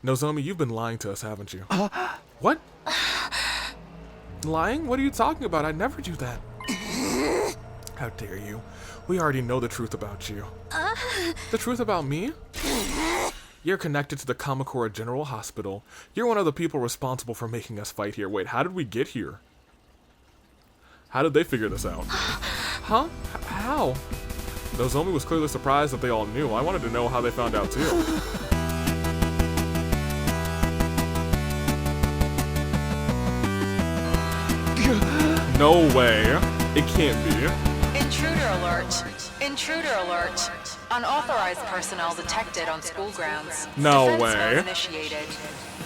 Nozomi, you've been lying to us, haven't you? What? Lying? What are you talking about? I never do that. How dare you? We already know the truth about you. The truth about me? You're connected to the Kamakura General Hospital. You're one of the people responsible for making us fight here. Wait, how did we get here? How did they figure this out? Huh? How? Nozomi was clearly surprised that they all knew. I wanted to know how they found out too. No way. It can't be. Intruder alert. Intruder alert. Unauthorized personnel detected on school grounds. No Defense way. mode initiated.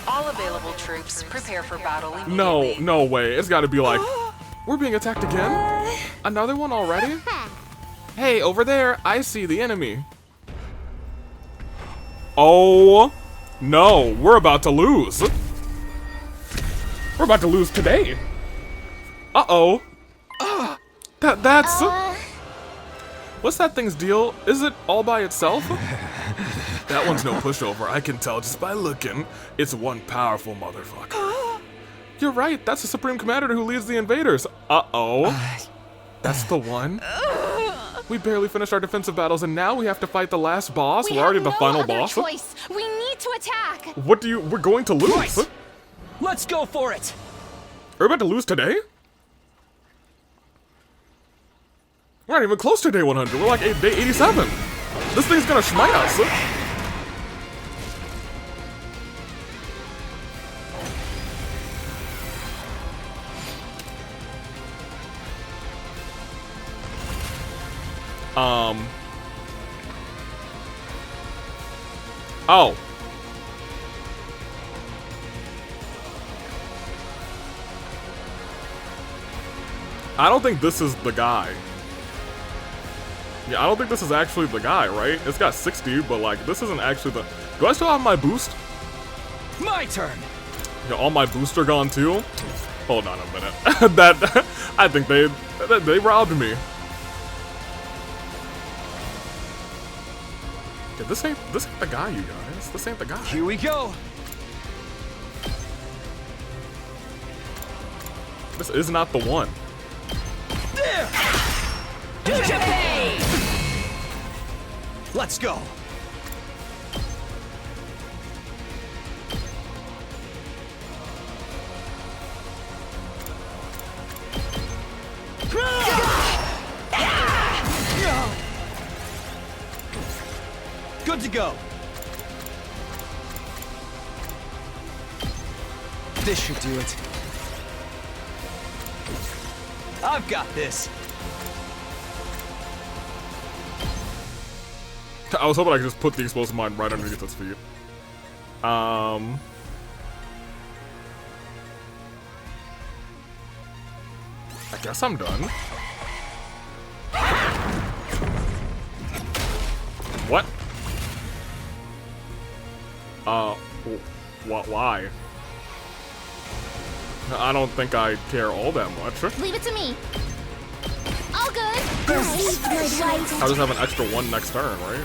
All available troops prepare for battle immediately. No way. It's gotta be like, we're being attacked again? Another one already? Hey, over there, I see the enemy. Oh, no, we're about to lose. We're about to lose today. Uh-oh. That's... What's that thing's deal? Is it all by itself? That one's no pushover, I can tell just by looking. It's one powerful motherfucker. You're right, that's the Supreme Commander who leads the invaders. Uh-oh. That's the one? We barely finished our defensive battles and now we have to fight the last boss? We're already the final boss? Choice. We need to attack. We're going to lose. Right. Let's go for it. We're about to lose today? We're not even close to day 100. We're like day 87. This thing's gonna smite us. Oh. I don't think this is the guy. Yeah, I don't think this is actually the guy, right? It's got 60, but like, this isn't actually the... Do I still have my boost? My turn. Yeah, all my boosts are gone too? Hold on a minute. I think they robbed me. Yeah, this ain't the guy, you guys. This ain't the guy. Here we go. This is not the one. There. Let's go. Good to go. This should do it. I've got this. I was hoping I could just put the explosive mine right underneath its feet. I guess I'm done. What? Why? I don't think I care all that much. Leave it to me. All good. I'll just have an extra one next turn, right?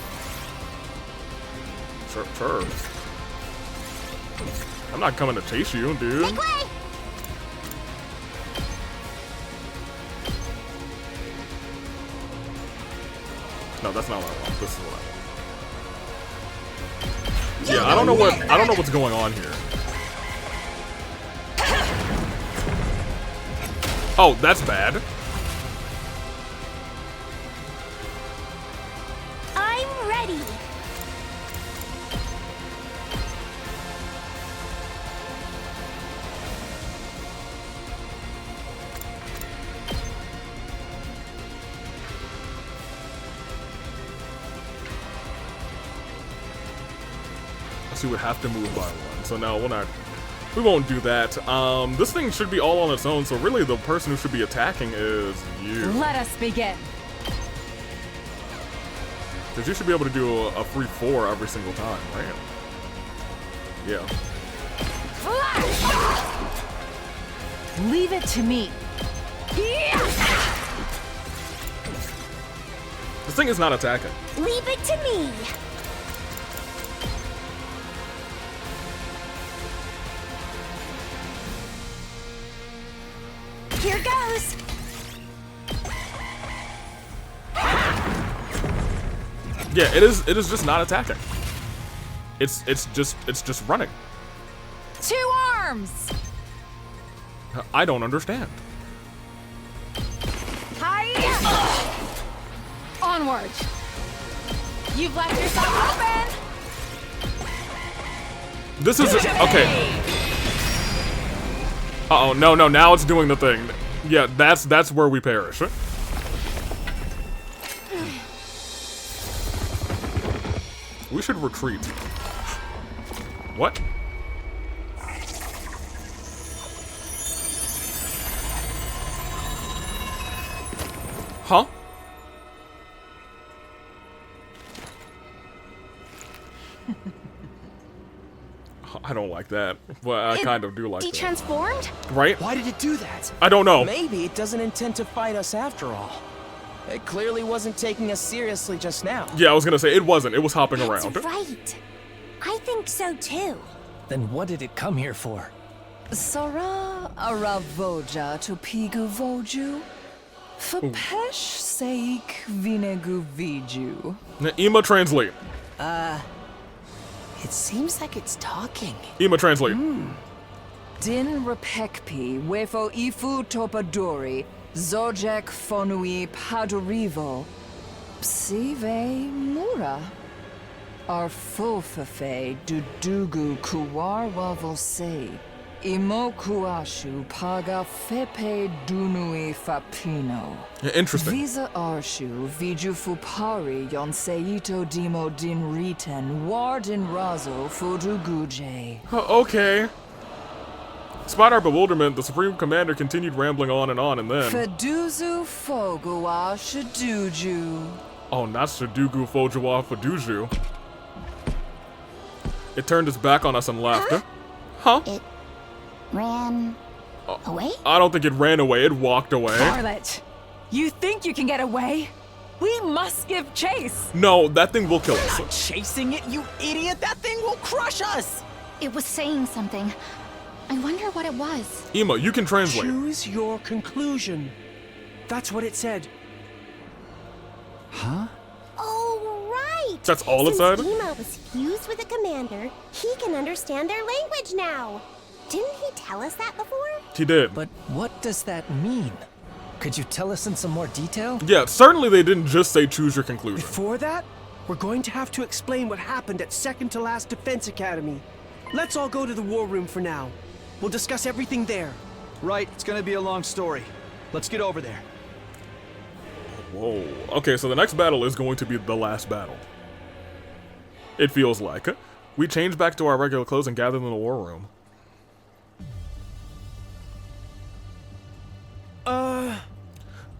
Sure. I'm not coming to chase you, dude. Make way. No, that's not what I want. This is what I want. Yeah, I don't know what's going on here. Oh, that's bad. I'm ready. So we would have to move by one. So no, we won't do that. This thing should be all on its own, so really the person who should be attacking is you. Let us begin. Because you should be able to do a free 4 every single time, right? Yeah. Leave it to me. This thing is not attacking. Leave it to me. Here goes. Yeah, it is just not attacking. It's just running. 2 arms. I don't understand. Hi. Onward. You've left yourself open. This is okay. Uh-oh, no, now it's doing the thing. Yeah, that's where we perish. We should retreat. What? Huh? I don't like that, but I kind of do like that. Detransformed? Right? Why did it do that? I don't know. Maybe it doesn't intend to fight us after all. It clearly wasn't taking us seriously just now. Yeah, I was gonna say, it wasn't. It was hopping around. That's right. I think so too. Then what did it come here for? Sara aravoja to pigu voju. Fapesh seik vinegu viju. Now, Ema, translate. It seems like it's talking. Ema, translate. Din repekpi wefo ifu topadori. Zojek fonui padorivo. Psive mura. Arfofefe dudugu kuarwa vose. Imo kuashu paga fepe dunui fapino. Yeah, interesting. Visa arshu viju fupari yon seito dimo din riten wardin razo fuduguje. Okay. Despite our bewilderment, the Supreme Commander continued rambling on, and then... Feduzu fogua shaduju. Oh, not Sudoku Fojawa Faduju. It turned its back on us and left. Huh? It ran away? I don't think it ran away, it walked away. Scarlet, you think you can get away? We must give chase. No, that thing will kill us. Chasing it, you idiot! That thing will crush us! It was saying something. I wonder what it was. Ema, you can translate. Choose your conclusion. That's what it said. Oh, right! That's all it said? Since Ema was fused with the commander, he can understand their language now. Didn't he tell us that before? He did. But what does that mean? Could you tell us in some more detail? Yeah, certainly they didn't just say choose your conclusion. Before that, we're going to have to explain what happened at second to last Defense Academy. Let's all go to the war room for now. We'll discuss everything there. Right, it's gonna be a long story. Let's get over there. Whoa. Okay, so the next battle is going to be the last battle. It feels like. We change back to our regular clothes and gather in the war room.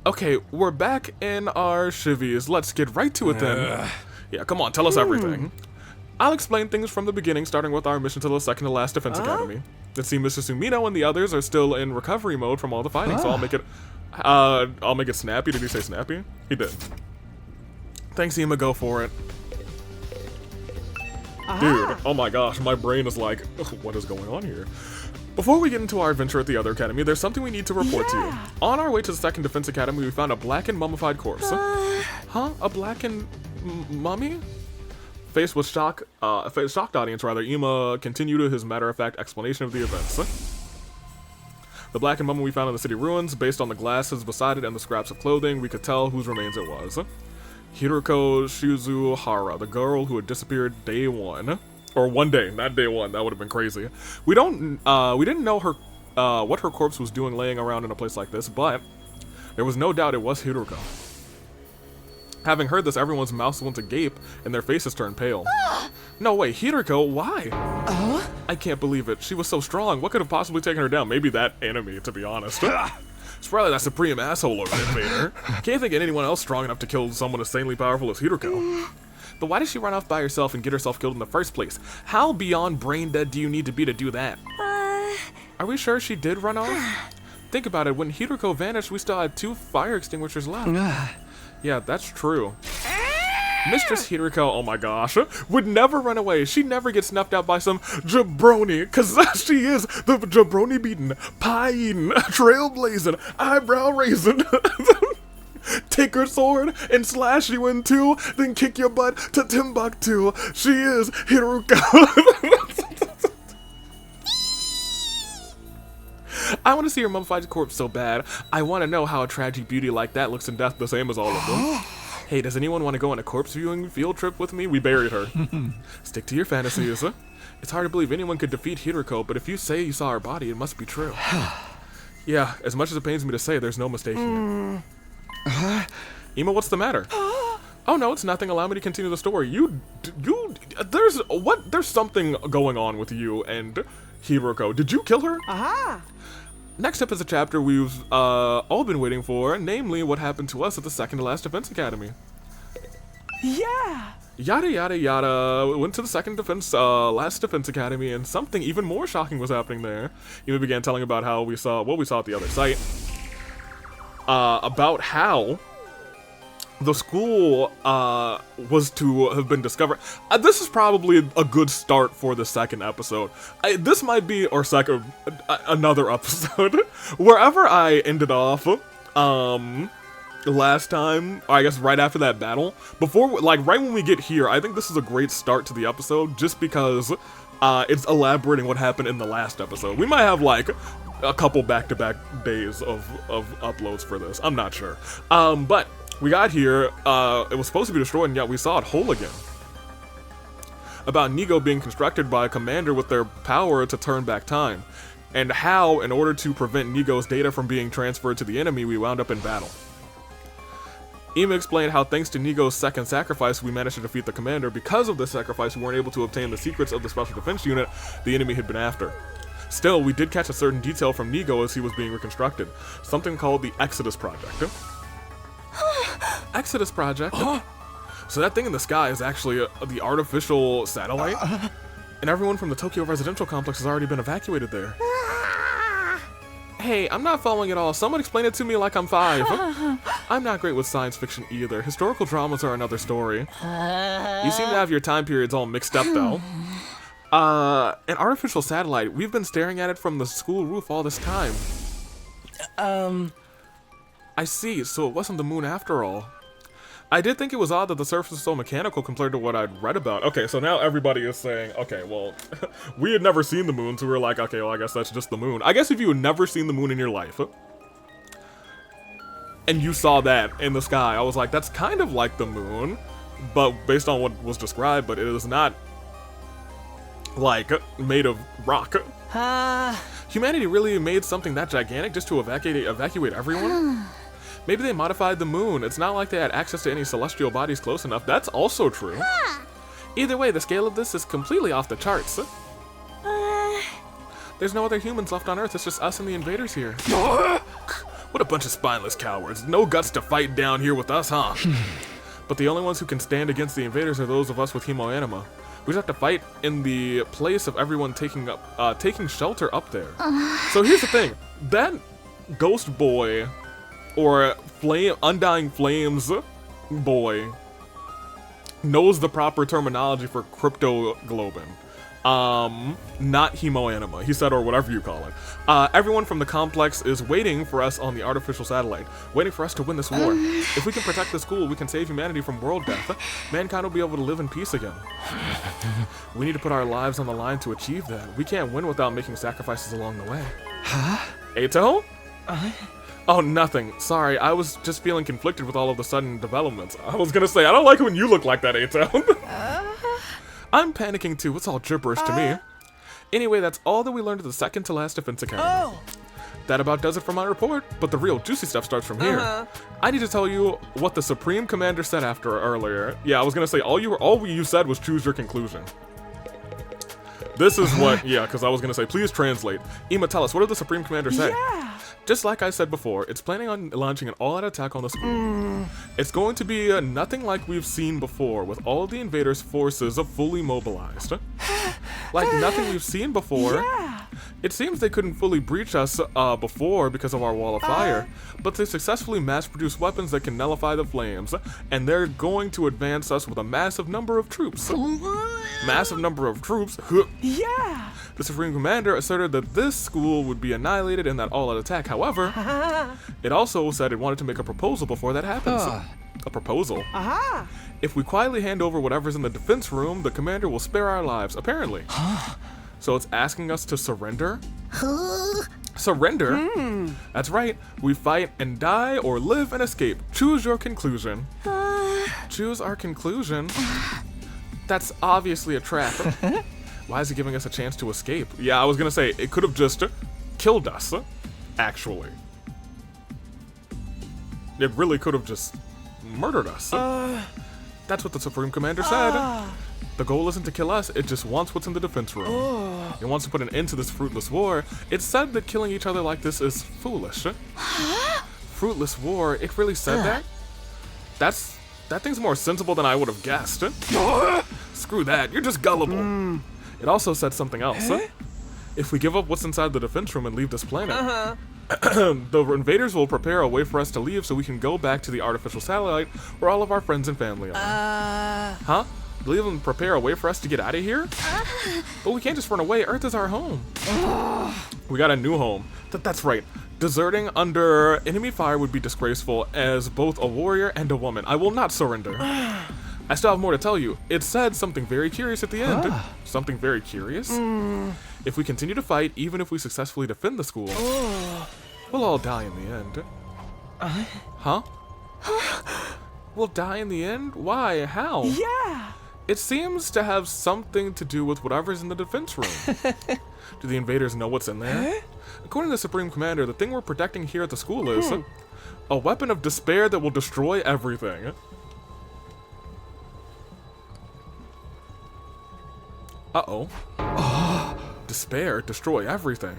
Okay, we're back in our chivies. Let's get right to it then. Yeah, come on, tell us everything. I'll explain things from the beginning, starting with our mission to the second to last Defense Academy. It seems Mr. Sumino and the others are still in recovery mode from all the fighting, so I'll make it snappy. Did he say snappy? He did. Thanks, Ema, go for it. Dude, oh my gosh, my brain is like, what is going on here? Before we get into our adventure at the other academy, there's something we need to report to you. On our way to the second Defense Academy, we found a blackened, mummified corpse. Huh? A blackened mummy? Faced with shocked audience, rather, Ema continued his matter-of-fact explanation of the events. The blackened mummy we found in the city ruins, based on the glasses beside it and the scraps of clothing, we could tell whose remains it was. Hiroko Shizuhara, the girl who had disappeared day one. Or one day, not day one, that would have been crazy. We didn't know her, what her corpse was doing laying around in a place like this, but there was no doubt it was Hiroko. Having heard this, everyone's mouths went agape and their faces turned pale. No way, Hiroko, why? I can't believe it. She was so strong. What could have possibly taken her down? Maybe that enemy, to be honest. It's probably that supreme asshole over there, Vader. Can't think of anyone else strong enough to kill someone insanely powerful as Hiroko. But why did she run off by herself and get herself killed in the first place? How beyond brain dead do you need to be to do that? Are we sure she did run off? Think about it, when Hiroko vanished, we still had 2 fire extinguishers left. Yeah, that's true. Mistress Hiriko, oh my gosh, would never run away. She never gets snuffed out by some jabroni, cause she is the jabroni beaten, pie eating, trailblazing, eyebrow raising. Take her sword and slash you in two, then kick your butt to Timbuktu. She is Hiriko. I want to see her mummified corpse so bad. I want to know how a tragic beauty like that looks in death the same as all of them. Hey, does anyone want to go on a corpse viewing field trip with me? We buried her. Stick to your fantasies. It's hard to believe anyone could defeat Hiriko, but if you say you saw her body, it must be true. Yeah, as much as it pains me to say, there's no mistaking it. Ema, what's the matter? Oh no, it's nothing. Allow me to continue the story. There's something going on with you and Hiriko. Did you kill her? Aha! Next up is a chapter we've all been waiting for, namely what happened to us at the second to last Defense Academy. Yeah! Yada yada yada. We went to the second last Defense Academy, and something even more shocking was happening there. Ema began telling about how what we saw at the other site. About how the school was to have been discovered. This is probably a good start for the second episode. This might be our another episode. Wherever I ended off last time, I guess right after that battle, right when we get here, I think this is a great start to the episode, just because it's elaborating what happened in the last episode. We might have like a couple back-to-back days of uploads for this. I'm not sure. But we got here, it was supposed to be destroyed, and yet we saw it whole again. About Nigo being constructed by a commander with their power to turn back time, and how, in order to prevent Nigo's data from being transferred to the enemy, we wound up in battle. Ema explained how thanks to Nigo's second sacrifice, we managed to defeat the commander. Because of this sacrifice, we weren't able to obtain the secrets of the special defense unit the enemy had been after. Still, we did catch a certain detail from Nigo as he was being reconstructed. Something called the Exodus Project. Exodus Project? So that thing in the sky is actually the artificial satellite? And everyone from the Tokyo residential complex has already been evacuated there. Hey, I'm not following it all. Someone explain it to me like I'm 5. I'm not great with science fiction either. Historical dramas are another story. You seem to have your time periods all mixed up, though. An artificial satellite. We've been staring at it from the school roof all this time. I see, so it wasn't the moon after all. I did think it was odd that the surface was so mechanical compared to what I'd read about. Okay, so now everybody is saying, okay, well, we had never seen the moon, so we were like, okay, well, I guess that's just the moon. I guess if you had never seen the moon in your life, and you saw that in the sky, I was like, that's kind of like the moon, but based on what was described, but it is not, like, made of rock. Humanity really made something that gigantic just to evacuate everyone? Maybe they modified the moon. It's not like they had access to any celestial bodies close enough. That's also true. Either way, the scale of this is completely off the charts. There's no other humans left on Earth. It's just us and the invaders here. What a bunch of spineless cowards. No guts to fight down here with us, huh? But the only ones who can stand against the invaders are those of us with hemoanima. We just have to fight in the place of everyone taking shelter up there. So here's the thing. That ghost boy, or Undying Flames boy, knows the proper terminology for cryptoglobin. Not hemoanima, he said, or whatever you call it. Everyone from the complex is waiting for us on the artificial satellite, waiting for us to win this war. If we can protect the school, we can save humanity from world death. Mankind will be able to live in peace again. We need to put our lives on the line to achieve that. We can't win without making sacrifices along the way. Huh? Eito? Oh, nothing. Sorry, I was just feeling conflicted with all of the sudden developments. I was gonna say, I don't like it when you look like that, Eito. I'm panicking too, it's all gibberish to me. Anyway, that's all that we learned at the second to last Defense Academy. That about does it for my report, but the real juicy stuff starts from here. I need to tell you what the Supreme Commander said after earlier. Yeah, I was gonna say, all you said was choose your conclusion. This is what, yeah, because I was gonna say, please translate. Ema, tell us, what did the Supreme Commander say? Yeah. Just like I said before, it's planning on launching an all-out attack on the school. It's going to be nothing like we've seen before, with all of the invaders' forces fully mobilized. Like nothing we've seen before. Yeah. It seems they couldn't fully breach us before because of our wall of fire, but they successfully mass-produced weapons that can nullify the flames, and they're going to advance us with a massive number of troops. Massive number of troops? Yeah! The Supreme Commander asserted that this school would be annihilated in that all-out attack. However, it also said it wanted to make a proposal before that happens. A proposal? Aha! If we quietly hand over whatever's in the defense room, the commander will spare our lives, apparently. So it's asking us to surrender? Surrender? That's right. We fight and die or live and escape. Choose your conclusion. Choose our conclusion? That's obviously a trap. Why is he giving us a chance to escape? Yeah, I was gonna say, it could have just killed us, actually. It really could have just murdered us. That's what the Supreme Commander said. The goal isn't to kill us, it just wants what's in the defense room. It wants to put an end to this fruitless war. It's said that killing each other like this is foolish. Fruitless war, it really said that? That thing's more sensible than I would have guessed. Screw that, you're just gullible. It also said something else. If we give up what's inside the defense room and leave this planet, the invaders will prepare a way for us to leave so we can go back to the artificial satellite where all of our friends and family are. Huh? They'll even prepare a way for us to get out of here? But we can't just run away. Earth is our home. We got a new home. That's right. Deserting under enemy fire would be disgraceful as both a warrior and a woman. I will not surrender. I still have more to tell you. It said something very curious at the end. Something very curious? If we continue to fight, even if we successfully defend the school, we'll all die in the end. Huh? We'll die in the end? Why? How? Yeah! It seems to have something to do with whatever's in the defense room. Do the invaders know what's in there? According to the Supreme Commander, the thing we're protecting here at the school is a weapon of despair that will destroy everything. Uh-oh. Despair, destroy everything.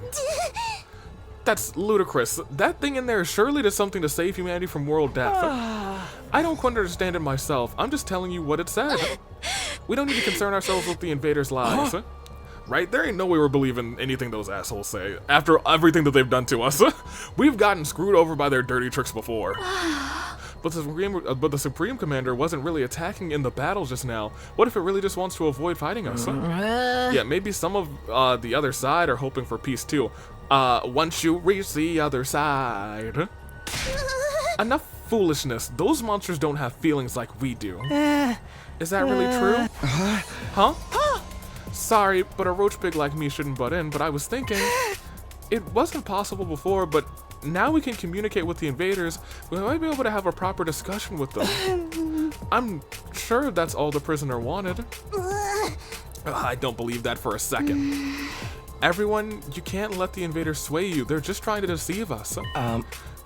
That's ludicrous. That thing in there surely does something to save humanity from world death. I don't quite understand it myself. I'm just telling you what it said. We don't need to concern ourselves with the invaders' lives. Right? There ain't no way we're believing anything those assholes say. After everything that they've done to us. We've gotten screwed over by their dirty tricks before. But the Supreme Commander wasn't really attacking in the battle just now. What if it really just wants to avoid fighting us? Yeah, maybe some of the other side are hoping for peace too. Once you reach the other side. Enough foolishness. Those monsters don't have feelings like we do. Is that really true? Huh? Sorry, but a roach pig like me shouldn't butt in, but I was thinking, it wasn't possible before, but now we can communicate with the invaders. We might be able to have a proper discussion with them. I'm sure that's all the prisoner wanted. I don't believe that for a second. Everyone, you can't let the invaders sway you. They're just trying to deceive us.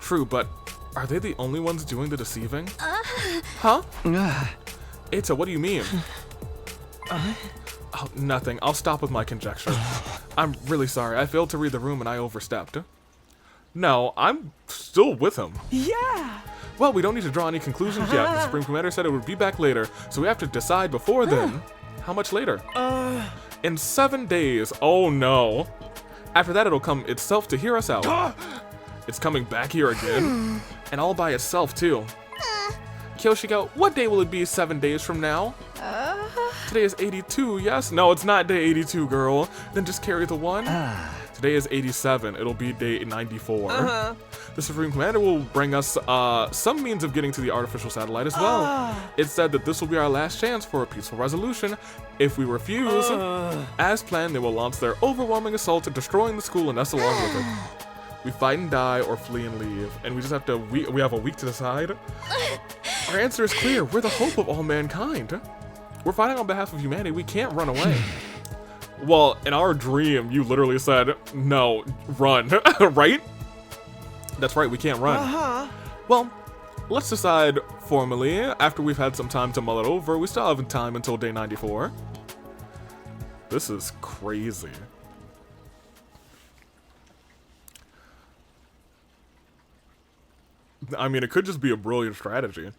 True, but are they the only ones doing the deceiving? Huh? Ata, what do you mean? Oh, nothing. I'll stop with my conjecture. I'm really sorry. I failed to read the room and I overstepped. No, I'm still with him. Yeah! Well, we don't need to draw any conclusions yet. The Supreme Commander said it would be back later, so we have to decide before then. How much later? In 7 days. Oh no. After that, it'll come itself to hear us out. It's coming back here again. And all by itself, too. Kyoshiko, what day will it be 7 days from now? Today is 82, yes? No, it's not day 82, girl. Then just carry the 1. Today is 87. It'll be day 94. The Supreme Commander will bring us some means of getting to the artificial satellite as well. It said that this will be our last chance for a peaceful resolution. If we refuse, as planned, they will launch their overwhelming assault, destroying the school and us along with it. We fight and die or flee and leave, and we just have to, we have a week to decide. Our answer is clear. We're the hope of all mankind. We're fighting on behalf of humanity. We can't run away. Well, in our dream, you literally said, no, run, right? That's right, we can't run. Well, let's decide formally. After we've had some time to mull it over, we still have time until day 94. This is crazy. I mean, it could just be a brilliant strategy.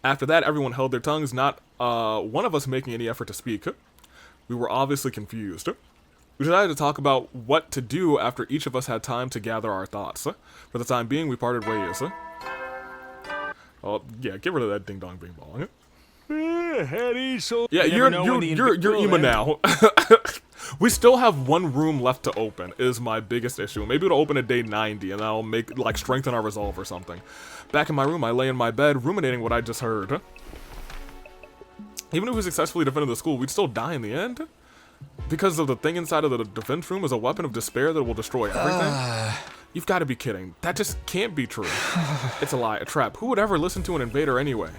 After that, everyone held their tongues, not one of us making any effort to speak. We were obviously confused. We decided to talk about what to do after each of us had time to gather our thoughts. For the time being, we parted ways. Oh, yeah, get rid of that ding-dong bing-bong. Yeah, you're Ema now. We still have one room left to open, is my biggest issue. Maybe it'll open at day 90, and that'll make, like, strengthen our resolve or something. Back in my room, I lay in my bed, ruminating what I just heard. Even if we successfully defended the school, we'd still die in the end? Because of the thing inside of the defense room is a weapon of despair that will destroy everything? You've got to be kidding. That just can't be true. It's a lie, a trap. Who would ever listen to an invader anyway?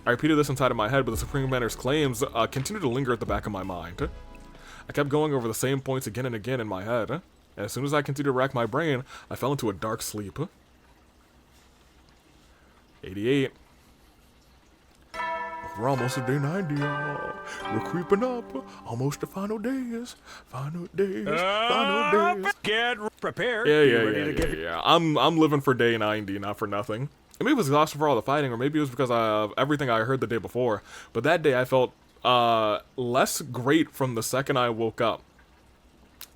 I repeated this inside of my head, but the Supreme Commander's claims continued to linger at the back of my mind. I kept going over the same points again and again in my head. And as soon as I continued to rack my brain, I fell into a dark sleep. 88. We're almost at day 90, y'all. We're creeping up. Almost the final days. Final days. Final days. Get prepared. Yeah. I'm living for day 90, not for nothing. And maybe it was exhausted for all the fighting, or maybe it was because of everything I heard the day before. But that day I felt less great from the second I woke up.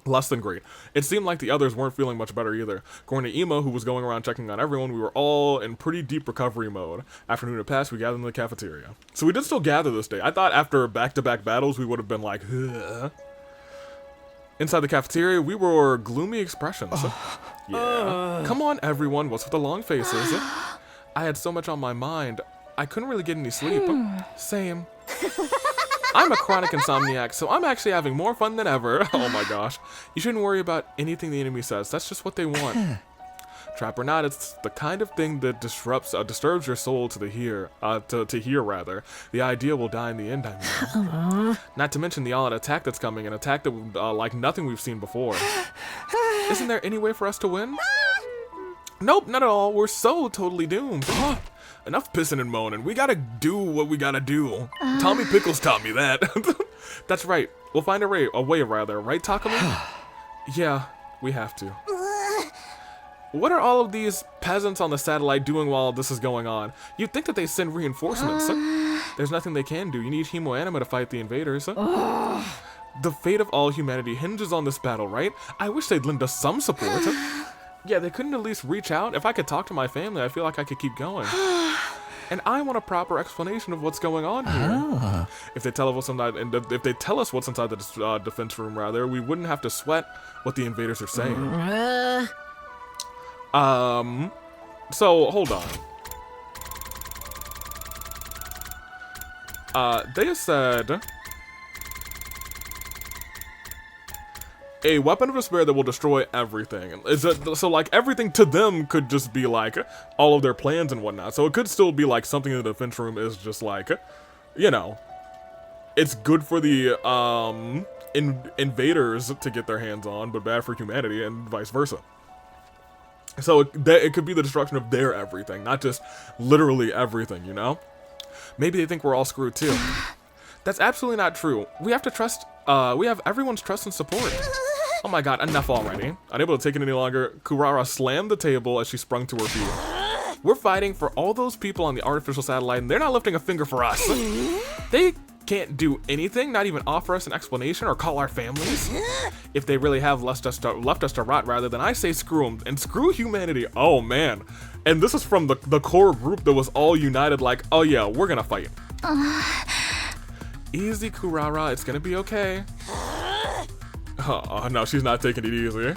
Less than great. It seemed like the others weren't feeling much better either. According to Ema, who was going around checking on everyone, we were all in pretty deep recovery mode. Afternoon had passed, we gathered in the cafeteria. So we did still gather this day. I thought after back-to-back battles, we would have been like, ugh. Inside the cafeteria, we were gloomy expressions. Yeah. Come on, everyone. What's with the long faces? I had so much on my mind. I couldn't really get any sleep. Same. I'm a chronic insomniac, so I'm actually having more fun than ever. Oh my gosh. You shouldn't worry about anything the enemy says. That's just what they want. Trap or not, it's the kind of thing that disturbs your soul to hear. The idea will die in the end, I mean. Not to mention the all-out attack that's coming, an attack that like nothing we've seen before. Isn't there any way for us to win? Nope, not at all. We're so totally doomed. Enough pissing and moaning. We gotta do what we gotta do. Tommy Pickles taught me that. That's right. We'll find a way, right, Takumi? Yeah, we have to. What are all of these peasants on the satellite doing while this is going on? You'd think that they send reinforcements. There's nothing they can do. You need Hemoanima to fight the invaders. The fate of all humanity hinges on this battle, right? I wish they'd lend us some support. Yeah, they couldn't at least reach out. If I could talk to my family, I feel like I could keep going. And I want a proper explanation of what's going on here. If they tell us what's inside the defense room, rather, we wouldn't have to sweat what the invaders are saying. So hold on. They said a weapon of despair that will destroy everything. So like everything to them could just be like all of their plans and whatnot. So it could still be like something in the defense room is just like, you know, it's good for the invaders to get their hands on, but bad for humanity and vice versa. So it could be the destruction of their everything, not just literally everything, you know? Maybe they think we're all screwed too. That's absolutely not true. We have to trust, we have everyone's trust and support. Oh my god, enough already. Unable to take it any longer, Kurara slammed the table as she sprung to her feet. We're fighting for all those people on the artificial satellite, and they're not lifting a finger for us. They can't do anything, not even offer us an explanation or call our families. If they really have left us to rot, rather, then I say screw them, and screw humanity. Oh man. And this is from the core group that was all united like, oh yeah, we're gonna fight. Easy, Kurara, it's gonna be okay. Oh, no, she's not taking it easy.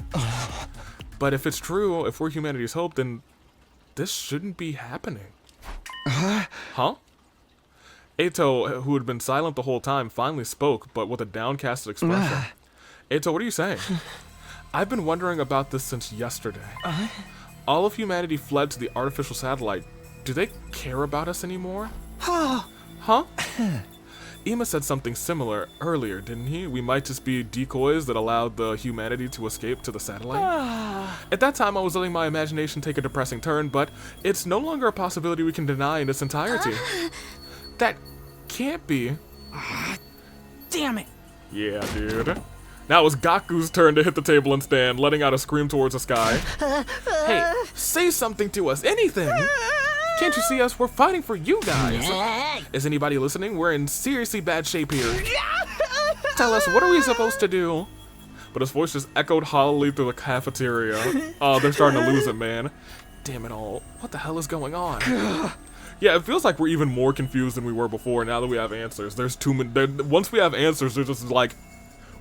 But if it's true, if we're humanity's hope, then this shouldn't be happening. Huh? Eito, who had been silent the whole time, finally spoke, but with a downcast expression. Eito, what are you saying? I've been wondering about this since yesterday. All of humanity fled to the artificial satellite. Do they care about us anymore? Huh? Ema said something similar earlier, didn't he? We might just be decoys that allowed the humanity to escape to the satellite? At that time, I was letting my imagination take a depressing turn, but it's no longer a possibility we can deny in its entirety. That can't be. Damn it. Yeah, dude. Now it was Gaku's turn to hit the table and stand, letting out a scream towards the sky. Hey, say something to us, anything! Can't you see us? We're fighting for you guys. Is anybody listening? We're in seriously bad shape here. Tell us, what are we supposed to do? but his voice just echoed hollowly through the cafeteria. Oh, they're starting to lose it, man. Damn it all. What the hell is going on? Yeah, it feels like we're even more confused than we were before now that we have answers. There's too many. Once we have answers, there's just like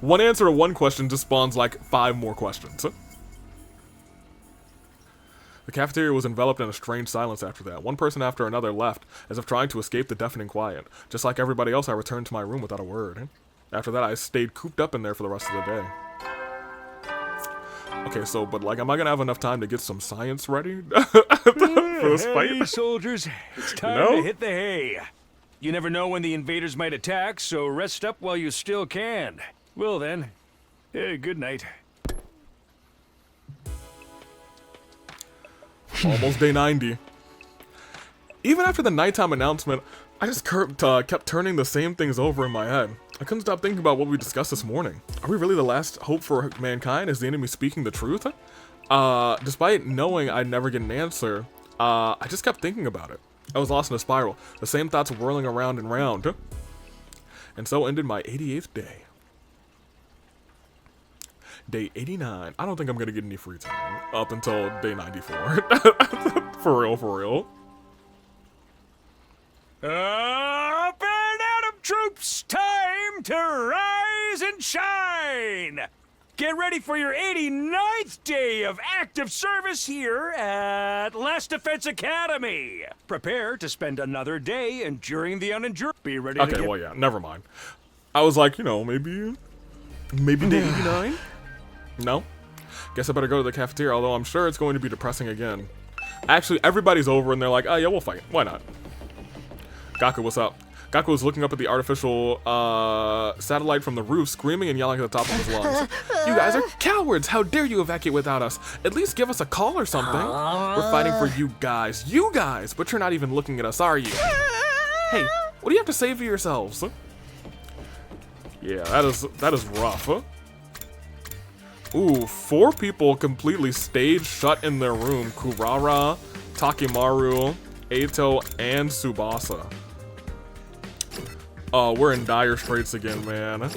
one answer to one question just spawns like 5 more questions. The cafeteria was enveloped in a strange silence after that. One person after another left, as if trying to escape the deafening quiet. Just like everybody else, I returned to my room without a word. After that, I stayed cooped up in there for the rest of the day. Okay, so, but like, am I gonna have enough time to get some science ready for this fight? Hey, soldiers, it's time to hit the hay. You never know when the invaders might attack, so rest up while you still can. Well then, good night. Almost day 90. Even after the nighttime announcement, I just kept turning the same things over in my head. I couldn't stop thinking about what we discussed this morning. Are we really the last hope for mankind? Is the enemy speaking the truth? Despite knowing I'd never get an answer, I just kept thinking about it. I was lost in a spiral, the same thoughts whirling around and round. And so ended my 88th day. Day 89. I don't think I'm gonna get any free time up until day 94. For real, for real. Up and at 'em, troops! Time to rise and shine! Get ready for your 89th day of active service here at Last Defense Academy. Prepare to spend another day enduring the unendurable. Be ready to Okay, well, yeah, never mind. I was like, you know, maybe day 89? No? Guess I better go to the cafeteria, although I'm sure it's going to be depressing again. Actually, everybody's over and they're like, oh yeah, we'll fight. Why not? Gaku, what's up? Gaku was looking up at the artificial satellite from the roof, screaming and yelling at the top of his lungs. You guys are cowards! How dare you evacuate without us? At least give us a call or something. We're fighting for you guys. You guys! But you're not even looking at us, are you? Hey, what do you have to say for yourselves? Yeah, that is rough. Ooh, 4 people completely stayed shut in their room. Kurara, Takimaru, Eito, and Tsubasa. Oh, we're in dire straits again, man.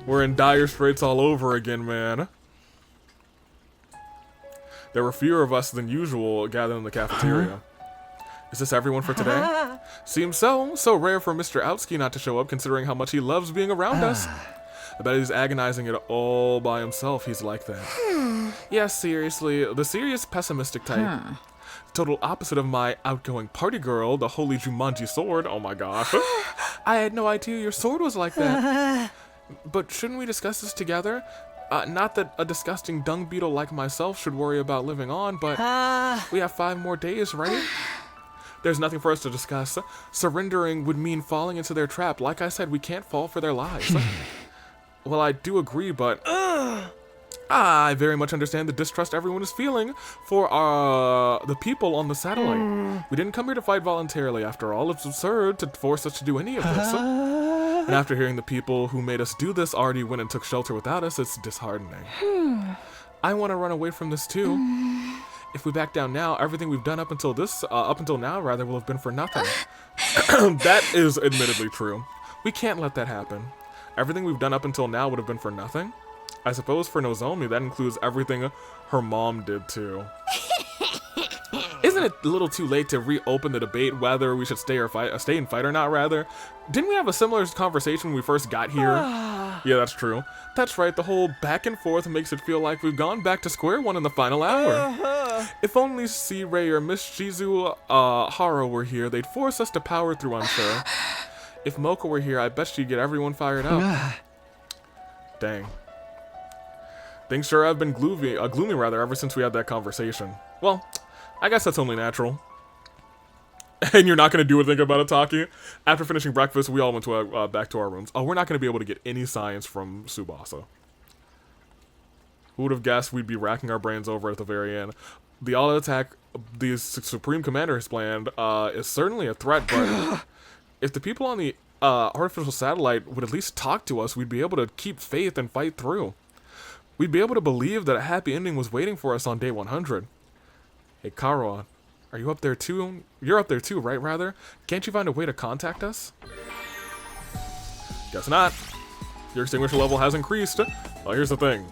We're in dire straits all over again, man. There were fewer of us than usual gathered in the cafeteria. Is this everyone for today? Seems so. So rare for Mr. Outsky not to show up, considering how much he loves being around us. I bet he's agonizing it all by himself. He's like that. Yeah, seriously, the serious pessimistic type. Total opposite of my outgoing party girl, the holy Jumanji sword. Oh my gosh. I had no idea your sword was like that. But shouldn't we discuss this together? Not that a disgusting dung beetle like myself should worry about living on, but we have 5 more days, right? There's nothing for us to discuss. Surrendering would mean falling into their trap. Like I said, we can't fall for their lies. Well, I do agree, but I very much understand the distrust everyone is feeling for the people on the satellite. We didn't come here to fight voluntarily, after all. It's absurd to force us to do any of this. And after hearing the people who made us do this already went and took shelter without us, it's disheartening. I want to run away from this too. If we back down now, everything we've done up until now, will have been for nothing. That is admittedly true. We can't let that happen. Everything we've done up until now would have been for nothing? I suppose for Nozomi, that includes everything her mom did too. Isn't it a little too late to reopen the debate whether we should stay and fight or not, rather? Didn't we have a similar conversation when we first got here? Yeah, that's true. That's right, the whole back and forth makes it feel like we've gone back to square one in the final hour. If only C-Ray or Miss Shizu Haro were here, they'd force us to power through, I'm sure. If Mocha were here, I bet she'd get everyone fired up. Dang. Things sure have been gloomy ever since we had that conversation. Well, I guess that's only natural. And you're not going to do anything about it, Taki? After finishing breakfast, we all went to back to our rooms. Oh, we're not going to be able to get any science from Tsubasa. Who would have guessed we'd be racking our brains over at the very end? The all-out attack the Supreme Commander has planned is certainly a threat, but if the people on the artificial satellite would at least talk to us, we'd be able to keep faith and fight through. We'd be able to believe that a happy ending was waiting for us on day 100. Hey, Kara, are you up there too? You're up there too, right, rather? Can't you find a way to contact us? Guess not. Your extinguisher level has increased. Well, here's the thing.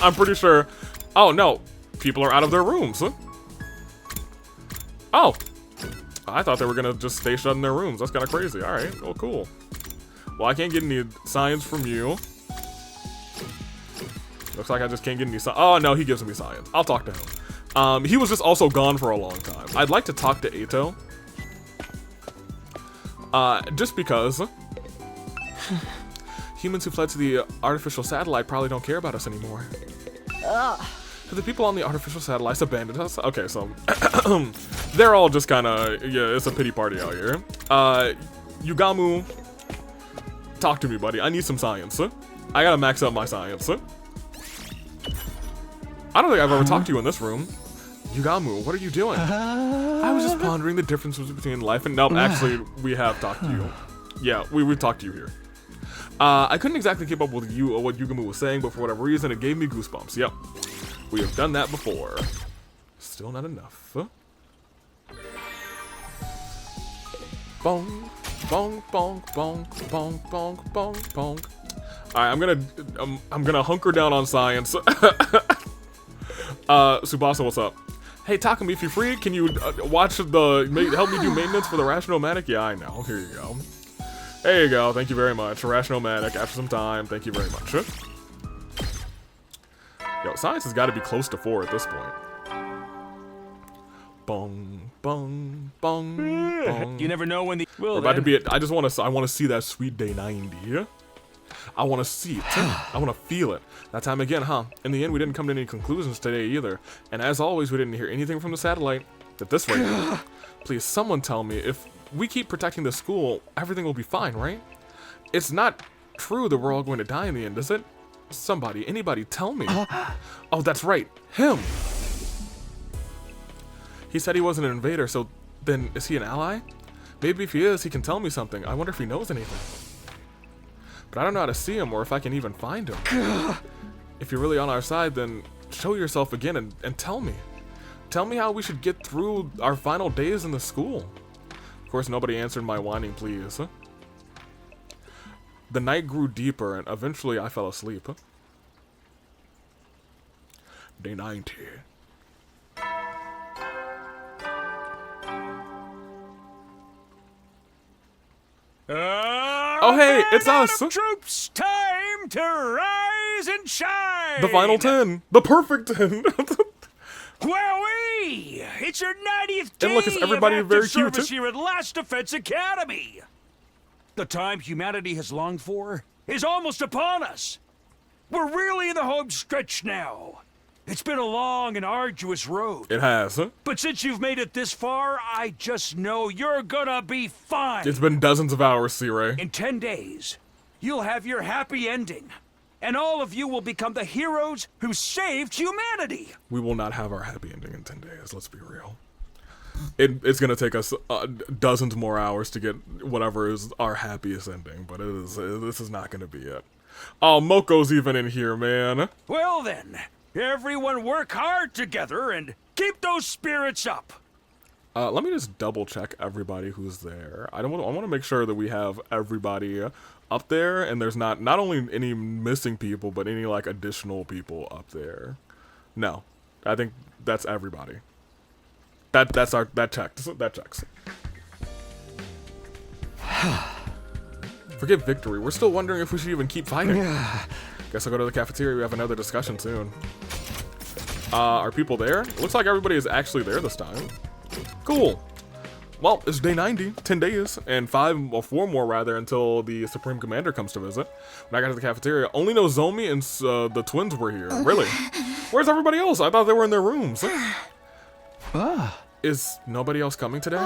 I'm pretty sure... Oh, no. People are out of their rooms. Oh. I thought they were gonna just stay shut in their rooms. That's kind of crazy. Alright, well, cool. Well, I can't get any science from you. Looks like I just can't get any science. Oh, no, he gives me science. I'll talk to him. He was just also gone for a long time. I'd like to talk to Ato. Just because... Humans who fled to the artificial satellite probably don't care about us anymore. The people on the artificial satellites abandoned us. Okay, so they're all just kind of, yeah, it's a pity party out here. Yugamu, talk to me, buddy. I need some science. I gotta max out my science. I don't think I've ever talked to you in this room. Yugamu, what are you doing? I was just pondering the differences between life and... Nope, actually, we have talked to you. Yeah, we've talked to you here. I couldn't exactly keep up with you or what Yugamu was saying, but for whatever reason, it gave me goosebumps. Yep. We have done that before. Still not enough. Bong, bong, bong, bong, bong, bong, bong, bong. Alright, I'm gonna hunker down on science. Tsubasa, what's up? Hey, Takumi, if you're free, can you help me do maintenance for the Rational-Matic? Yeah, I know. Here you go. There you go. Thank you very much. Rational-Matic, after some time. Thank you very much. Yo, science has got to be close to 4 at this point. Bong, bong, bong, bong. You never know when the... We're about to be at... I want to see that sweet day 90. I want to see it. I want to feel it. That time again, huh? In the end, we didn't come to any conclusions today either. And as always, we didn't hear anything from the satellite. At this rate, please, someone tell me, if we keep protecting the school, everything will be fine, right? It's not true that we're all going to die in the end, is it? Somebody, anybody, tell me. Oh, that's right. Him. He said he wasn't an invader, so then is he an ally? Maybe if he is, he can tell me something. I wonder if he knows anything. But I don't know how to see him or if I can even find him. If you're really on our side, then show yourself again and tell me. Tell me how we should get through our final days in the school. Of course, nobody answered my whining pleas. The night grew deeper, and eventually I fell asleep. Day 90. Oh hey, it's us! Troops, time to rise and shine! The final 10! The perfect 10! Wowee! It's your 90th day And look, it's everybody of very active cute. service here at Last Defense Academy! The time humanity has longed for is almost upon us! We're really in the home stretch now! It's been a long and arduous road. It has, huh? But since you've made it this far, I just know you're gonna be fine! It's been dozens of hours, C-Ray. In 10 days, you'll have your happy ending. And all of you will become the heroes who saved humanity! We will not have our happy ending in 10 days, let's be real. It's gonna take us dozens more hours to get whatever is our happiest ending, but this is not gonna be it. Oh, Moko's even in here, man. Well then, everyone work hard together and keep those spirits up! Let me just double check everybody who's there. I want to make sure that we have everybody up there, and there's not only any missing people, but any like additional people up there. No, I think that's everybody. That checks. That checks. Forget victory. We're still wondering if we should even keep fighting. Guess I'll go to the cafeteria. We have another discussion soon. Are people there? Looks like everybody is actually there this time. Cool. Well, it's day 90, 10 days, and 4 more rather until the Supreme Commander comes to visit. When I got to the cafeteria, only Nozomi and the twins were here. Really? Where's everybody else? I thought they were in their rooms. Is nobody else coming today?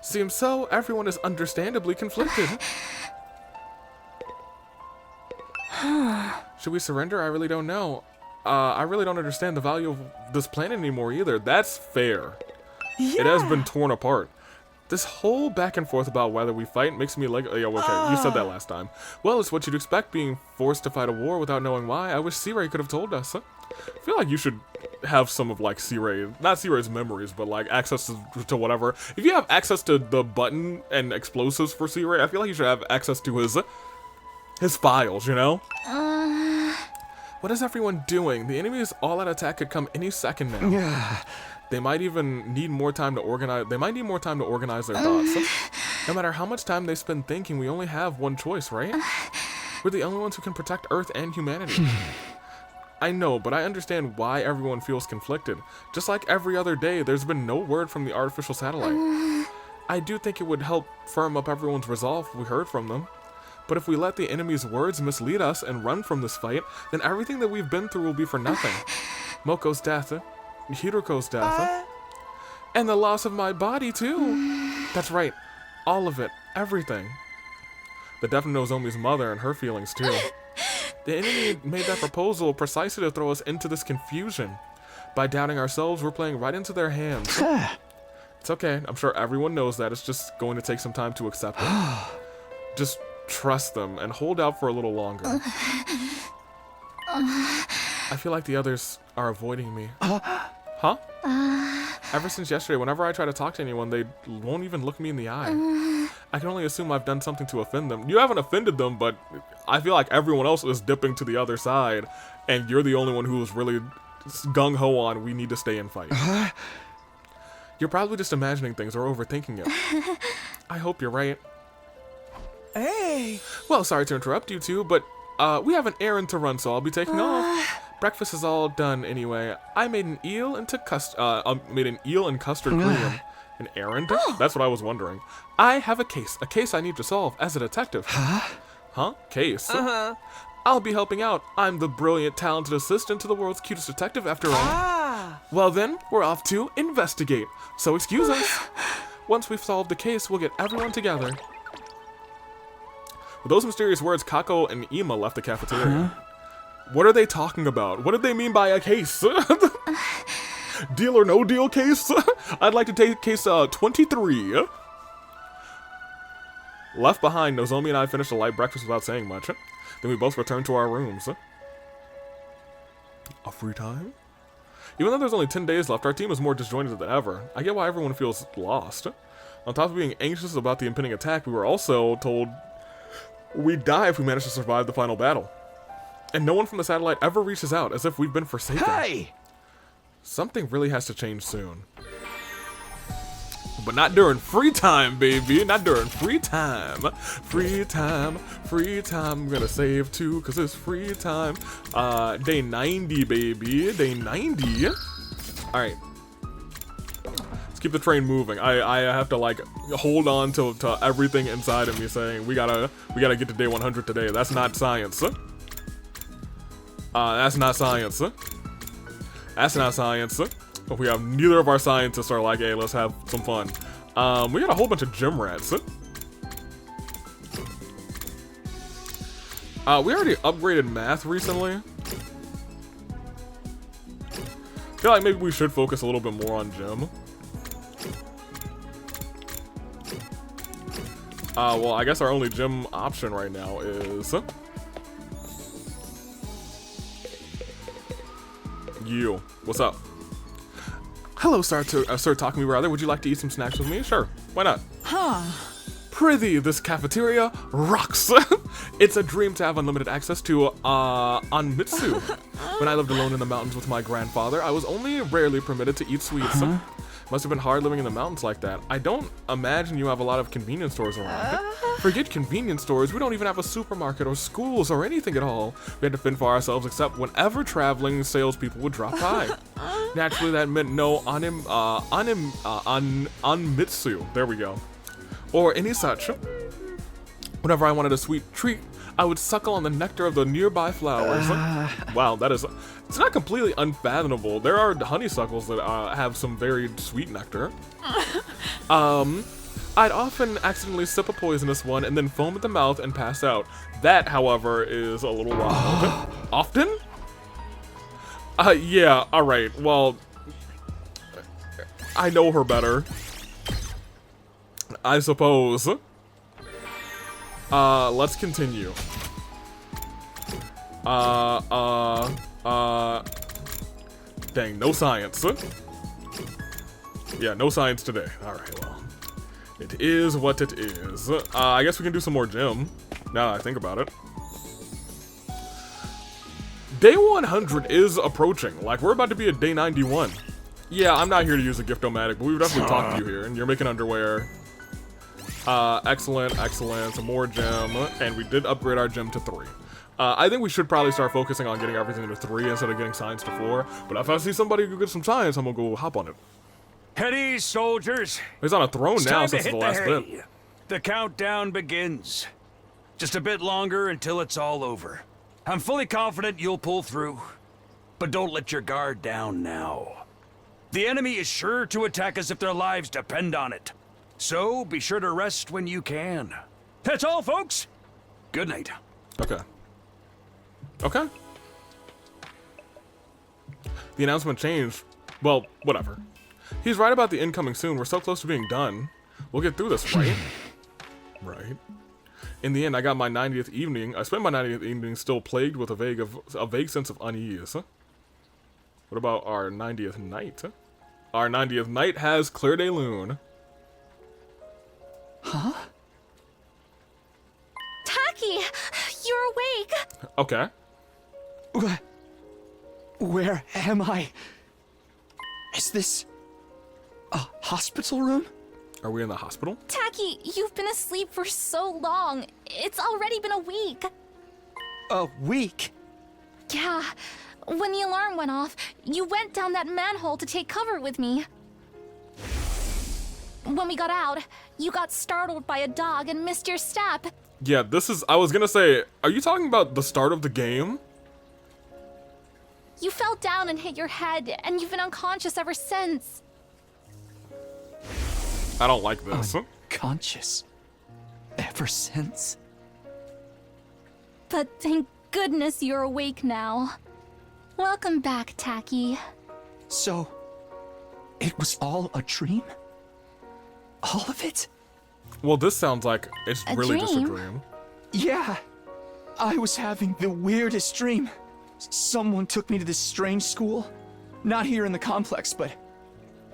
Seems so. Everyone is understandably conflicted. Should we surrender? I really don't know. I really don't understand the value of this planet anymore either. That's fair. Yeah. It has been torn apart. This whole back and forth about whether we fight makes me like... Yeah, okay, you said that last time. Well, it's what you'd expect, being forced to fight a war without knowing why. I wish C-Ray could have told us. I feel like you should have some of, like, C-Ray... Not C-Ray's memories, but, like, access to whatever. If you have access to the button and explosives for C-Ray, I feel like you should have access to his his files, you know? What is everyone doing? The enemy's all-out attack could come any second now. They might even need more time to organize. They might need more time to organize their thoughts. No matter how much time they spend thinking, we only have one choice, right? We're the only ones who can protect Earth and humanity. I know, but I understand why everyone feels conflicted. Just like every other day, there's been no word from the artificial satellite. I do think it would help firm up everyone's resolve if we heard from them. But if we let the enemy's words mislead us and run from this fight, then everything that we've been through will be for nothing. Moko's death, Hiruko's death, and the loss of my body too. That's right, all of it, everything. The death of Nozomi's mother and her feelings too. The enemy made that proposal precisely to throw us into this confusion. By doubting ourselves, we're playing right into their hands. It's okay, I'm sure everyone knows that. It's just going to take some time to accept it. Just trust them and hold out for a little longer. I feel like the others are avoiding me. Huh? Ever since yesterday, whenever I try to talk to anyone, they won't even look me in the eye. I can only assume I've done something to offend them. You haven't offended them, but I feel like everyone else is dipping to the other side, and you're the only one who's really gung-ho on, we need to stay and fight. You're probably just imagining things or overthinking it. I hope you're right. Hey! Well, sorry to interrupt you two, but we have an errand to run, so I'll be taking off. Breakfast is all done anyway. I made an eel and custard cream. An errand? That's what I was wondering. I have a case I need to solve as a detective. Huh? Case? I'll be helping out. I'm the brilliant, talented assistant to the world's cutest detective after all. Well then, we're off to investigate. So excuse us. Once we've solved the case, we'll get everyone together. With those mysterious words, Kako and Ima left the cafeteria. What are they talking about? What did they mean by a case? Deal or no deal case? I'd like to take case 23. Left behind, Nozomi and I finished a light breakfast without saying much. Then we both returned to our rooms. A free time? Even though there's only 10 days left, our team is more disjointed than ever. I get why everyone feels lost. On top of being anxious about the impending attack, we were also told we'd die if we managed to survive the final battle. And no one from the satellite ever reaches out, as if we've been forsaken. Hey! Something really has to change soon. But not during free time, baby. Not during free time. Free time. Free time. I'm gonna save too, because it's free time. Day 90, baby. Day 90. Alright. Let's keep the train moving. I have to, like, hold on to everything inside of me saying, we gotta get to day 100 today. That's not science. That's not science. That's not science. We have neither of our scientists are like, hey, let's have some fun. We got a whole bunch of gym rats. We already upgraded math recently. I feel like maybe we should focus a little bit more on gym. Well, I guess our only gym option right now is you. What's up? Hello, Sir Takumi Brother. Would you like to eat some snacks with me? Sure. Why not? Prithee, this cafeteria rocks. It's a dream to have unlimited access to Anmitsu. When I lived alone in the mountains with my grandfather, I was only rarely permitted to eat sweets. Must have been hard living in the mountains like that. I don't imagine you have a lot of convenience stores around. Forget convenience stores, we don't even have a supermarket or schools or anything at all. We had to fend for ourselves except whenever traveling salespeople would drop by. Naturally, that meant no Anmitsu. There we go. Or any such. Whenever I wanted a sweet treat, I would suckle on the nectar of the nearby flowers. Wow, that is... It's not completely unfathomable. There are honeysuckles that have some very sweet nectar. I'd often accidentally sip a poisonous one and then foam at the mouth and pass out. That, however, is a little wild. Often? Yeah, alright, well... I know her better. I suppose. Let's continue. Dang, no science. Yeah, no science today. Alright, well. It is what it is. I guess we can do some more gym, now that I think about it. Day 100 is approaching. Like, we're about to be at day 91. Yeah, I'm not here to use a gift-o-matic, but we've definitely talked to you here, and you're making underwear. Excellent, excellent. Some more gem, and we did upgrade our gem to 3. I think we should probably start focusing on getting everything to 3 instead of getting science to 4. But if I see somebody who gets some science, I'm gonna go hop on it. At ease, soldiers. He's on a throne It's now time to since the hit the last hay. bit. The countdown begins. Just a bit longer until it's all over. I'm fully confident you'll pull through. But don't let your guard down now. The enemy is sure to attack us if their lives depend on it. So be sure to rest when you can. That's all, folks. Good night. Okay. Okay. The announcement changed. Well, whatever. He's right about the incoming soon. We're so close to being done. We'll get through this, right? Right. In the end, I got my 90th evening. I spent my 90th evening still plagued with a vague sense of unease. What about our 90th night? Our 90th night has Clear Day Loon. Huh? Taki, you're awake. Okay. Where am I? Is this a hospital room? Are we in the hospital? Taki, you've been asleep for so long. It's already been a week. A week? Yeah. When the alarm went off, you went down that manhole to take cover with me. When we got out, you got startled by a dog and missed your step. Yeah, this is... I was gonna say, are you talking about the start of the game? You fell down and hit your head, and you've been unconscious ever since. I don't like this. Unconscious. Ever since? But thank goodness you're awake now. Welcome back, Taki. So, it was all a dream? All of it? Well, this sounds like it's A really just a dream? dream. Yeah. I was having the weirdest dream. Someone took me to this strange school. Not here in the complex, but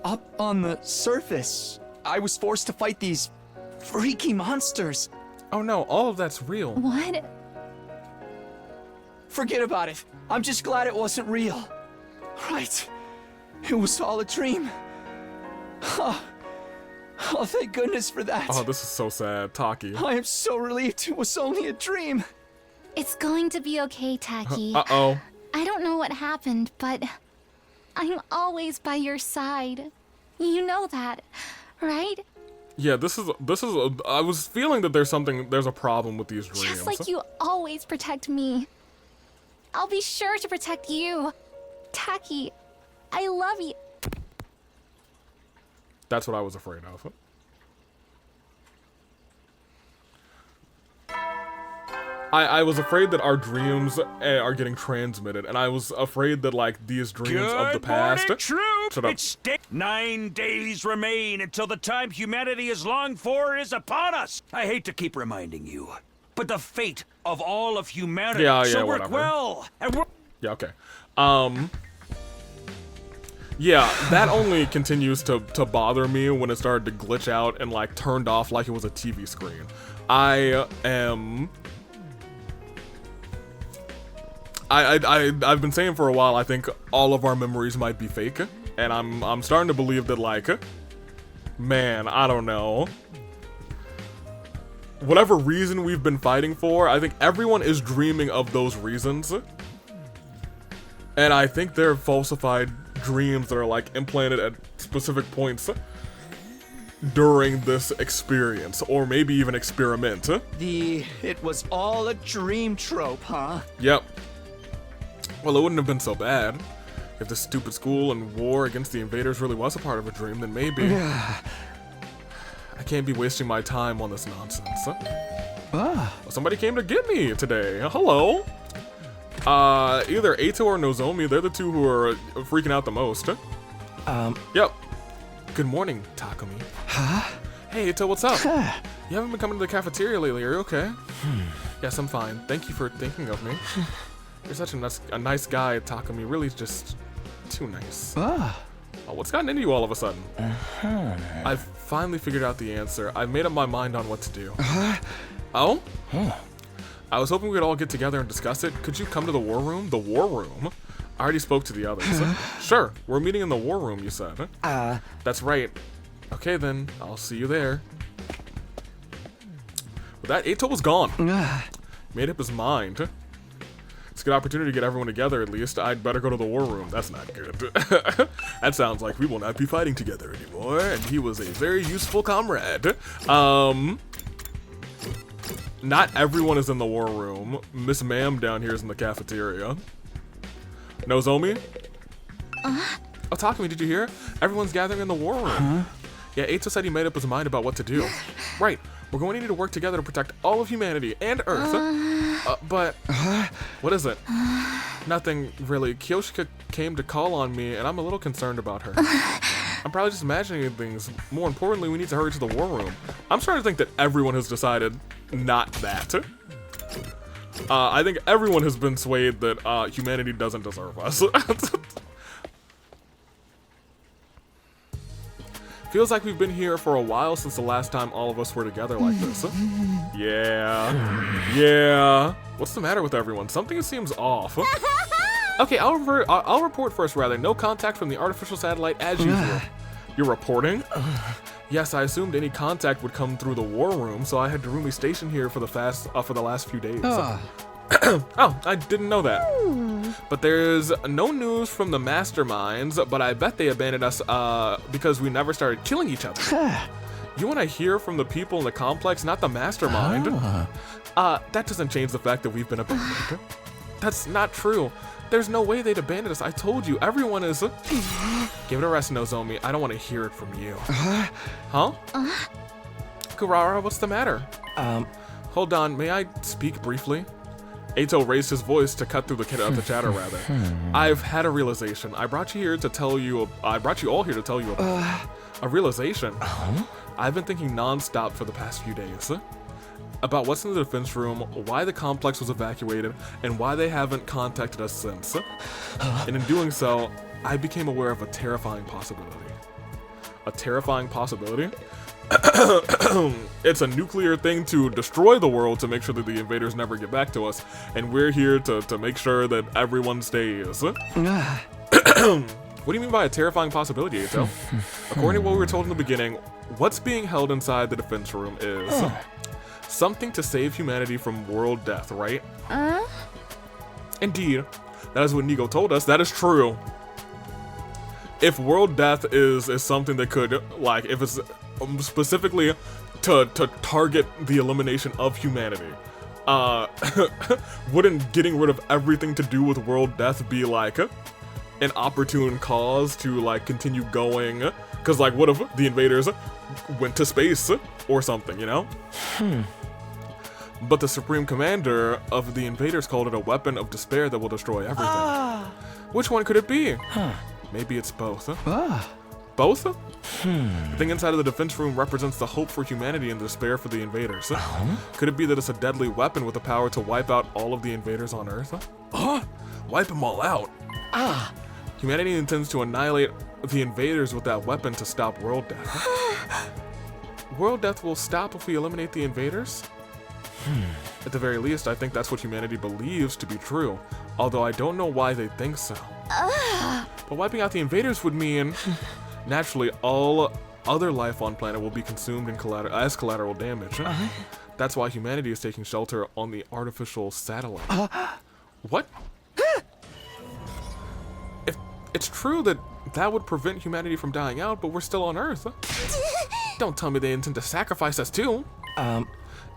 up on the surface. I was forced to fight these freaky monsters. Oh no, all of that's real. What? Forget about it. I'm just glad it wasn't real. Right. It was all a dream. Oh, thank goodness for that. Oh, this is so sad. Taki. I am so relieved it was only a dream. It's going to be okay, Taki. Uh-oh. I don't know what happened, but I'm always by your side. You know that, right? Yeah, this is I was feeling that there's a problem with these dreams. Just like you always protect me. I'll be sure to protect you. Taki, I love you. That's what I was afraid of. I was afraid that our dreams are getting transmitted, and I was afraid that, like, these dreams of the past... Good morning, troop! Shut up. It's 9 days remain until the time humanity has longed for is upon us. I hate to keep reminding you, but the fate of all of humanity shall work whatever. well. And Yeah, okay. Yeah, that only continues to bother me when it started to glitch out and, like, turned off like it was a TV screen. I've been saying for a while, I think all of our memories might be fake, and I'm starting to believe that, like, man, I don't know. Whatever reason we've been fighting for, I think everyone is dreaming of those reasons. And I think they're falsified dreams that are, like, implanted at specific points during this experience, or maybe even experiment. It was all a dream trope, huh? Yep. Well, it wouldn't have been so bad. If the stupid school and war against the invaders really was a part of a dream, then maybe... I can't be wasting my time on this nonsense. Well, somebody came to get me today. Hello. Either Eito or Nozomi, they're the two who are freaking out the most. Yep. Good morning, Takumi. Huh? Hey, Eito, what's up? You haven't been coming to the cafeteria lately, are you okay? Yes, I'm fine. Thank you for thinking of me. You're such a nice guy, Takumi. Really just too nice. Oh, what's gotten into you all of a sudden? I've finally figured out the answer. I've made up my mind on what to do. Oh? I was hoping we could all get together and discuss it. Could you come to the war room? The war room? I already spoke to the others. Sure, we're meeting in the war room, you said. That's right. Okay then, I'll see you there. With that, Eito was gone. Made up his mind. It's a good opportunity to get everyone together, at least. I'd better go to the war room. That's not good. That sounds like we will not be fighting together anymore, and he was a very useful comrade. Not everyone is in the war room. Miss Ma'am down here is in the cafeteria. Nozomi? Oh, Takumi, did you hear? Everyone's gathering in the war room. Yeah, Eito said he made up his mind about what to do. Right, we're going to need to work together to protect all of humanity and Earth. But what is it? Nothing, really. Kyoshika came to call on me, and I'm a little concerned about her. I'm probably just imagining things. More importantly, we need to hurry to the war room. I'm starting to think that everyone has decided not that. I think everyone has been swayed that humanity doesn't deserve us. Feels like we've been here for a while since the last time all of us were together like this. Yeah. What's the matter with everyone? Something seems off. Okay, I'll report first, rather. No contact from the artificial satellite as usual. You're reporting? Yes, I assumed any contact would come through the war room, so I had Darumi stationed here for the last few days. Oh, I didn't know that. But there's no news from the masterminds, but I bet they abandoned us because we never started killing each other. You want to hear from the people in the complex, not the mastermind? That doesn't change the fact that we've been abandoned. That's not true. There's no way they'd abandon us. I told you, everyone is... Give it a rest, Nozomi. I don't want to hear it from you. Huh? Kurara, what's the matter? Hold on, may I speak briefly? Eito raised his voice to cut through the chatter, rather. I've had a realization. I brought you all here to tell you about a realization. I've been thinking non-stop for the past few days. About what's in the defense room, why the complex was evacuated, and why they haven't contacted us since. And in doing so, I became aware of a terrifying possibility. A terrifying possibility? It's a nuclear thing to destroy the world to make sure that the invaders never get back to us, and we're here to make sure that everyone stays. What do you mean by a terrifying possibility, Eito? According to what we were told in the beginning, what's being held inside the defense room is something to save humanity from world death, right? Indeed, that is what Nigo told us. That is true. If world death is something that could, like, if it's specifically to target the elimination of humanity, wouldn't getting rid of everything to do with world death be like an opportune cause to like continue going? Because like, what if the invaders went to space or something, you know? But the Supreme Commander of the invaders called it a weapon of despair that will destroy everything. Which one could it be? Maybe it's both. Both? The thing inside of the defense room represents the hope for humanity and the despair for the invaders. Could it be that it's a deadly weapon with the power to wipe out all of the invaders on Earth? Wipe them all out? Humanity intends to annihilate the invaders with that weapon to stop world death. World death will stop if we eliminate the invaders? At the very least, I think that's what humanity believes to be true, although I don't know why they think so. But wiping out the invaders would mean, naturally, all other life on planet will be consumed as collateral damage. That's why humanity is taking shelter on the artificial satellite. What? If it's true that would prevent humanity from dying out, but we're still on Earth. Don't tell me they intend to sacrifice us too.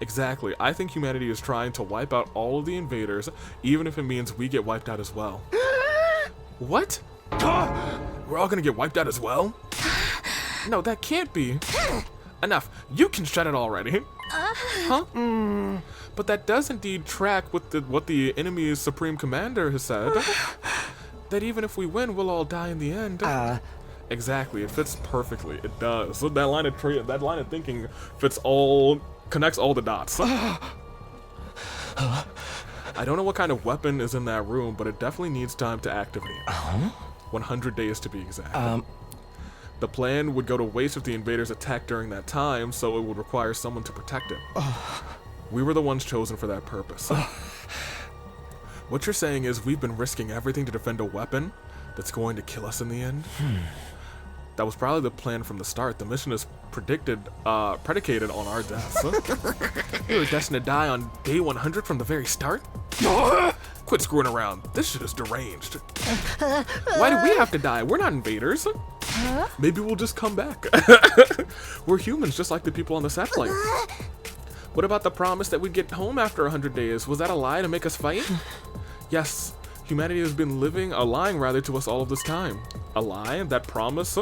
Exactly. I think humanity is trying to wipe out all of the invaders, even if it means we get wiped out as well. What? We're all gonna get wiped out as well? No, that can't be. Enough. You can shut it already. Huh? But that does indeed track with what the enemy's Supreme Commander has said. That even if we win, we'll all die in the end. Exactly. It fits perfectly. It does. So that line of thinking connects all the dots. I don't know what kind of weapon is in that room, but it definitely needs time to activate. 100 days to be exact. The plan would go to waste if the invaders attacked during that time, so it would require someone to protect it. We were the ones chosen for that purpose. What you're saying is we've been risking everything to defend a weapon that's going to kill us in the end? That was probably the plan from the start. The mission is predicated on our deaths. We were destined to die on day 100 from the very start? Quit screwing around. This shit is deranged. Why do we have to die? We're not invaders. Maybe we'll just come back. We're humans just like the people on the satellite. What about the promise that we'd get home after 100 days? Was that a lie to make us fight? Yes, humanity has been lying rather to us all of this time. A lie? That promise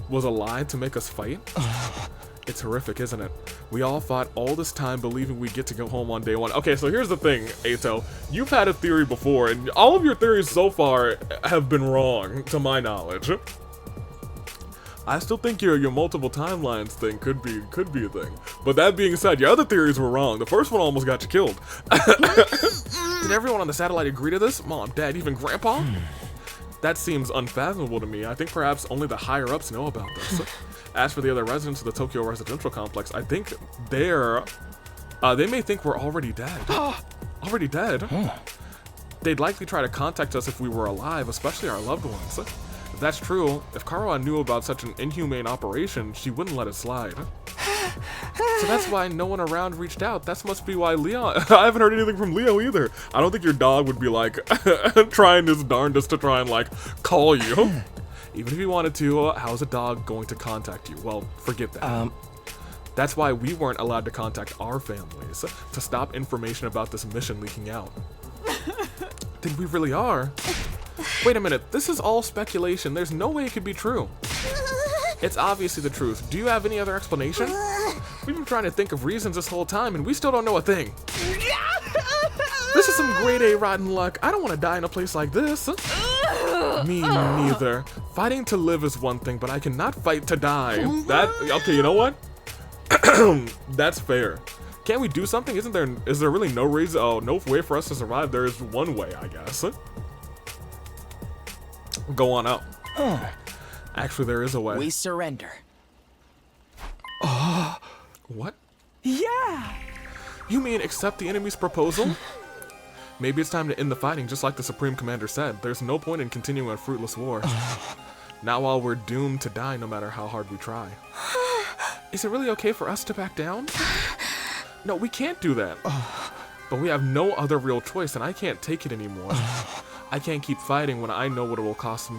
was a lie to make us fight? It's horrific, isn't it? We all fought all this time believing we'd get to go home on day 1. Okay, so here's the thing, Ato. You've had a theory before, and all of your theories so far have been wrong, to my knowledge. I still think your multiple timelines thing could be a thing. But that being said, your other theories were wrong. The first one almost got you killed. Did everyone on the satellite agree to this? Mom, Dad, even Grandpa? That seems unfathomable to me. I think perhaps only the higher-ups know about this. As for the other residents of the Tokyo residential complex, I think they may think we're already dead. Already dead? They'd likely try to contact us if we were alive, especially our loved ones. If that's true, if Karawa knew about such an inhumane operation, she wouldn't let it slide. So that's why no one around reached out. That must be why Leon... I haven't heard anything from Leo either. I don't think your dog would be like trying his darndest to try and like call you. Even if he wanted to, how's a dog going to contact you? Well, forget that. That's why we weren't allowed to contact our families, to stop information about this mission leaking out. Then we really are. Wait a minute, this is all speculation. There's no way it could be true. It's obviously the truth. Do you have any other explanation? We've been trying to think of reasons this whole time, and we still don't know a thing. This is some grade A rotten luck. I don't want to die in a place like this. Me neither. Fighting to live is one thing, but I cannot fight to die. Okay, you know what? That's fair. Can't we do something? Is there really no reason? Oh, no way for us to survive. There is one way, I guess. Go on out. Actually, there is a way. We surrender. What? Yeah! You mean accept the enemy's proposal? Maybe it's time to end the fighting, just like the Supreme Commander said. There's no point in continuing a fruitless war. Not while we're doomed to die no matter how hard we try. Is it really okay for us to back down? No, we can't do that. But we have no other real choice, and I can't take it anymore. I can't keep fighting when I know what it will cost it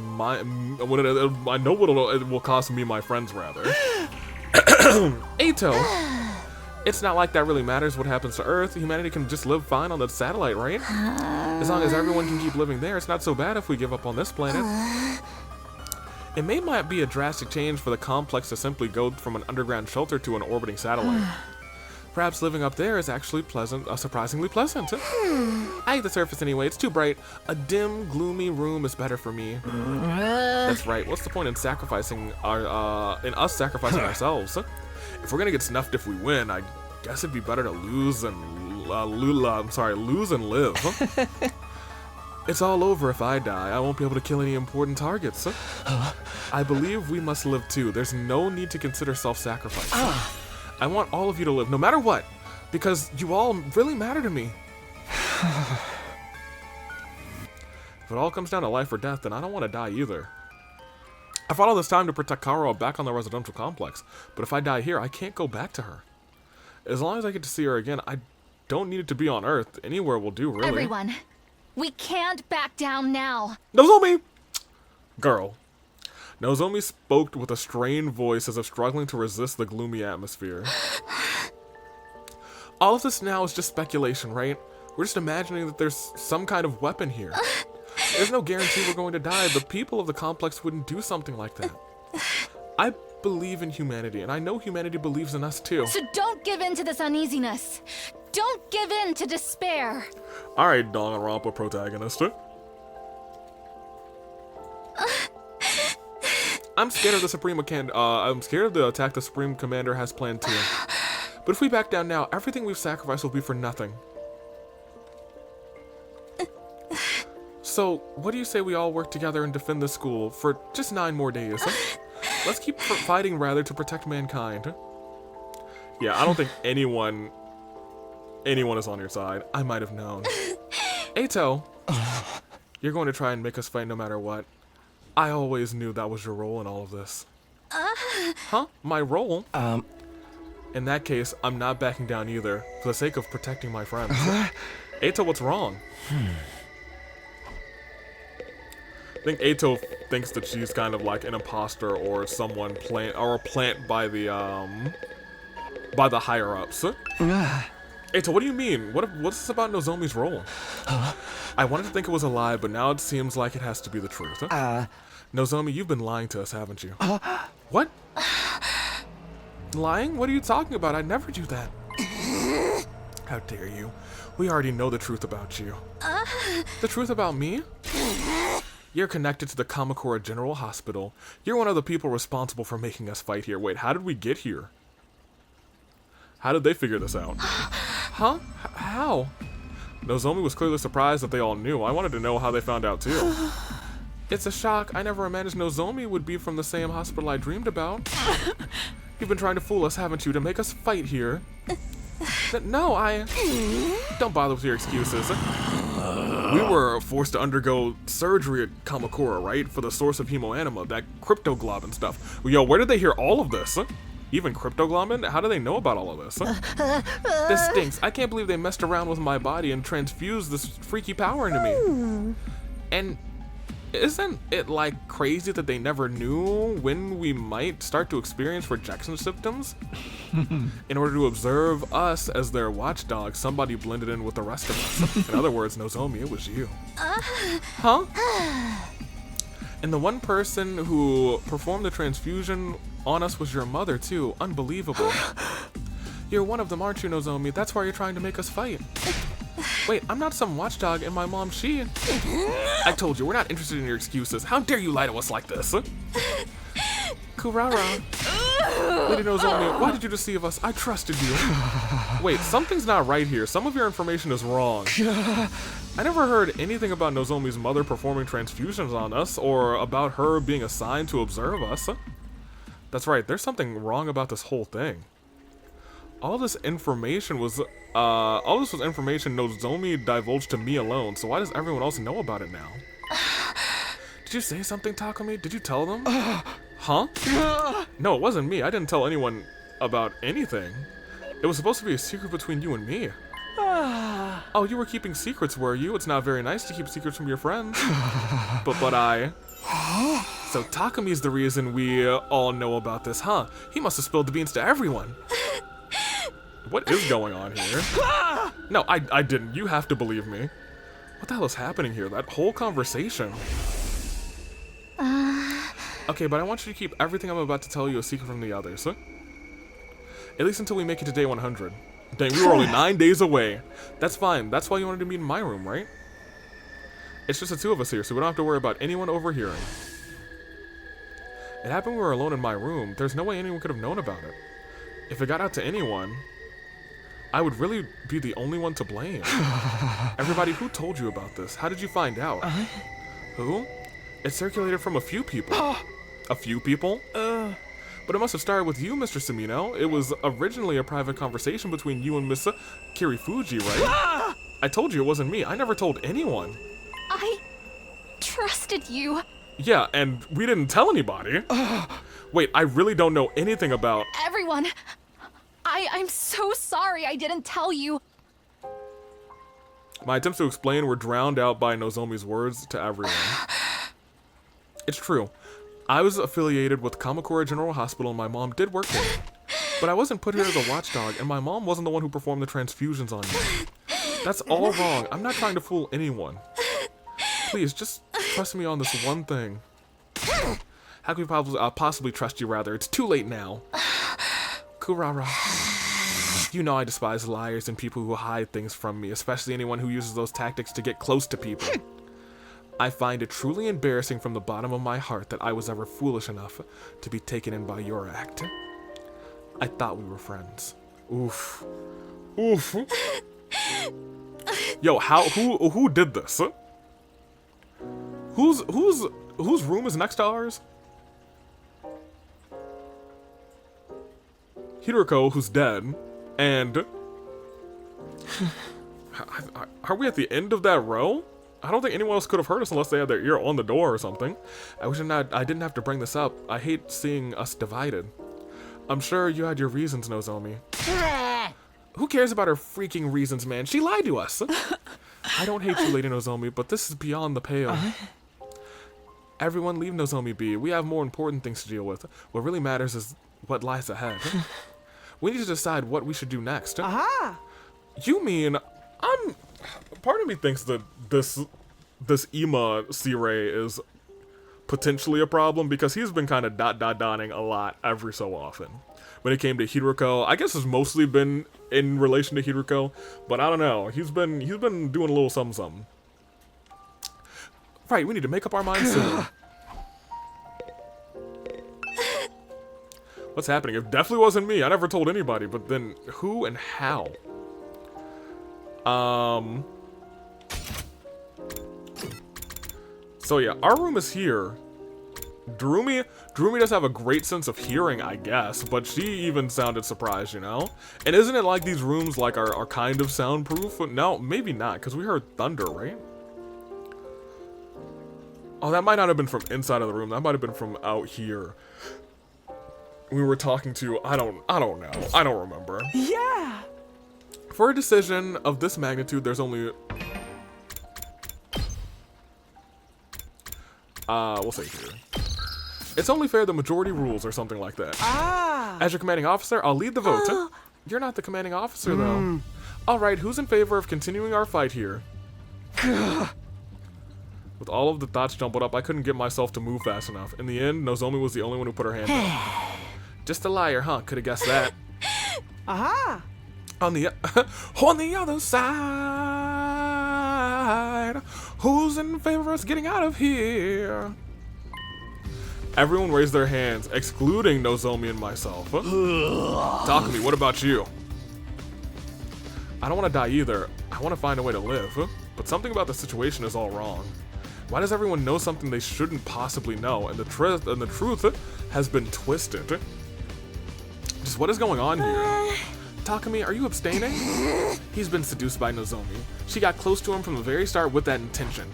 will cost me, my friends, rather. Ato! It's not like that really matters what happens to Earth. Humanity can just live fine on the satellite, right? As long as everyone can keep living there, it's not so bad if we give up on this planet. It may not be a drastic change for the complex to simply go from an underground shelter to an orbiting satellite. Perhaps living up there is actually surprisingly pleasant. I hate the surface anyway, it's too bright. A dim, gloomy room is better for me. That's right, what's the point in sacrificing us sacrificing ourselves? If we're gonna get snuffed if we win, I guess it'd be better to lose and live. It's all over if I die. I won't be able to kill any important targets. I believe we must live too. There's no need to consider self-sacrifice. I want all of you to live, no matter what, because you all really matter to me. If it all comes down to life or death, then I don't want to die either. I fought all this time to protect Karo back on the residential complex, but if I die here, I can't go back to her. As long as I get to see her again, I don't need it to be on Earth. Anywhere will do, really. Everyone, we can't back down now. Nozomi! Girl. Nozomi spoke with a strained voice as if struggling to resist the gloomy atmosphere. All of this now is just speculation, right? We're just imagining that there's some kind of weapon here. There's no guarantee we're going to die. The people of the complex wouldn't do something like that. I believe in humanity, and I know humanity believes in us too. So don't give in to this uneasiness. Don't give in to despair. Alright, Danganronpa protagonist. I'm scared of the I'm scared of the attack the Supreme Commander has planned too. But if we back down now, everything we've sacrificed will be for nothing. So, what do you say we all work together and defend the school for just 9 more days? Let's keep fighting rather to protect mankind. Yeah, I don't think anyone anyone is on your side. I might have known. Eito, you're going to try and make us fight no matter what. I always knew that was your role in all of this. Huh? My role? In that case, I'm not backing down either, for the sake of protecting my friends. Eito, what's wrong? I think Eito thinks that she's kind of like an imposter or someone a plant by the higher ups. Eito, what do you mean? What's this about Nozomi's role? I wanted to think it was a lie, but now it seems like it has to be the truth. Nozomi, you've been lying to us, haven't you? What? Lying? What are you talking about? I never do that. How dare you? We already know the truth about you. The truth about me? You're connected to the Kamakura General Hospital. You're one of the people responsible for making us fight here. Wait, how did we get here? How did they figure this out? Huh? How? Nozomi was clearly surprised that they all knew. I wanted to know how they found out too. It's a shock. I never imagined Nozomi would be from the same hospital I dreamed about. You've been trying to fool us, haven't you, to make us fight here? No, don't bother with your excuses. We were forced to undergo surgery at Kamakura, right? For the source of hemoanima, that cryptoglobin stuff. Yo, where did they hear all of this? Even cryptoglobin? How do they know about all of this? This stinks. I can't believe they messed around with my body and transfused this freaky power into me. And isn't it like crazy that they never knew when we might start to experience rejection symptoms? In order to observe us as their watchdog, somebody blended in with the rest of us. In other words, Nozomi, it was you. Huh? And the one person who performed the transfusion on us was your mother, too. Unbelievable. You're one of them, aren't you, Nozomi? That's why you're trying to make us fight. Wait, I'm not some watchdog, and my mom, she... I told you, we're not interested in your excuses. How dare you lie to us like this? Kurara. Lady Nozomi, why did you deceive us? I trusted you. Wait, something's not right here. Some of your information is wrong. I never heard anything about Nozomi's mother performing transfusions on us, or about her being assigned to observe us. That's right, there's something wrong about this whole thing. All this information was information Nozomi divulged to me alone, so why does everyone else know about it now? Did you say something, Takumi? Did you tell them? Huh? No, it wasn't me. I didn't tell anyone about anything. It was supposed to be a secret between you and me. Oh, you were keeping secrets, were you? It's not very nice to keep secrets from your friends. But I... So Takumi's the reason we all know about this, huh? He must have spilled the beans to everyone. What is going on here? No, I didn't. You have to believe me. What the hell is happening here? That whole conversation. Okay, but I want you to keep everything I'm about to tell you a secret from the others. Huh? At least until we make it to day 100. Dang, we were only 9 days away. That's fine. That's why you wanted to meet in my room, right? It's just the two of us here, so we don't have to worry about anyone overhearing. It happened when we were alone in my room. There's no way anyone could have known about it. If it got out to anyone, I would really be the only one to blame. Everybody, who told you about this? How did you find out? Who? It circulated from a few people. A few people? But it must have started with you, Mr. Sumino. It was originally a private conversation between you and Miss Kirifuji, right? I told you it wasn't me. I never told anyone. I trusted you. Yeah, and we didn't tell anybody. Wait, I really don't know anything about... Everyone, I'm so sorry I didn't tell you. My attempts to explain were drowned out by Nozomi's words to everyone. It's true. I was affiliated with Kamakura General Hospital and my mom did work there. But I wasn't put here as a watchdog, and my mom wasn't the one who performed the transfusions on me. That's all wrong. I'm not trying to fool anyone. Please, just trust me on this one thing. How can we possibly trust you, rather? It's too late now. Kurara. You know I despise liars and people who hide things from me, especially anyone who uses those tactics to get close to people. I find it truly embarrassing from the bottom of my heart that I was ever foolish enough to be taken in by your act. I thought we were friends. Oof. Oof. Yo, who did this? Whose room is next to ours? Hiroko, who's dead, and Are we at the end of that row? I don't think anyone else could have heard us unless they had their ear on the door or something. I didn't have to bring this up. I hate seeing us divided. I'm sure you had your reasons, Nozomi. Who cares about her freaking reasons, man? She lied to us. I don't hate you, Lady Nozomi, but this is beyond the pale. Everyone leave Nozomi be. We have more important things to deal with. What really matters is what lies ahead. We need to decide what we should do next. Aha! You mean, part of me thinks that this Ima C-Ray is potentially a problem because he's been kind of dotting a lot every so often. When it came to Hiruko, I guess it's mostly been in relation to Hiruko, but I don't know. He's been doing a little something. Right, we need to make up our minds soon. What's happening? It definitely wasn't me. I never told anybody, but then who and how? So yeah, our room is here. Darumi does have a great sense of hearing, I guess, but she even sounded surprised, you know? And isn't it like these rooms like are kind of soundproof? No, maybe not, because we heard thunder, right? Oh, that might not have been from inside of the room. That might have been from out here. We were talking to, I don't know. I don't remember. Yeah! For a decision of this magnitude, there's only... we'll say here. It's only fair the majority rules or something like that. Ah! As your commanding officer, I'll lead the vote. You're not the commanding officer, though. Alright, who's in favor of continuing our fight here? With all of the thoughts jumbled up, I couldn't get myself to move fast enough. In the end, Nozomi was the only one who put her hand up. Just a liar, huh? Could have guessed that. Aha! On the other side, who's in favor of us getting out of here? Everyone raised their hands, excluding Nozomi and myself. Talk to me, what about you? I don't want to die either. I want to find a way to live. But something about the situation is all wrong. Why does everyone know something they shouldn't possibly know? And the truth has been twisted. Just what is going on here? Takumi, are you abstaining? He's been seduced by Nozomi. She got close to him from the very start with that intention.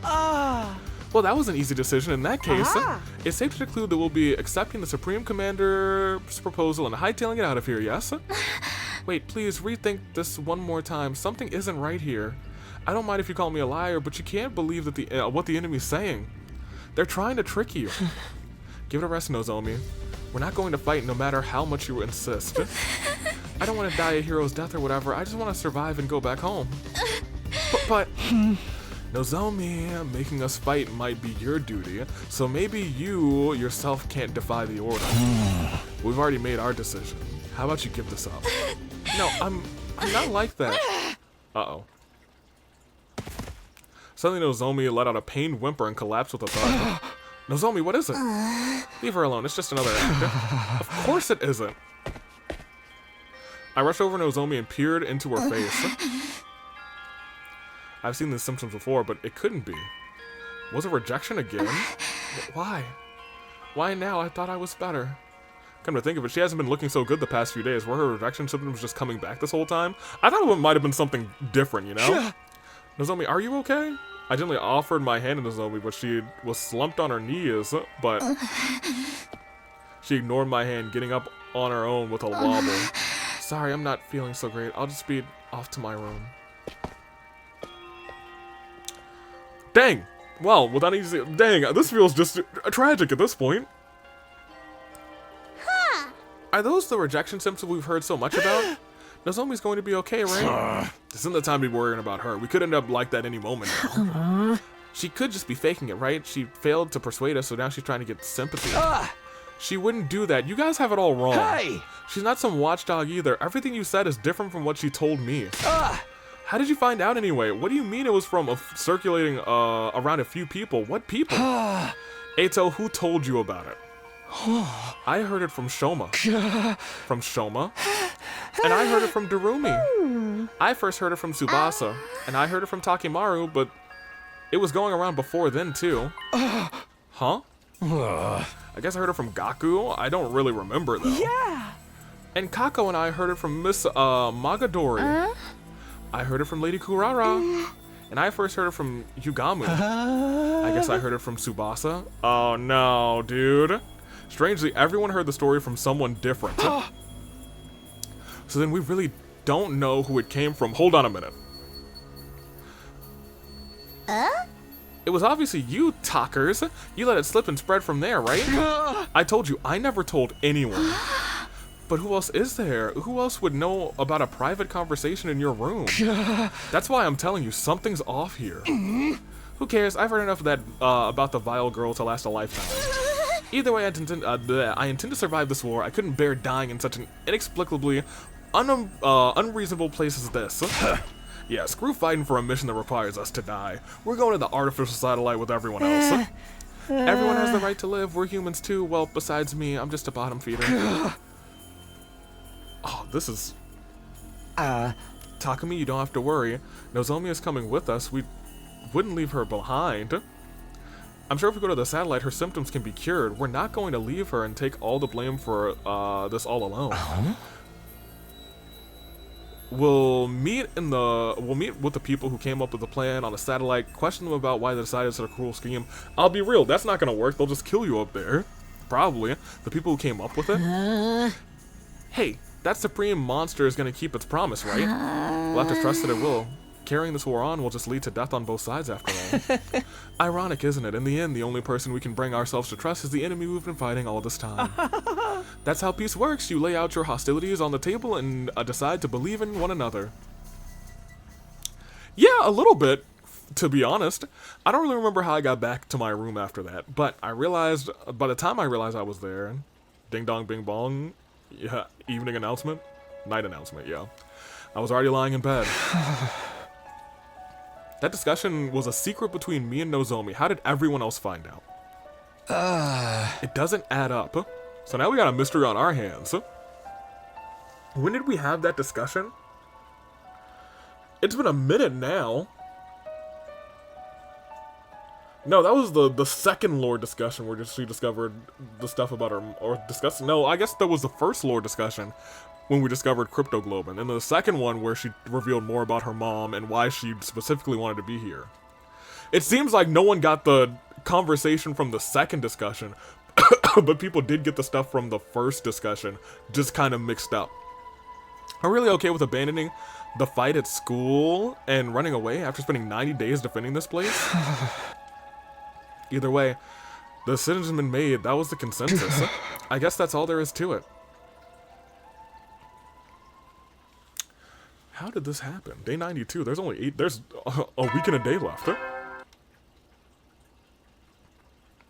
Well, that was an easy decision in that case. It's safe to conclude that we'll be accepting the Supreme Commander's proposal and hightailing it out of here, yes? Wait, please rethink this one more time. Something isn't right here. I don't mind if you call me a liar, but you can't believe that what the enemy's saying. They're trying to trick you. Give it a rest, Nozomi. We're not going to fight no matter how much you insist. I don't want to die a hero's death or whatever. I just want to survive and go back home. But Nozomi, making us fight might be your duty, so maybe you yourself can't defy the order. We've already made our decision. How about you give this up? No, I'm not like that. Uh-oh. Suddenly Nozomi let out a pained whimper and collapsed with a thud. Nozomi, what is it? Leave her alone, it's just another act. Of course it isn't. I rushed over Nozomi and peered into her face. I've seen these symptoms before, but it couldn't be. Was it rejection again? Why? Why now? I thought I was better. Come to think of it, she hasn't been looking so good the past few days. Were her rejection symptoms just coming back this whole time? I thought it might have been something different, you know? Nozomi, are you okay? I gently offered my hand to Nozomi, but she was slumped on her knees, but she ignored my hand, getting up on her own with a wobble. Sorry, I'm not feeling so great. I'll just speed off to my room. Dang! Well, without easy. Dang, this feels just tragic at this point. Are those the rejection symptoms we've heard so much about? Nozomi's going to be okay, right? This isn't the time to be worrying about her. We could end up like that any moment now. She could just be faking it, right? She failed to persuade us, so now she's trying to get sympathy. She wouldn't do that. You guys have it all wrong. Hey! She's not some watchdog either. Everything you said is different from what she told me. How did you find out anyway? What do you mean it was from circulating around a few people? What people? Eito, who told you about it? I heard it from Shoma. From Shoma? And I heard it from Darumi. I first heard it from Tsubasa. And I heard it from Takimaru, but it was going around before then too. Huh? I guess I heard it from Gaku. I don't really remember though. Yeah! And Kako and I heard it from Miss Magadori. I heard it from Lady Kurara. And I first heard it from Yugamu. I guess I heard it from Tsubasa. Oh no, dude. Strangely, everyone heard the story from someone different. So then we really don't know who it came from. Hold on a minute. It was obviously you, talkers. You let it slip and spread from there, right? I told you, I never told anyone. But who else is there? Who else would know about a private conversation in your room? That's why I'm telling you, something's off here. Who cares? I've heard enough of that about the vile girl to last a lifetime. Either way, I intend to survive this war. I couldn't bear dying in such an inexplicably unreasonable place as this. Yeah, screw fighting for a mission that requires us to die. We're going to the artificial satellite with everyone else. Everyone has the right to live. We're humans too. Well, besides me, I'm just a bottom feeder. Oh, this is... Takumi, you don't have to worry. Nozomi is coming with us. We wouldn't leave her behind. I'm sure if we go to the satellite, her symptoms can be cured. We're not going to leave her and take all the blame for this all alone. We'll meet with the people who came up with the plan on the satellite, question them about why they decided such a cruel scheme. I'll be real, that's not gonna work. They'll just kill you up there. Probably. The people who came up with it. Hey, that supreme monster is gonna keep its promise, right? We'll have to trust that it will. Carrying this war on will just lead to death on both sides after all. Ironic, isn't it? In the end, the only person we can bring ourselves to trust is the enemy we've been fighting all this time. That's how peace works. You lay out your hostilities on the table and decide to believe in one another. Yeah, a little bit, to be honest. I don't really remember how I got back to my room after that, but I realized, by the time I realized I was there, ding dong bing bong, yeah, evening announcement, night announcement, yeah. I was already lying in bed. That discussion was a secret between me and Nozomi. How did everyone else find out? It doesn't add up. So now we got a mystery on our hands. When did we have that discussion? It's been a minute now. No, that was the second lore discussion where she discovered the stuff about her, or discussed. No, I guess that was the first lore discussion when we discovered Cryptoglobin, and the second one where she revealed more about her mom and why she specifically wanted to be here. It seems like no one got the conversation from the second discussion, but people did get the stuff from the first discussion, just kind of mixed up. I'm really okay with abandoning the fight at school and running away after spending 90 days defending this place. Either way, the decision's been made. That was the consensus. I guess that's all there is to it. How did this happen? Day 92. There's only 8. There's a week and a day left.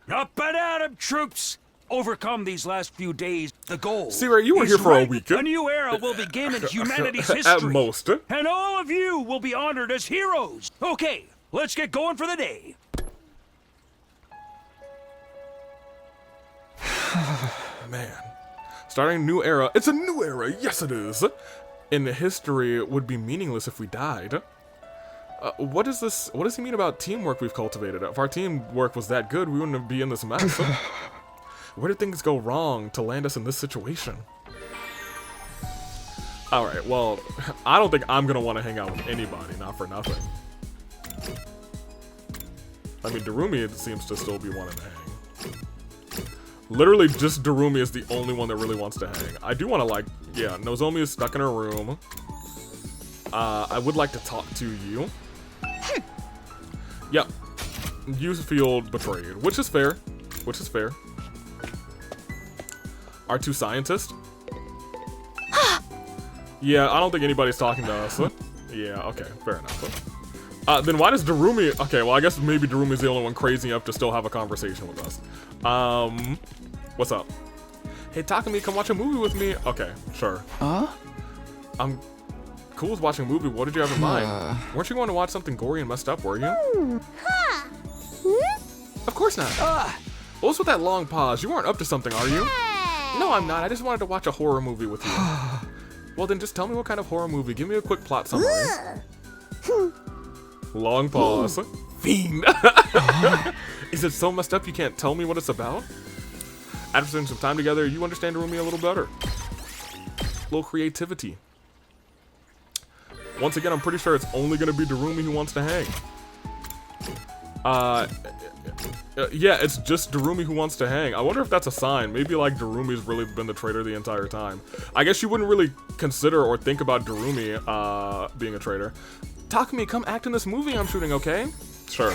Up and at 'em, troops! Overcome these last few days. The goal. Sierra, you were here for a week. A new era will begin in humanity's history. At most. And all of you will be honored as heroes. Okay, let's get going for the day. Man. Starting a new era. It's a new era. Yes, it is. In history, it would be meaningless if we died. What does he mean about teamwork we've cultivated? If our teamwork was that good, we wouldn't be in this mess. Where did things go wrong to land us in this situation? Alright, well, I don't think I'm gonna want to hang out with anybody, not for nothing. I mean, Darumi seems to still be wanting to hang. Literally, just Darumi is the only one that really wants to hang. I do want to, like, yeah, Nozomi is stuck in her room. I would like to talk to you. Yep. You feel betrayed, which is fair. Which is fair. Our two scientists? Yeah, I don't think anybody's talking to us. Yeah, okay, fair enough. Then why does Darumi... Okay, well, I guess maybe Darumi's the only one crazy enough to still have a conversation with us. What's up? Hey, Takumi, come watch a movie with me. Okay, sure. Huh? I'm cool with watching a movie. What did you have in mind? Weren't you going to watch something gory and messed up, were you? Of course not. What was with that long pause? You weren't up to something, are you? No, I'm not. I just wanted to watch a horror movie with you. Well, then just tell me what kind of horror movie. Give me a quick plot summary. Long pause. Fiend. Is it so messed up you can't tell me what it's about? After spending some time together, you understand Darumi a little better. A little creativity. Once again, I'm pretty sure it's only gonna be Darumi who wants to hang. Yeah, it's just Darumi who wants to hang. I wonder if that's a sign. Maybe like Darumi's really been the traitor the entire time. I guess you wouldn't really consider or think about Darumi being a traitor. Takumi, come act in this movie I'm shooting, okay? Sure.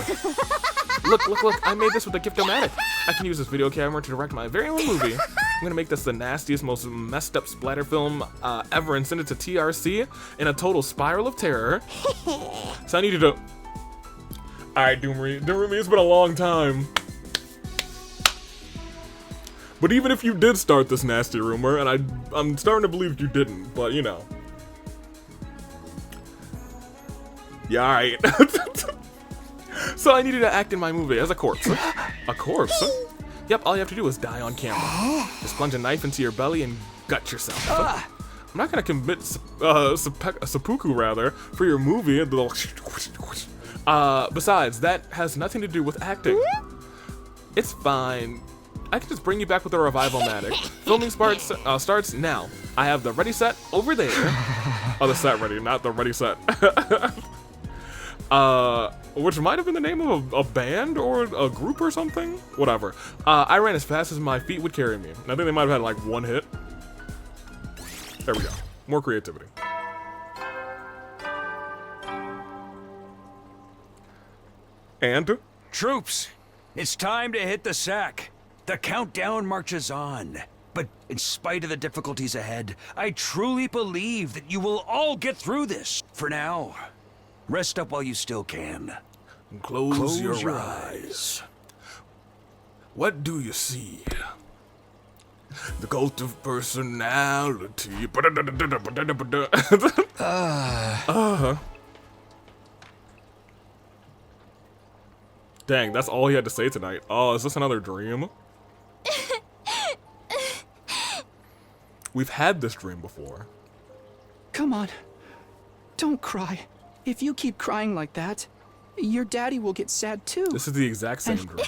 Look, I made this with a Gift-O-Matic. I can use this video camera to direct my very own movie. I'm gonna make this the nastiest, most messed up splatter film ever and send it to TRC in a total spiral of terror. So I need you to... Alright, Darumi, it's been a long time. But even if you did start this nasty rumor, and I'm starting to believe you didn't, but you know. Yeah, alright. So I needed to act in my movie as a corpse. A corpse? Yep, all you have to do is die on camera. Just plunge a knife into your belly and gut yourself. I'm not gonna commit seppuku, rather, for your movie. Besides, that has nothing to do with acting. It's fine. I can just bring you back with a revival-matic. Filming starts now. I have the ready set over there. Oh, the set ready, not the ready set. Which might have been the name of a band or a group or something? Whatever. I ran as fast as my feet would carry me. And I think they might have had like one hit. There we go. More creativity. And? Troops, it's time to hit the sack. The countdown marches on. But in spite of the difficulties ahead, I truly believe that you will all get through this. For now, rest up while you still can. Close your eyes. What do you see? The cult of personality. Dang, that's all he had to say tonight. Oh, is this another dream? We've had this dream before. Come on. Don't cry. If you keep crying like that, your daddy will get sad too. This is the exact same dream.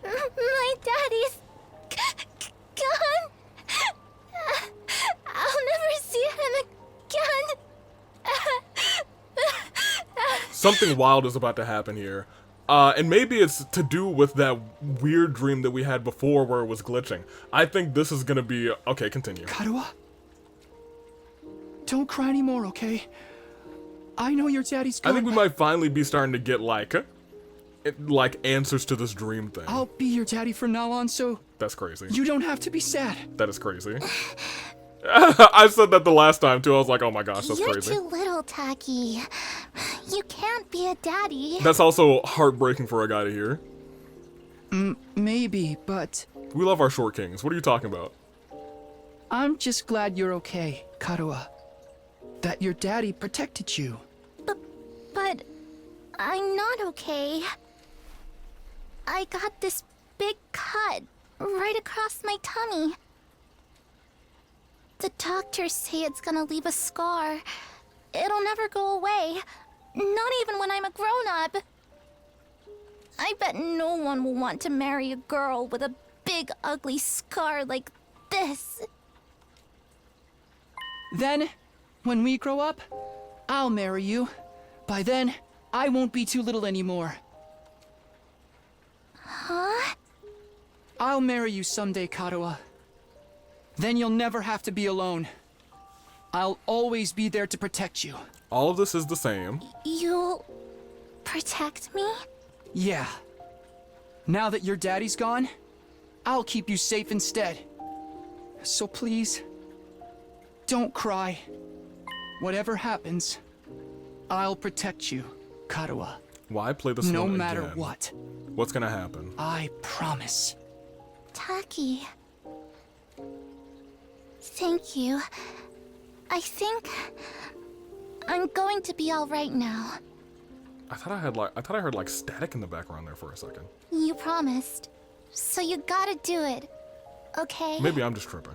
My daddy's gone. I'll never see him again. Something wild is about to happen here. And maybe it's to do with that weird dream that we had before where it was glitching. I think this is gonna be... Okay, continue. Karuha? Don't cry anymore, okay? I know your daddy's gone. I think we might finally be starting to get, like answers to this dream thing. I'll be your daddy from now on, so... That's crazy. You don't have to be sad. That is crazy. I said that the last time, too. I was like, oh my gosh, that's crazy. You're too little, Taki. You can't be a daddy. That's also heartbreaking for a guy to hear. Maybe, but... We love our short kings. What are you talking about? I'm just glad you're okay, Karuha. That your daddy protected you. But I'm not okay. I got this big cut right across my tummy. The doctors say it's gonna leave a scar. It'll never go away. Not even when I'm a grown-up. I bet no one will want to marry a girl with a big, ugly scar like this. Then, when we grow up, I'll marry you. By then, I won't be too little anymore. Huh? I'll marry you someday, Karuha. Then you'll never have to be alone. I'll always be there to protect you. All of this is the same. You'll protect me? Yeah. Now that your daddy's gone, I'll keep you safe instead. So please, don't cry. Whatever happens, I'll protect you, Karuha. Why play this no one matter again? what. What's gonna happen? I promise. Taki. Thank you. I think I'm going to be all right now. I thought I heard like static in the background there for a second. You promised. So you gotta do it. Okay? Maybe I'm just tripping.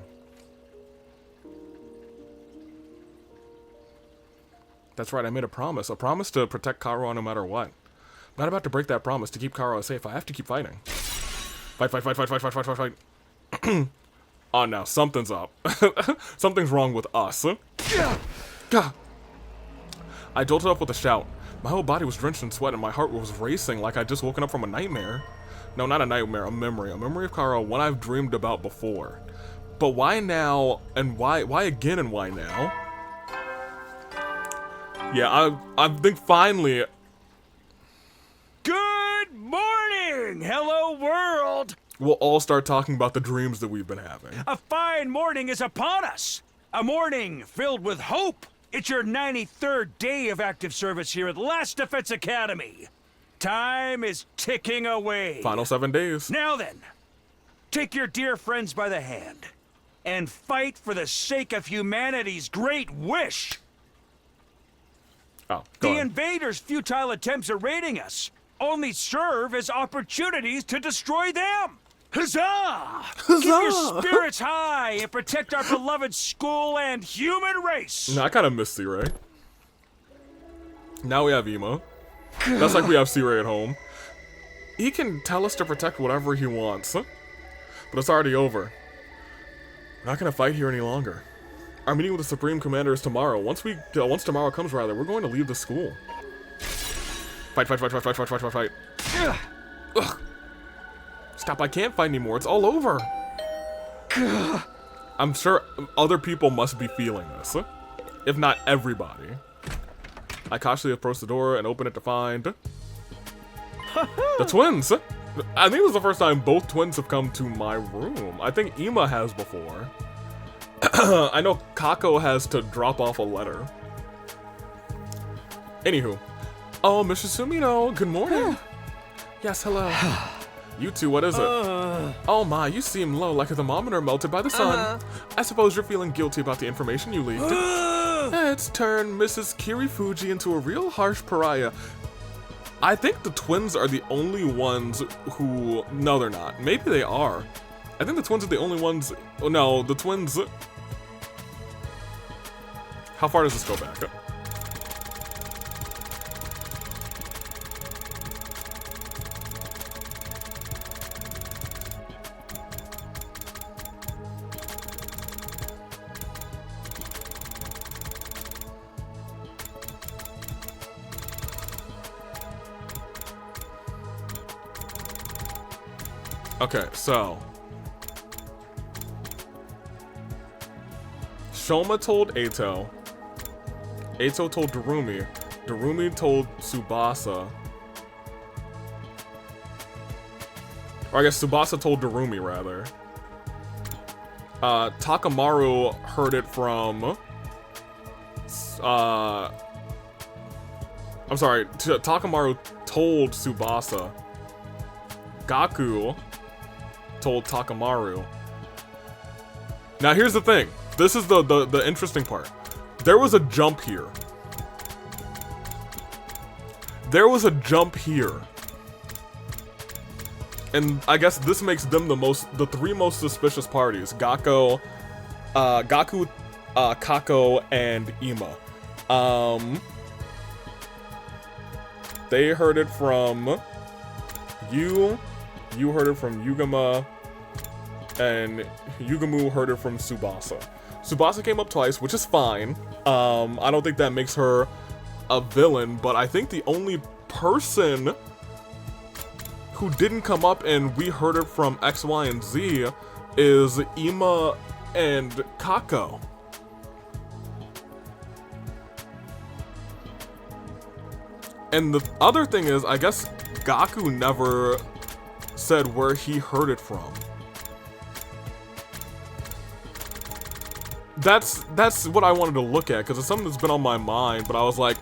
That's right, I made a promise to protect Karuha no matter what. Not about to break that promise. To keep Karuha safe, I have to keep fighting. Fight. Oh no, something's up. Something's wrong with us. I jolted up with a shout. My whole body was drenched in sweat and my heart was racing like I'd just woken up from a nightmare. No, not a nightmare, a memory. A memory of Kara, one I've dreamed about before. But why now, and why again, and why now? Yeah, I think finally... Good morning! Hello, world! We'll all start talking about the dreams that we've been having. A fine morning is upon us. A morning filled with hope. It's your 93rd day of active service here at Last Defense Academy. Time is ticking away. Final 7 days. Now then, take your dear friends by the hand and fight for the sake of humanity's great wish. Oh, The go on. invaders' futile attempts at raiding us only serve as opportunities to destroy them. Huzzah! Huzzah! Keep your spirits high and protect our beloved school and human race. No, I kind of miss C-Ray. Now we have Ema. That's like we have C-Ray at home. He can tell us to protect whatever he wants. But it's already over. We're not gonna fight here any longer. Our meeting with the Supreme Commander is tomorrow. Once tomorrow comes, rather, we're going to leave the school. Fight, fight, fight, fight, fight, fight, fight, fight, fight. Ugh. Stop, I can't fight anymore. It's all over. I'm sure other people must be feeling this. If not everybody. I cautiously approach the door and open it to find... the twins! I think it was the first time both twins have come to my room. I think Ema has before. I know Kako has to drop off a letter. Anywho. Oh, Mr. Sumino, good morning. Yes, hello. You two, what is it? Oh my, you seem low, like a thermometer melted by the sun. I suppose you're feeling guilty about the information you leaked. It's turned Mrs. Kirifuji into a real harsh pariah. I think the twins are the only ones who... No, they're not. Maybe they are. I think the twins are the only ones... Oh, no, the twins... How far does this go back? Okay, so... Shoma told Eito. Eito told Darumi. Darumi told Tsubasa. Or I guess Tsubasa told Darumi, rather. Takamaru heard it from... I'm sorry, Takamaru told Tsubasa. Gaku told Takamaru. Now here's the thing. This is the interesting part. There was a jump here. There was a jump here. And I guess this makes them the three most suspicious parties. Gaku, Kako, and Ema. They heard it from you heard it from Yugama, and Yugamu heard it from Tsubasa. Tsubasa came up twice, which is fine. I don't think that makes her a villain, but I think the only person who didn't come up and we heard it from X, Y, and Z is Ema and Kako. And the other thing is, I guess Gaku never said where he heard it from. That's what I wanted to look at, because it's something that's been on my mind, but I was like,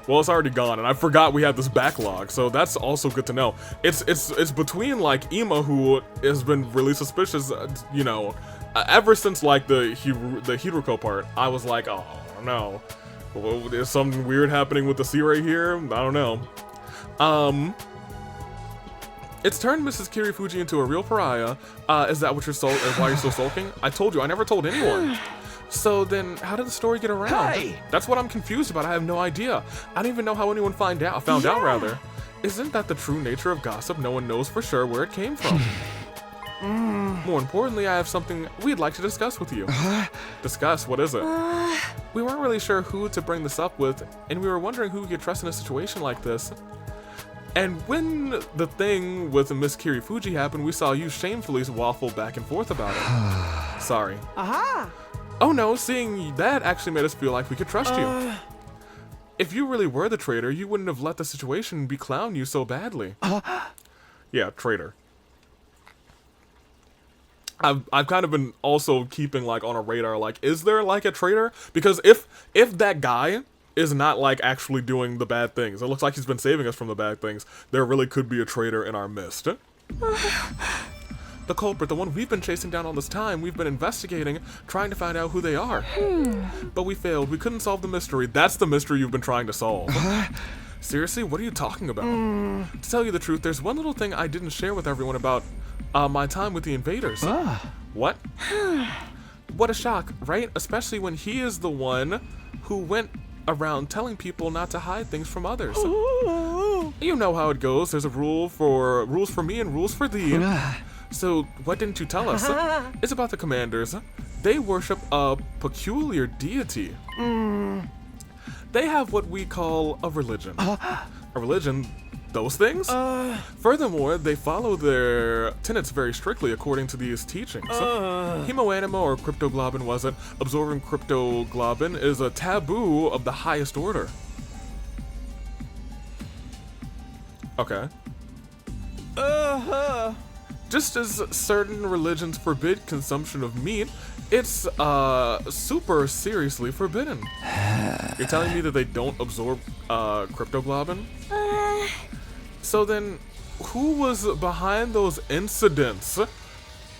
well, it's already gone, and I forgot we had this backlog, so that's also good to know. It's between, like, Ema, who has been really suspicious, you know, ever since, like, the Hiruko part. I was like, oh, no. Is something weird happening with the C-Ray here? I don't know. It's turned Mrs. Kirifuji into a real pariah. Is that what why you're so sulking? I told you, I never told anyone. So then, how did the story get around? Hey! That's what I'm confused about. I have no idea. I don't even know how anyone found out, rather. Isn't that the true nature of gossip? No one knows for sure where it came from. More importantly, I have something we'd like to discuss with you. Discuss? What is it? We weren't really sure who to bring this up with, and we were wondering who we could trust in a situation like this. And when the thing with Miss Kirifuji happened, we saw you shamefully waffle back and forth about it. Sorry. Aha! Oh no, seeing that actually made us feel like we could trust you. If you really were the traitor, you wouldn't have let the situation beclown you so badly. Yeah, traitor. I've kind of been also keeping like on a radar, like, is there like a traitor? Because if that guy is not like actually doing the bad things, it looks like he's been saving us from the bad things, there really could be a traitor in our midst. The culprit, the one we've been chasing down all this time, we've been investigating, trying to find out who they are. But we failed. We couldn't solve the mystery. That's the mystery you've been trying to solve. Seriously? What are you talking about? To tell you the truth, there's one little thing I didn't share with everyone about my time with the invaders. What? What a shock, right? Especially when he is the one who went around telling people not to hide things from others. You know how it goes. There's a rules for me and rules for thee. So what didn't you tell us? It's about the commanders. They worship a peculiar deity. They have what we call a religion. A religion? Those things? Furthermore, they follow their tenets very strictly according to these teachings. Hemoanima, or cryptoglobin was it, absorbing cryptoglobin is a taboo of the highest order. Okay. Just as certain religions forbid consumption of meat, it's super seriously forbidden. You're telling me that they don't absorb cryptoglobin? So then, who was behind those incidents?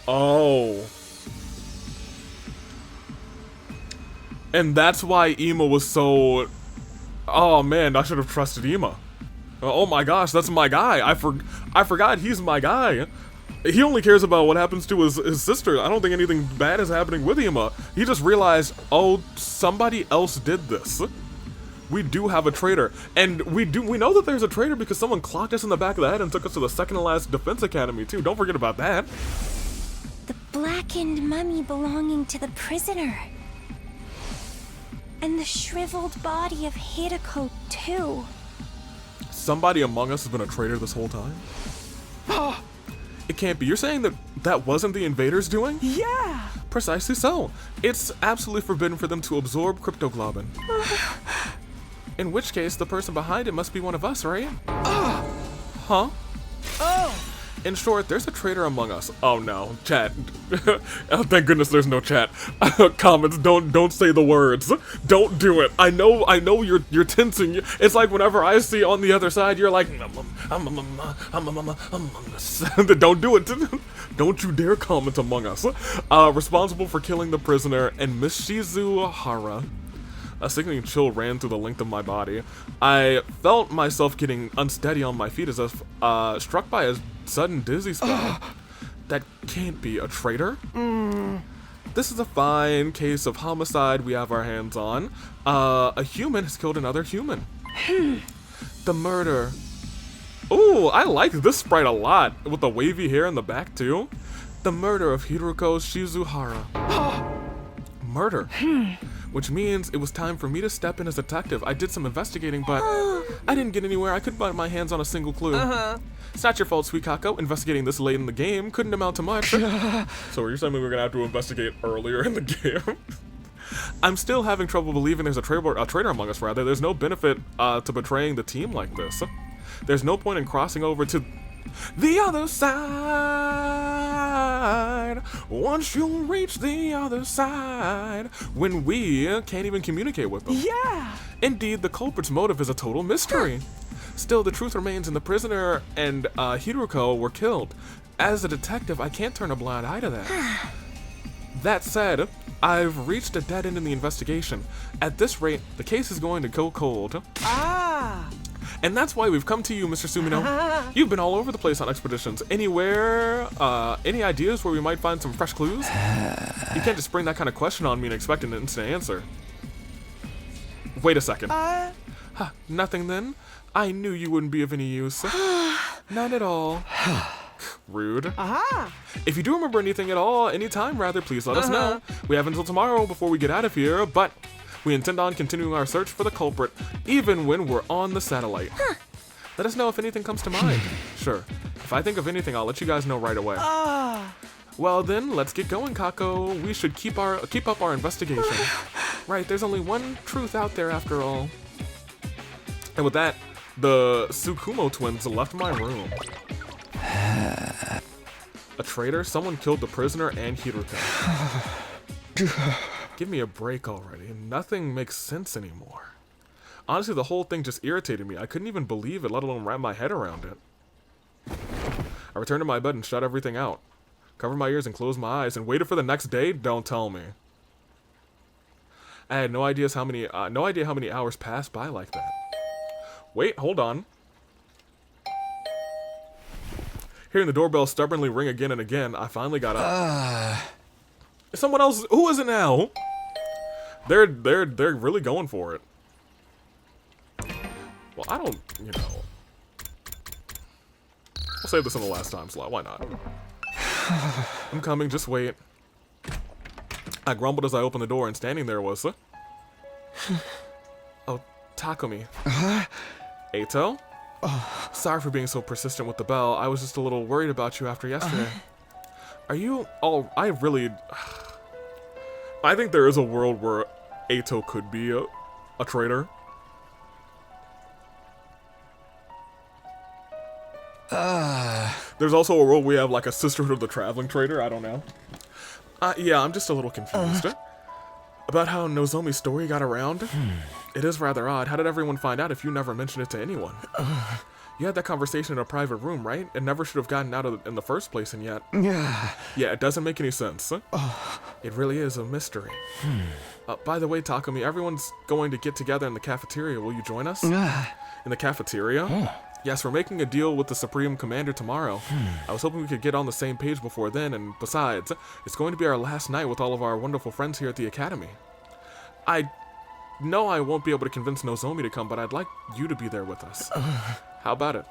Oh. And that's why Ima was so... Oh man, I should have trusted Ima. Oh my gosh, that's my guy. I forgot he's my guy. He only cares about what happens to his sister. I don't think anything bad is happening with Ima. He just realized, oh, somebody else did this. We do have a traitor. And we know that there's a traitor because someone clocked us in the back of the head and took us to the second to last defense academy too. Don't forget about that. The blackened mummy belonging to the prisoner. And the shriveled body of Hideko, too. Somebody among us has been a traitor this whole time? It can't be. You're saying that that wasn't the invaders doing? Yeah! Precisely so. It's absolutely forbidden for them to absorb cryptoglobin. In which case, the person behind it must be one of us, right? Huh? In short, there's a traitor among us. Oh no, chat. Oh, thank goodness there's no chat. Comments, don't say the words. Don't do it. I know you're tensing. It's like whenever I see on the other side, you're like, among us. Don't do it. Don't you dare comment among us. Responsible for killing the prisoner and Miss Shizuhara. A sickening chill ran through the length of my body. I felt myself getting unsteady on my feet as if struck by a sudden dizzy spell. That can't be a traitor. This is a fine case of homicide we have our hands on. A human has killed another human. The murder. Ooh, I like this sprite a lot, with the wavy hair in the back too. The murder of Hiruko Shizuhara. Murder. Which means it was time for me to step in as detective. I did some investigating, but I didn't get anywhere. I couldn't put my hands on a single clue. It's not your fault, sweet Kako. Investigating this late in the game couldn't amount to much. So you're saying we were gonna have to investigate earlier in the game? I'm still having trouble believing there's a traitor among us, rather. There's no benefit to betraying the team like this. There's no point in crossing over to the other side. Once you reach the other side, when we can't even communicate with them. Yeah! Indeed, the culprit's motive is a total mystery. Still, the truth remains, and the prisoner and Hiruko were killed. As a detective, I can't turn a blind eye to that. That said, I've reached a dead end in the investigation. At this rate, the case is going to go cold. And that's why we've come to you, Mr. Sumino. You've been all over the place on expeditions. Anywhere, any ideas where we might find some fresh clues? You can't just bring that kind of question on me and expect an instant answer. Wait a second. Nothing then? I knew you wouldn't be of any use. None at all. Rude. Aha! If you do remember anything at all, anytime rather, please let us know. We have until tomorrow before we get out of here, but we intend on continuing our search for the culprit, even when we're on the satellite. Let us know if anything comes to mind. Sure. If I think of anything, I'll let you guys know right away. Well then, let's get going, Kako. We should keep up our investigation. Right, there's only one truth out there after all. And with that, the Tsukumo twins left my room. A traitor? Someone killed the prisoner and Hiruka. Give me a break already. Nothing makes sense anymore. Honestly, the whole thing just irritated me. I couldn't even believe it, let alone wrap my head around it. I returned to my bed and shut everything out. Covered my ears and closed my eyes and waited for the next day? Don't tell me. I had no idea how many hours passed by like that. Wait, hold on. Hearing the doorbell stubbornly ring again and again, I finally got up. Someone else. Who is it now? They're really going for it. Well, I don't, you know. I'll save this in the last time slot. Why not? I'm coming. Just wait. I grumbled as I opened the door, and standing there was. Oh, Takumi. Eito? Sorry for being so persistent with the bell. I was just a little worried about you after yesterday. Are you all... I think there is a world where Eito could be a traitor. There's also a world we have like a Sisterhood of the Traveling Traitor. I don't know. Yeah, I'm just a little confused. About how Nozomi's story got around. It is rather odd. How did everyone find out if you never mentioned it to anyone? You had that conversation in a private room, right? It never should have gotten out in the first place, and yet... Yeah, it doesn't make any sense. It really is a mystery. By the way, Takumi, everyone's going to get together in the cafeteria. Will you join us? In the cafeteria? Yes, we're making a deal with the Supreme Commander tomorrow. I was hoping we could get on the same page before then, and besides, it's going to be our last night with all of our wonderful friends here at the Academy. I know I won't be able to convince Nozomi to come, but I'd like you to be there with us. How about it?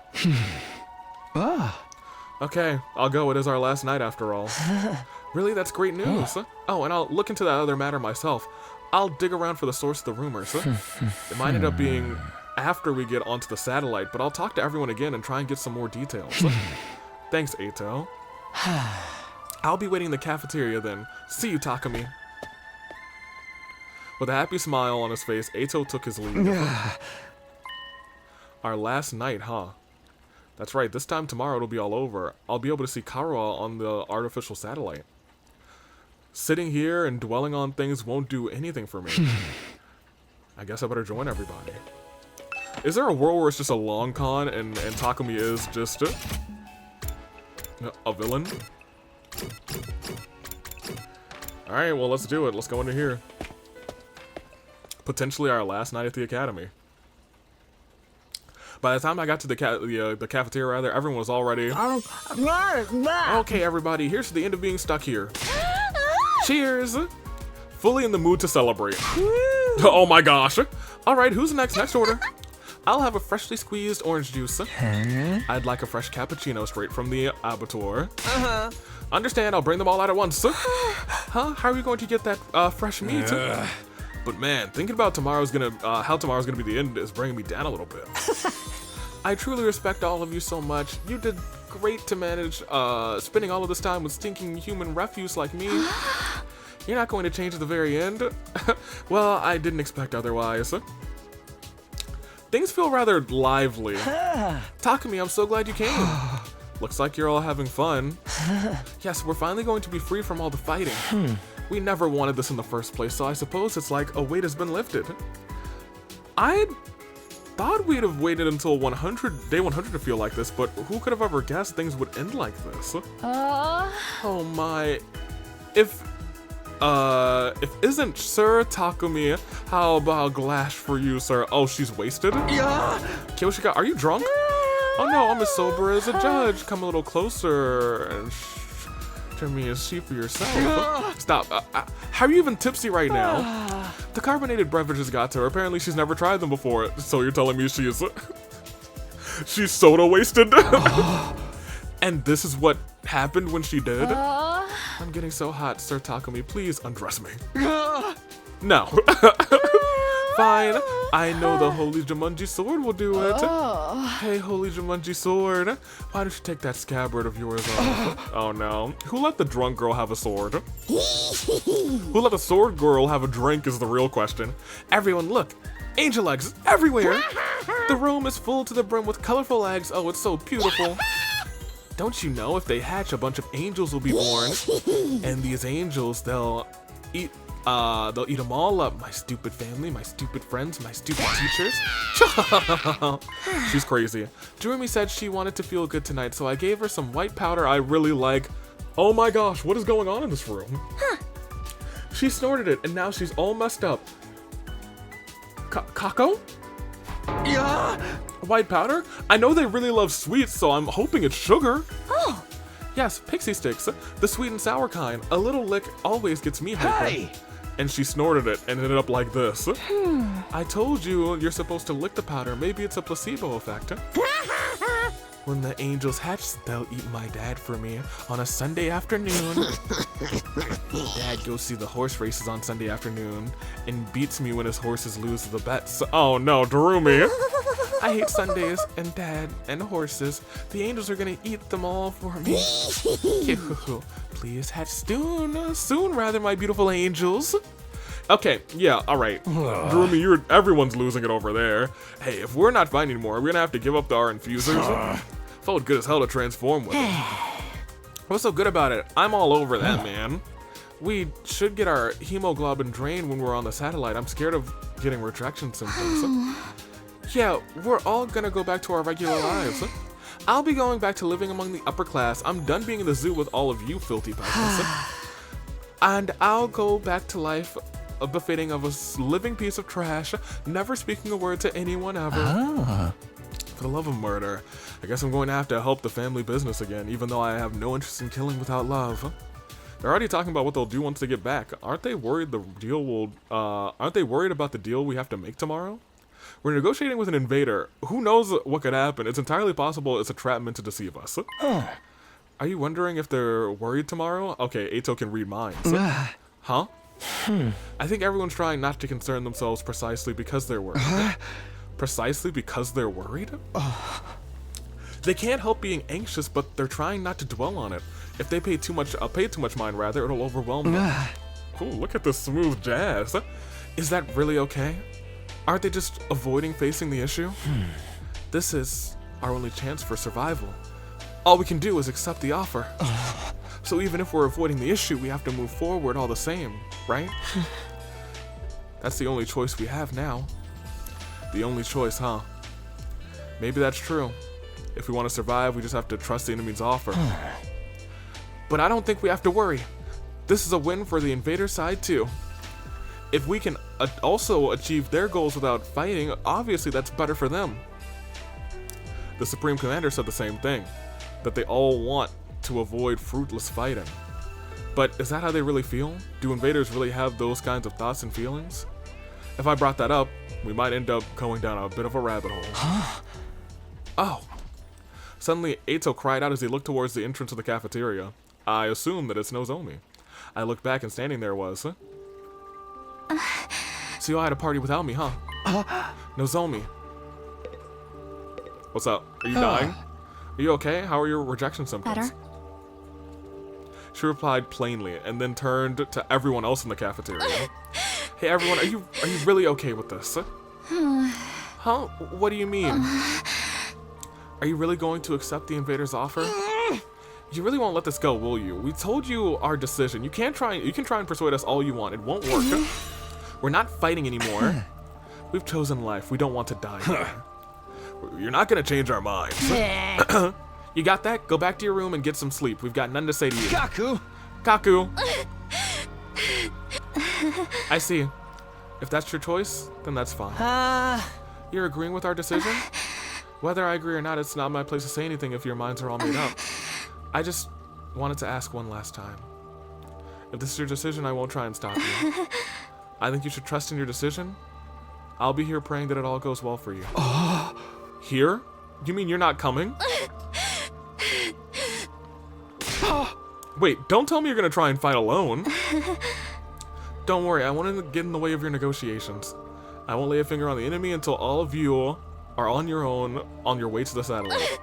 Okay, I'll go. It is our last night after all. Really? That's great news. Oh, and I'll look into that other matter myself. I'll dig around for the source of the rumors. It might end up being after we get onto the satellite, but I'll talk to everyone again and try and get some more details. Thanks, Eito. I'll be waiting in the cafeteria then. See you, Takumi. With a happy smile on his face, Eito took his leave. Our last night, huh? That's right, this time tomorrow it'll be all over. I'll be able to see Karuo on the artificial satellite. Sitting here and dwelling on things won't do anything for me. I guess I better join everybody. Is there a world where it's just a long con and Takumi is just a villain? Alright, well, let's do it. Let's go into here. Potentially our last night at the Academy. By the time I got to the cafeteria, rather, everyone was already... Okay, everybody, here's to the end of being stuck here. Cheers! Fully in the mood to celebrate. Oh my gosh. Alright, who's next? Next order. I'll have a freshly squeezed orange juice. I'd like a fresh cappuccino straight from the abattoir. Understand, I'll bring them all out at once. Huh? How are we going to get that fresh meat? But man, thinking about how tomorrow's gonna be the end is bringing me down a little bit. I truly respect all of you so much. You did great to manage spending all of this time with stinking human refuse like me. You're not going to change at the very end. Well, I didn't expect otherwise. Things feel rather lively. Takumi, I'm so glad you came. Looks like you're all having fun. Yes, we're finally going to be free from all the fighting. We never wanted this in the first place, so I suppose it's like a weight has been lifted. I thought we'd have waited until day 100 to feel like this, but who could have ever guessed things would end like this? Oh my. If isn't Sir Takumi, how about a glass for you, sir? Oh, she's wasted? Yeah. Kyoshika, are you drunk? Oh no, I'm as sober as a judge. Come a little closer and to me and see for yourself. Stop. How are you even tipsy right now? The carbonated beverages got to her. Apparently she's never tried them before. So you're telling me she's soda wasted? And this is what happened when she did? I'm getting so hot, Sir Takumi. Please undress me. No. Fine. I know the Holy Jumanji Sword will do it. Hey, Holy Jumanji Sword. Why don't you take that scabbard of yours off? Oh no. Who let the drunk girl have a sword? Who let the sword girl have a drink is the real question. Everyone look. Angel eggs everywhere. The room is full to the brim with colorful eggs. Oh, it's so beautiful. Don't you know if they hatch, a bunch of angels will be born? And these angels, they'll eat them all up. My stupid family, my stupid friends, my stupid teachers. She's crazy. Jeremy said she wanted to feel good tonight, so I gave her some white powder I really like. Oh my gosh, what is going on in this room? She snorted it, and now she's all messed up. Kako? Yeah. White powder? I know they really love sweets, so I'm hoping it's sugar. Oh. Yes, pixie sticks. The sweet and sour kind. A little lick always gets me hyper. Hey! And she snorted it and ended up like this. I told you you're supposed to lick the powder. Maybe it's a placebo effect. When the angels hatch, they'll eat my dad for me on a Sunday afternoon. Dad goes see the horse races on Sunday afternoon and beats me when his horses lose the bets. Oh no, Darumi. I hate Sundays and Dad and horses. The angels are gonna eat them all for me. Please hatch soon rather, my beautiful angels. Okay, yeah, alright. Darumi, everyone's losing it over there. Hey, if we're not fighting anymore, we're gonna have to give up our infusers. Felt good as hell to transform with them. What's so good about it? I'm all over that, man. We should get our hemoglobin drained when we're on the satellite. I'm scared of getting rejection symptoms. Yeah, we're all gonna go back to our regular lives. I'll be going back to living among the upper class. I'm done being in the zoo with all of you filthy peasants. And I'll go back to life befitting of a living piece of trash, never speaking a word to anyone ever. For the love of murder, I guess I'm going to have to help the family business again, even though I have no interest in killing without love. They're already talking about what they'll do once they get back. Aren't they worried aren't they worried about the deal we have to make tomorrow? We're negotiating with an invader. Who knows what could happen? It's entirely possible it's a trap meant to deceive us. Are you wondering if they're worried tomorrow? Okay, Eito can read minds. Huh? I think everyone's trying not to concern themselves precisely because they're worried. Precisely because they're worried? They can't help being anxious, but they're trying not to dwell on it. If they pay too much mind, rather, it'll overwhelm them. Ooh, look at this smooth jazz. Is that really okay? Aren't they just avoiding facing the issue? This is our only chance for survival. All we can do is accept the offer. So even if we're avoiding the issue, we have to move forward all the same, right? That's the only choice we have now. The only choice, huh? Maybe that's true. If we want to survive, we just have to trust the enemy's offer. But I don't think we have to worry. This is a win for the invader side too. If we can also achieve their goals without fighting, obviously that's better for them. The Supreme Commander said the same thing, that they all want to avoid fruitless fighting. But is that how they really feel? Do invaders really have those kinds of thoughts and feelings? If I brought that up, we might end up going down a bit of a rabbit hole. Oh. Suddenly, Eito cried out as he looked towards the entrance of the cafeteria. I assume that it's Nozomi. I looked back and standing there was... So you all had a party without me, huh? Nozomi. What's up? Are you dying? Are you okay? How are your rejection symptoms? Better. She replied plainly, and then turned to everyone else in the cafeteria. Hey everyone, are you really okay with this? Huh? What do you mean? Are you really going to accept the invader's offer? You really won't let this go, will you? We told you our decision. You can try and persuade us all you want. It won't work. We're not fighting anymore. We've chosen life. We don't want to die here. You're not gonna change our minds. You got that? Go back to your room and get some sleep. We've got none to say to you. Kaku! I see. If that's your choice, then that's fine. You're agreeing with our decision? Whether I agree or not, it's not my place to say anything if your minds are all made up. I just wanted to ask one last time. If this is your decision, I won't try and stop you. I think you should trust in your decision. I'll be here praying that it all goes well for you. Here? You mean you're not coming? Wait, don't tell me you're gonna try and fight alone. Don't worry, I won't get in the way of your negotiations. I won't lay a finger on the enemy until all of you are on your own on your way to the satellite.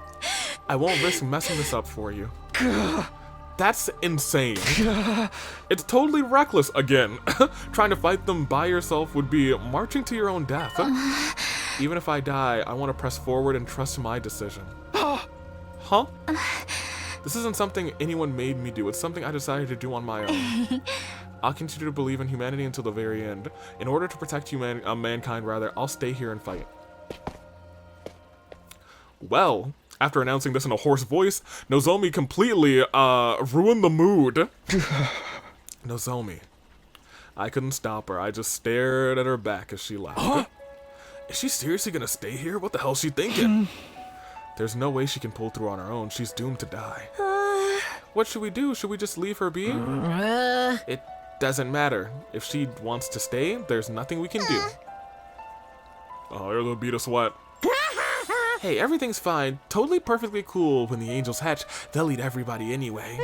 I won't risk messing this up for you. That's insane. It's totally reckless again. Trying to fight them by yourself would be marching to your own death. Even if I die, I want to press forward and trust my decision. Huh? This isn't something anyone made me do. It's something I decided to do on my own. I'll continue to believe in humanity until the very end. In order to protect mankind, I'll stay here and fight. Well, after announcing this in a hoarse voice, Nozomi completely ruined the mood. Nozomi. I couldn't stop her. I just stared at her back as she laughed. Huh? Is she seriously gonna stay here? What the hell is she thinking? There's no way she can pull through on her own. She's doomed to die. What should we do? Should we just leave her be? It doesn't matter. If she wants to stay, there's nothing we can do. Oh, there's a beat of sweat. Hey, everything's fine. Totally perfectly cool. When the angels hatch, they'll eat everybody anyway.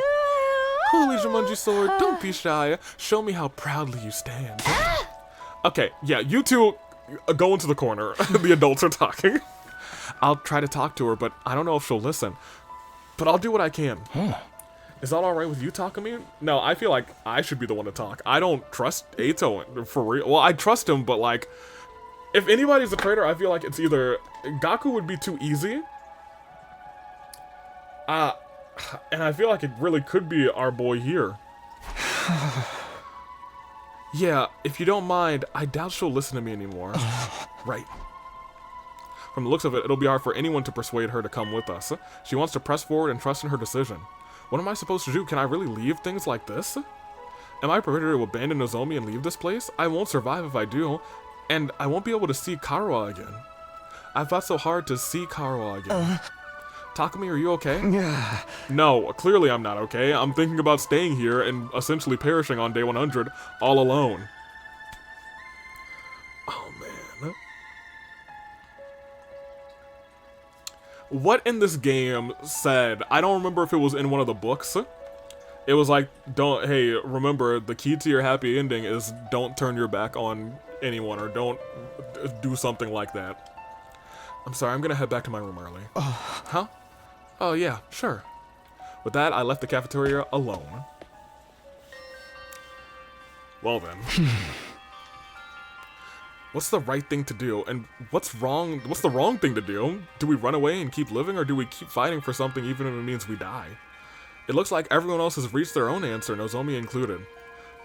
Holy Jumanji sword, don't be shy. Show me how proudly you stand. Okay, yeah, you two go into the corner. The adults are talking. I'll try to talk to her, but I don't know if she'll listen. But I'll do what I can. Is that alright with you, Takumi? No, I feel like I should be the one to talk. I don't trust Eito for real. Well, I trust him, but like, if anybody's a traitor, I feel like it's either Gaku would be too easy. And I feel like it really could be our boy here. Yeah, if you don't mind, I doubt she'll listen to me anymore. Right. From the looks of it, it'll be hard for anyone to persuade her to come with us. She wants to press forward and trust in her decision. What am I supposed to do? Can I really leave things like this? Am I prepared to abandon Nozomi and leave this place? I won't survive if I do, and I won't be able to see Karuha again. I fought so hard to see Karuha again. Takumi, are you okay? No, clearly I'm not okay. I'm thinking about staying here and essentially perishing on day 100 all alone. Oh, man. What in this game said, I don't remember if it was in one of the books. It was like, hey, remember, the key to your happy ending is don't turn your back on anyone or don't do something like that. I'm sorry, I'm gonna head back to my room early. Huh? Oh yeah, sure. With that, I left the cafeteria alone. Well then. What's the right thing to do? And what's wrong? What's the wrong thing to do? Do we run away and keep living, or do we keep fighting for something even if it means we die? It looks like everyone else has reached their own answer, Nozomi included.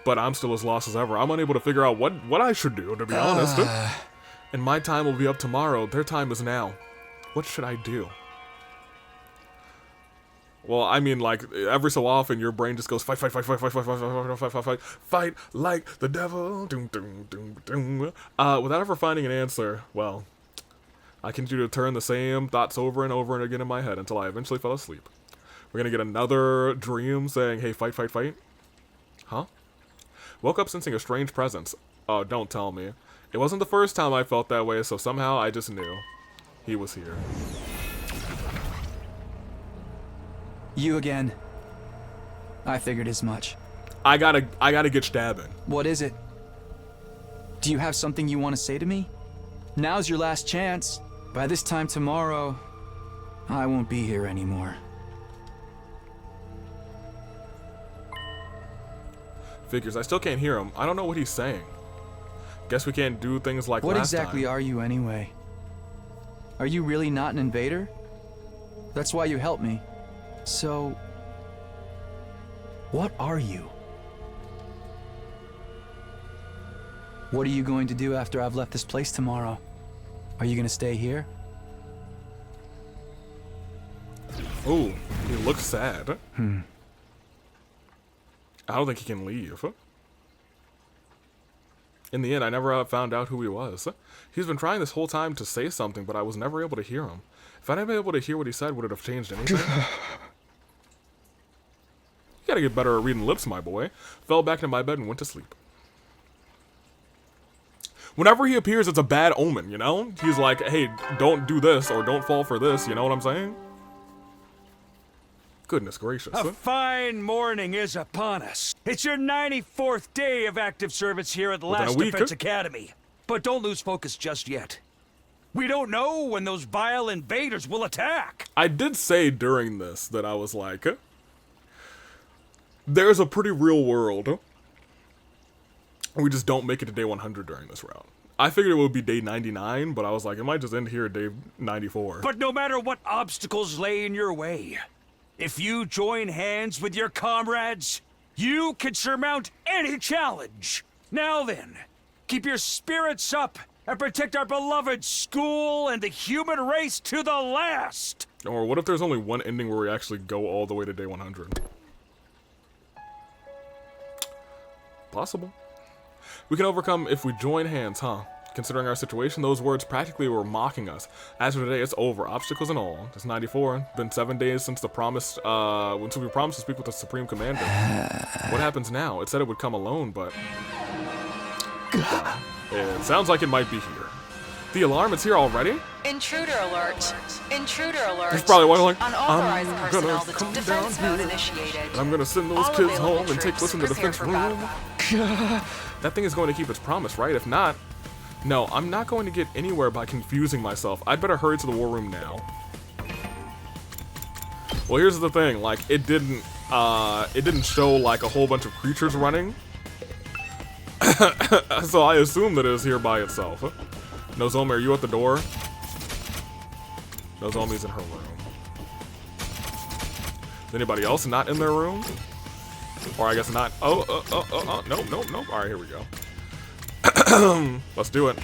But I'm still as lost as ever. I'm unable to figure out what I should do, to be honest. And my time will be up tomorrow. Their time is now. What should I do? Well, I mean, like, every so often your brain just goes fight, fight, fight, fight, fight, fight, fight, fight, fight, fight, fight, fight like the devil. Doom, doom, doom, doom. Without ever finding an answer, well, I continue to turn the same thoughts over and over and again in my head until I eventually fell asleep. We're gonna get another dream saying, hey, fight, fight, fight. Huh? Woke up sensing a strange presence. Oh, don't tell me. It wasn't the first time I felt that way, so somehow I just knew. He was here. You again. I figured as much. I gotta get stabbing. What is it? Do you have something you want to say to me? Now's your last chance. By this time tomorrow, I won't be here anymore. Figures, I still can't hear him. I don't know what he's saying. Guess we can't do things like last time. What exactly are you anyway? Are you really not an invader? That's why you helped me. So, what are you? What are you going to do after I've left this place tomorrow? Are you going to stay here? Oh, he looks sad. I don't think he can leave. In the end, I never found out who he was. He's been trying this whole time to say something, but I was never able to hear him. If I'd been able to hear what he said, would it have changed anything? You gotta get better at reading lips, my boy. Fell back into my bed and went to sleep. Whenever he appears, it's a bad omen, you know? He's like, hey, don't do this or don't fall for this, you know what I'm saying? Goodness gracious. A fine morning is upon us. It's your 94th day of active service here at the Within a Last week. Defense Academy. But don't lose focus just yet. We don't know when those vile invaders will attack. I did say during this that I was like, there's a pretty real world. We just don't make it to day 100 during this route. I figured it would be day 99, but I was like, it might just end here at day 94. But no matter what obstacles lay in your way, if you join hands with your comrades, you can surmount any challenge. Now then, keep your spirits up and protect our beloved school and the human race to the last. Or what if there's only one ending where we actually go all the way to day 100? Possible. We can overcome if we join hands, huh? Considering our situation, those words practically were mocking us. As for today, it's over, obstacles and all. It's 94. Been 7 days since we promised to speak with the Supreme Commander. What happens now? It said it would come alone, but it sounds like it might be here. The alarm is here already? Intruder alert. Intruder alert. He's probably wondering, Unauthorized I'm personnel, gonna the come defense down mode here. initiated. And I'm gonna send those All kids available home and take troops us into the prepare defense for room. battle. That thing is going to keep its promise, right? If not, no, I'm not going to get anywhere by confusing myself. I'd better hurry to the war room now. Well, here's the thing, like, it didn't show, like, a whole bunch of creatures running. So I assume that it is here by itself. Nozomi, are you at the door? Nozomi's in her room. Is anybody else not in their room? Or I guess not. Nope. Alright, here we go. Let's do it.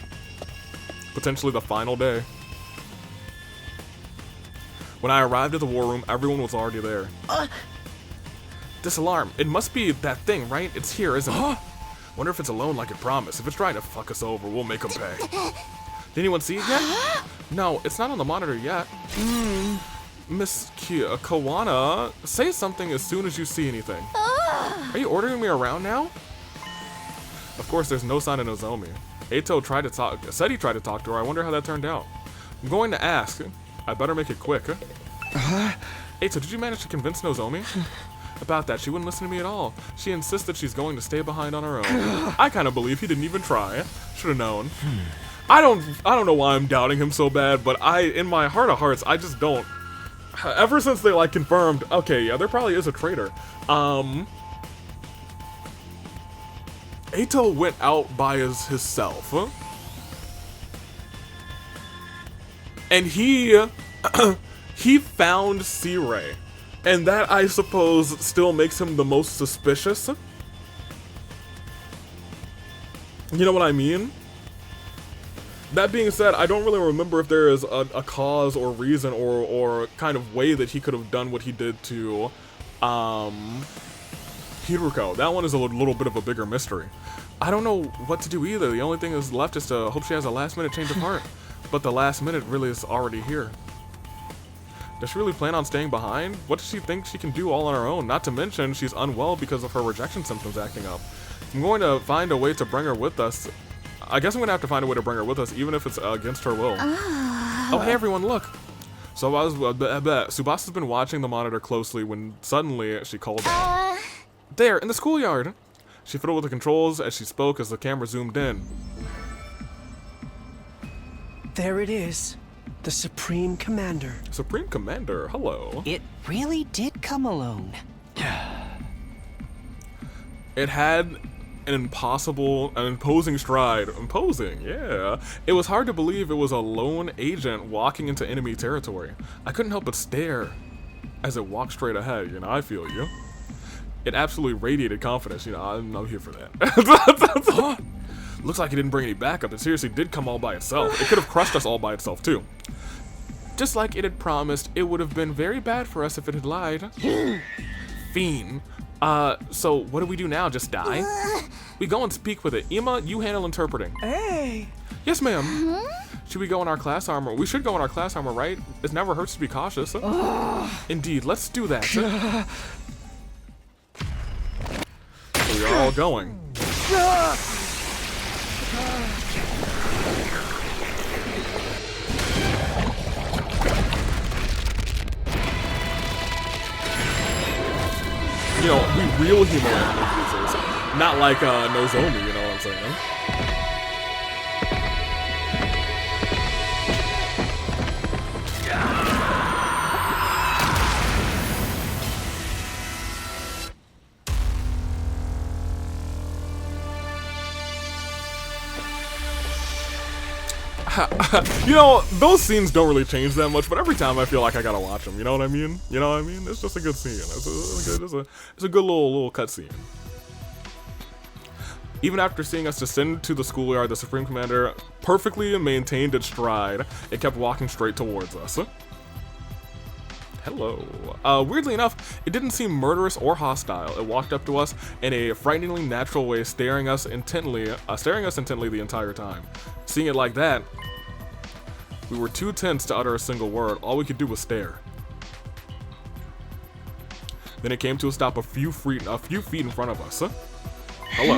Potentially the final day. When I arrived at the war room, everyone was already there. This alarm, it must be that thing, right? It's here, isn't it? Wonder if it's alone like it promised. If it's trying to fuck us over, we'll make them pay. Did anyone see it yet? No, it's not on the monitor yet. Miss Kawana, say something as soon as you see anything. Are you ordering me around now? Of course, there's no sign of Nozomi. Eito said he tried to talk to her. I wonder how that turned out. I'm going to ask. I better make it quick. Eito, did you manage to convince Nozomi? About that, she wouldn't listen to me at all. She insists that she's going to stay behind on her own. I kind of believe he didn't even try. Should have known. I don't know why I'm doubting him so bad, but in my heart of hearts, I just don't. Ever since they, like, confirmed, okay, yeah, there probably is a traitor. Eito went out by himself. And he found C-Ray. And that, I suppose, still makes him the most suspicious. You know what I mean? That being said, I don't really remember if there is a cause or reason or kind of way that he could have done what he did to Hiruko. That one is a little bit of a bigger mystery. I don't know what to do either. The only thing that's left is to hope she has a last-minute change of heart. But the last minute really is already here. Does she really plan on staying behind? What does she think she can do all on her own? Not to mention, she's unwell because of her rejection symptoms acting up. I'm going to find a way to bring her with us. I guess I'm going to have to find a way to bring her with us, even if it's against her will. Oh, hey everyone, look! So Subasa's been watching the monitor closely when suddenly she called out. There, in the schoolyard! She fiddled with the controls as she spoke as the camera zoomed in. There it is. The Supreme Commander. Supreme Commander, hello. It really did come alone. It had an imposing stride. Imposing, yeah. It was hard to believe it was a lone agent walking into enemy territory. I couldn't help but stare as it walked straight ahead, you know, I feel you. It absolutely radiated confidence, you know, I'm here for that. Looks like it didn't bring any backup. It seriously did come all by itself. It could have crushed us all by itself, too. Just like it had promised, it would have been very bad for us if it had lied. Fiend. So what do we do now? Just die? We go and speak with it. Ima, you handle interpreting. Hey! Yes, ma'am. Should we go in our class armor? We should go in our class armor, right? It never hurts to be cautious. Indeed, let's do that. So we are all going. You know, we real Hemo anime users. Not like Nozomi, you know what I'm saying? You know, those scenes don't really change that much, but every time I feel like I gotta watch them. You know what I mean? You know what I mean? It's just a good scene. It's a good little cutscene. Even after seeing us descend to the schoolyard, the Supreme Commander perfectly maintained its stride and kept walking straight towards us. Hello. Weirdly enough, it didn't seem murderous or hostile. It walked up to us in a frighteningly natural way, staring us intently the entire time. Seeing it like that, we were too tense to utter a single word. All we could do was stare. Then it came to a stop a few feet in front of us. Hello.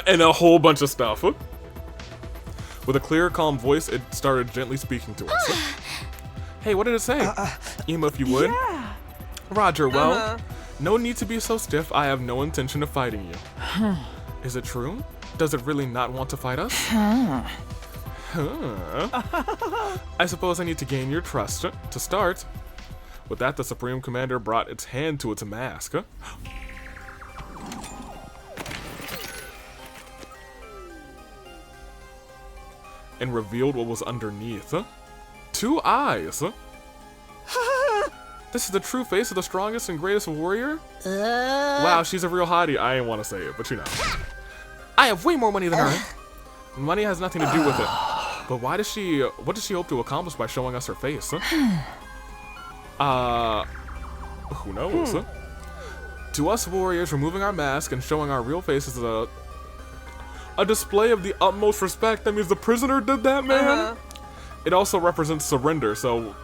And a whole bunch of stuff. With a clear, calm voice, it started gently speaking to us. Hey, what did it say? Ema, if you would. Yeah. Roger, well, no need to be so stiff. I have no intention of fighting you. Is it true? Does it really not want to fight us? I suppose I need to gain your trust. To start. With that, the Supreme Commander brought its hand to its mask. And revealed what was underneath. 2 eyes. This is the true face of the strongest and greatest warrior? Wow, she's a real hottie. I ain't want to say it, but you know. I have way more money than her. Money has nothing to do with it. But what does she hope to accomplish by showing us her face? Who knows? To us warriors, removing our mask and showing our real faces is a display of the utmost respect. That means the prisoner did that, man. It also represents surrender, so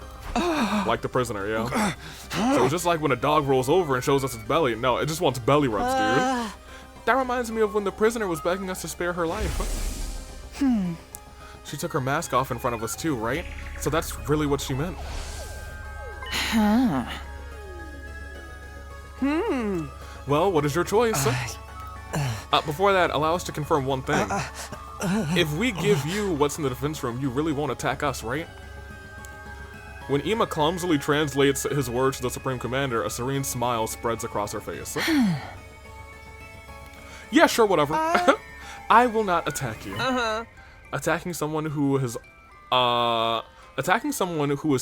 like the prisoner, yeah. So it's just like when a dog rolls over and shows us its belly. No, it just wants belly rubs, dude. That reminds me of when the prisoner was begging us to spare her life. She took her mask off in front of us too, right? So that's really what she meant. Well, what is your choice? Before that, allow us to confirm one thing. If we give you what's in the defense room, you really won't attack us, right? When Ema clumsily translates his words to the Supreme Commander, a serene smile spreads across her face. Yeah, sure, whatever. I will not attack you. Attacking someone who has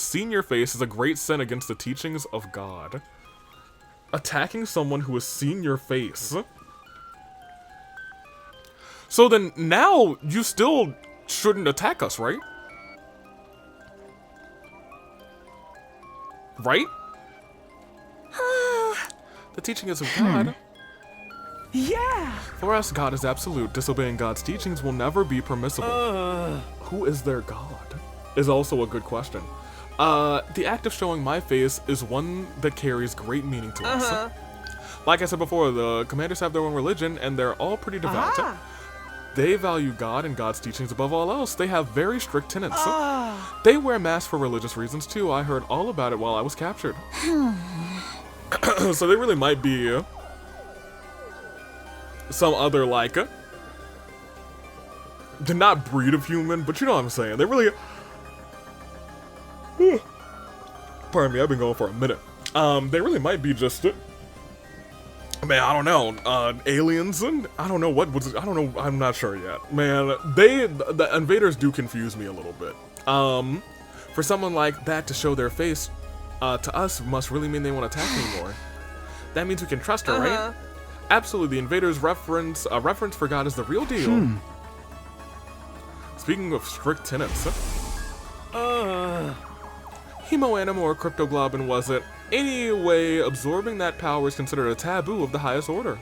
seen your face is a great sin against the teachings of God. Attacking someone who has seen your face. So then now you still shouldn't attack us, right? Right? The teachings of God. Yeah. For us, God is absolute. Disobeying God's teachings will never be permissible. Who is their God? Is also a good question. The act of showing my face is one that carries great meaning to us. Like I said before, the commanders have their own religion, and they're all pretty devout. They value God and God's teachings above all else. They have very strict tenets. They wear masks for religious reasons too. I heard all about it while I was captured. So they really might be some other, like, they're not breed of human, but you know what I'm saying. They really... Pardon me, I've been going for a minute. They really might be just... Man, I don't know, aliens, and I don't know what was, I don't know, I'm not sure yet. Man, the invaders do confuse me a little bit. For someone like that to show their face, to us must really mean they won't attack anymore. That means we can trust her, right? Absolutely, the invaders' reference for God is the real deal. Speaking of strict tenets, Hemoanima or Cryptoglobin was it? Anyway, absorbing that power is considered a taboo of the highest order.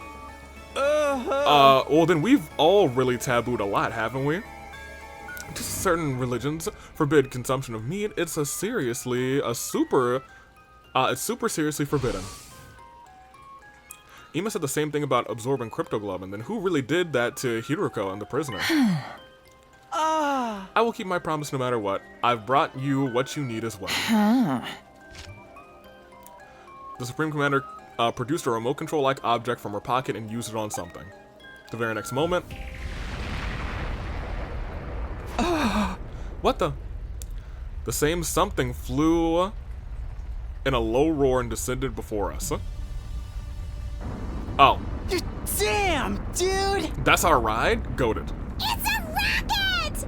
Well then we've all really tabooed a lot, haven't we? Just certain religions forbid consumption of meat. It's super seriously forbidden. Ema said the same thing about absorbing Cryptoglobin. Then who really did that to Hiruko and the prisoner? I will keep my promise no matter what. I've brought you what you need as well. The Supreme Commander produced a remote control-like object from her pocket and used it on something. The very next moment... What the? The same something flew in a low roar and descended before us. Oh. Damn, dude! That's our ride? Goated. It's a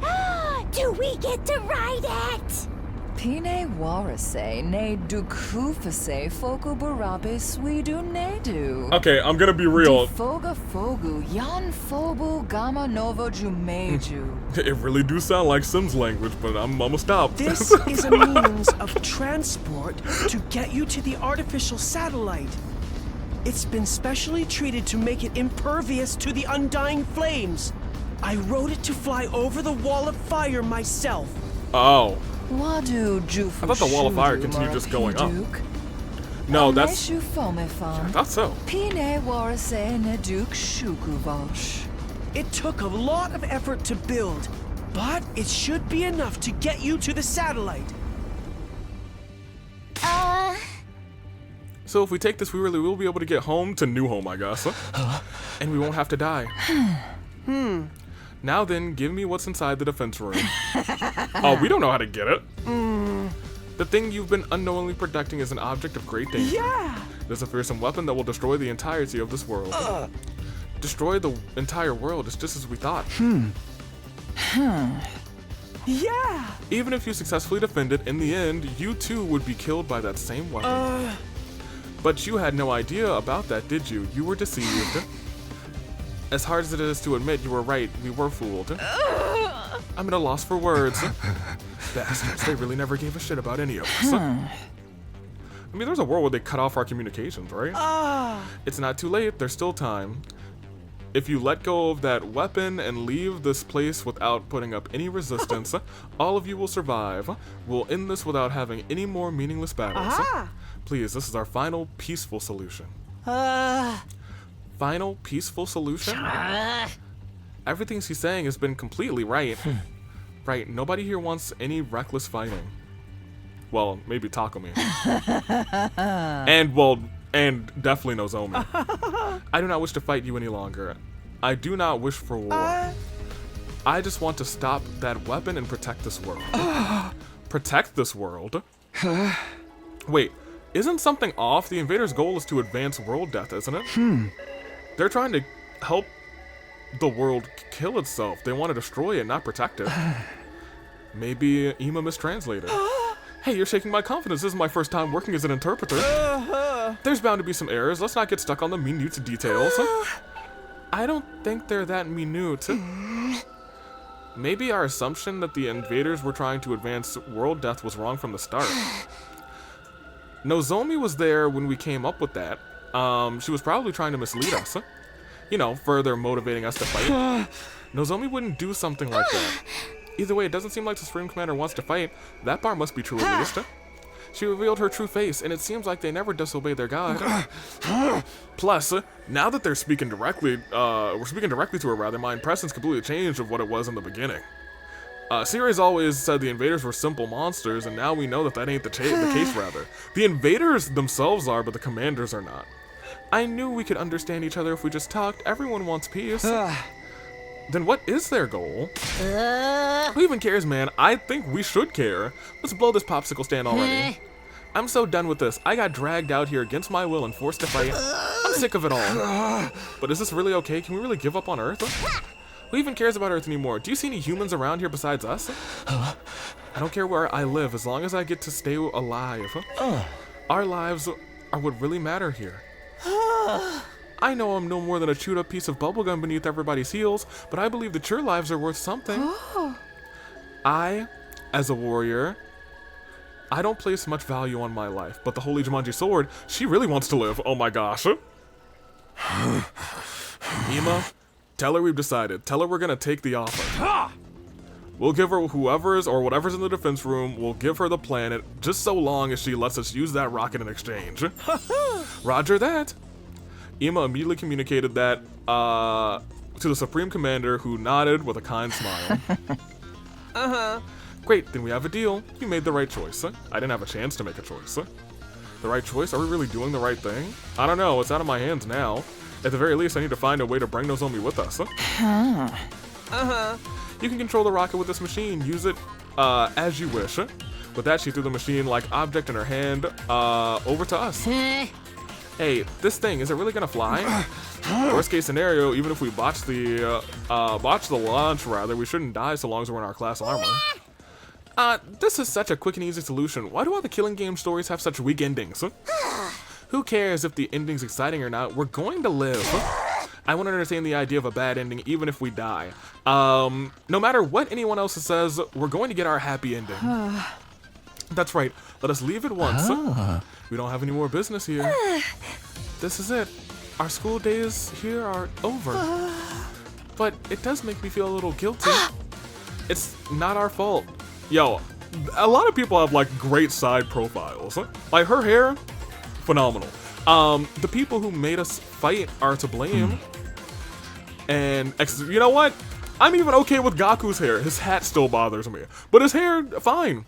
rocket! Do we get to ride it? Pine warase ne dukufase foku barabe swidu nedu. Okay, I'm gonna be real. Foga fogu yan fobu gamma novo jumeju. It really do sound like Sims language, but I'm gonna stop. This is a means of transport to get you to the artificial satellite. It's been specially treated to make it impervious to the undying flames. I wrote it to fly over the wall of fire myself. Oh. Wadu jufu. I thought the wall of fire continued just going up. No, that's... I thought so. Pine warase ne duke shukuvosh. It took a lot of effort to build, but it should be enough to get you to the satellite. So if we take this, we really will be able to get home to New Home, I guess. And we won't have to die. Now then, give me what's inside the defense room. Oh, we don't know how to get it. The thing you've been unknowingly protecting is an object of great danger. Yeah! There's a fearsome weapon that will destroy the entirety of this world. Destroy the entire world is just as we thought. Yeah! Even if you successfully defend it, in the end, you too would be killed by that same weapon. But you had no idea about that, did you? You were deceived. As hard as it is to admit, you were right. We were fooled. I'm at a loss for words. Bastards, they really never gave a shit about any of us. I mean, there's a world where they cut off our communications, right? It's not too late. There's still time. If you let go of that weapon and leave this place without putting up any resistance, all of you will survive. We'll end this without having any more meaningless battles. Please, this is our final peaceful solution. Final peaceful solution? Everything she's saying has been completely right. Right, nobody here wants any reckless fighting. Well, maybe Takumi. And definitely Nozomi. I do not wish to fight you any longer. I do not wish for war. I just want to stop that weapon and protect this world. Protect this world? Wait, isn't something off? The invaders' goal is to advance world death, isn't it? They're trying to help the world kill itself. They want to destroy it, not protect it. Maybe Ima mistranslated. Hey, you're shaking my confidence. This is my first time working as an interpreter. There's bound to be some errors. Let's not get stuck on the minute details. I don't think they're that minute. Maybe our assumption that the invaders were trying to advance world death was wrong from the start. Nozomi was there when we came up with that. She was probably trying to mislead us. You know, further motivating us to fight. Nozomi wouldn't do something like that. Either way, it doesn't seem like the Supreme Commander wants to fight. That part must be true at least. She revealed her true face, and it seems like they never disobey their god. Plus, now that they're speaking directly, we're speaking directly to her rather, my impression's completely changed of what it was in the beginning. Siri's always said the invaders were simple monsters, and now we know that that ain't the case rather. The invaders themselves are, but the commanders are not. I knew we could understand each other if we just talked. Everyone wants peace. Then what is their goal? Who even cares, man? I think we should care. Let's blow this popsicle stand already. I'm so done with this. I got dragged out here against my will and forced to fight. I'm sick of it all. But is this really okay? Can we really give up on Earth? Who even cares about Earth anymore? Do you see any humans around here besides us? I don't care where I live as long as I get to stay alive. Our lives are what really matter here. I know I'm no more than a chewed up piece of bubblegum beneath everybody's heels, but I believe that your lives are worth something. I, as a warrior, I don't place much value on my life, but the Holy Jumanji Sword, she really wants to live. Oh my gosh. Ima, tell her we've decided. Tell her we're gonna take the offer. We'll give her whoever's or whatever's in the defense room, we'll give her the planet, just so long as she lets us use that rocket in exchange. Roger that. Ima immediately communicated that to the Supreme Commander, who nodded with a kind smile. Great, then we have a deal. You made the right choice. I didn't have a chance to make a choice. The right choice? Are we really doing the right thing? I don't know, it's out of my hands now. At the very least, I need to find a way to bring Nozomi with us. You can control the rocket with this machine. Use it as you wish. With that, she threw the machine-like object in her hand over to us. Hey, this thing, is it really gonna fly? Worst case scenario, even if we botch the launch, rather, we shouldn't die so long as we're in our class armor. This is such a quick and easy solution. Why do all the killing game stories have such weak endings? Who cares if the ending's exciting or not? We're going to live. I won't entertain the idea of a bad ending even if we die. No matter what anyone else says, we're going to get our happy ending. That's right. Let us leave at once. We don't have any more business here. This is it. Our school days here are over. But it does make me feel a little guilty. It's not our fault. Yo, a lot of people have like great side profiles. Like her hair, phenomenal. The people who made us fight are to blame. And you know what? I'm even okay with Gaku's hair. His hat still bothers me. But his hair, fine.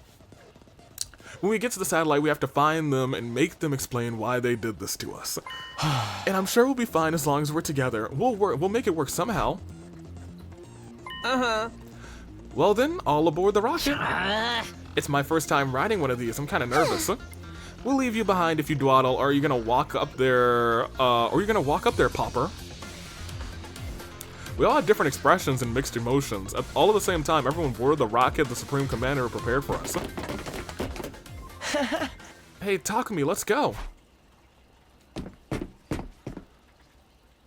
When we get to the satellite, we have to find them and make them explain why they did this to us. And I'm sure we'll be fine as long as we're together. We'll make it work somehow. Well then, all aboard the rocket. It's my first time riding one of these. I'm kind of nervous. We'll leave you behind if you dawdle, or are you gonna walk up there? Popper? We all had different expressions and mixed emotions. All at the same time, everyone boarded the rocket the Supreme Commander prepared for us. Hey, Takumi, let's go.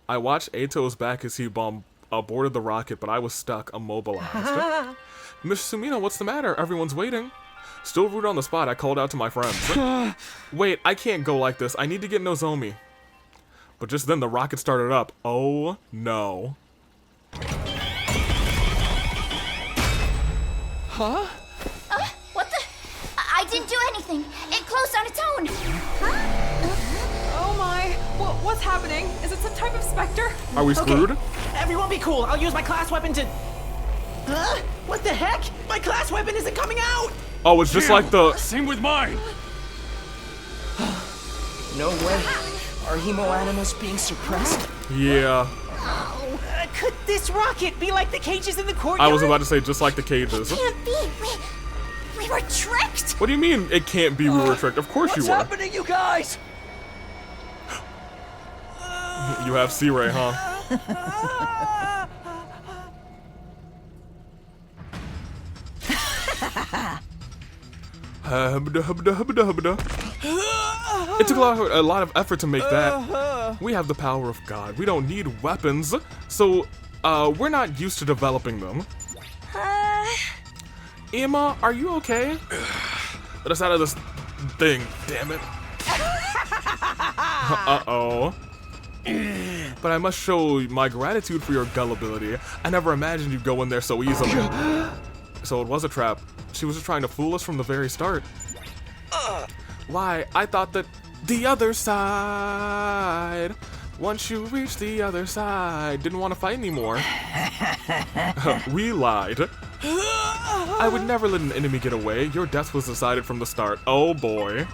I watched Ato's back as he boarded the rocket, but I was stuck, immobilized. Miss Sumino, what's the matter? Everyone's waiting. Still rude on the spot, I called out to my friends. Wait, I can't go like this. I need to get Nozomi. But just then the rocket started up. Oh no. Huh? What the? I didn't do anything. It closed on its own. Oh my. What's happening? Is it some type of specter? Are we screwed? Okay. Everyone be cool. I'll use my class weapon to... Huh? What the heck? My class weapon isn't coming out! Oh, it's just like the... Same with mine! No way. Are hemo animals being suppressed? Yeah. Could this rocket be like the cages in the courtyard? I was about to say just like the cages. It can't be. We were tricked. What do you mean it can't be we were tricked? Of course you were. What's happening, you guys? You have C-Ray, huh? It took a lot of effort to make that. We have the power of God. We don't need weapons, so we're not used to developing them. Emma, are you okay? Let us out of this thing, damn it. Uh-oh. But I must show my gratitude for your gullibility. I never imagined you'd go in there so easily. So it was a trap. She was just trying to fool us from the very start. Why, I thought that the other side. Once you reach the other side, didn't want to fight anymore. We lied. I would never let an enemy get away. Your death was decided from the start. Oh boy.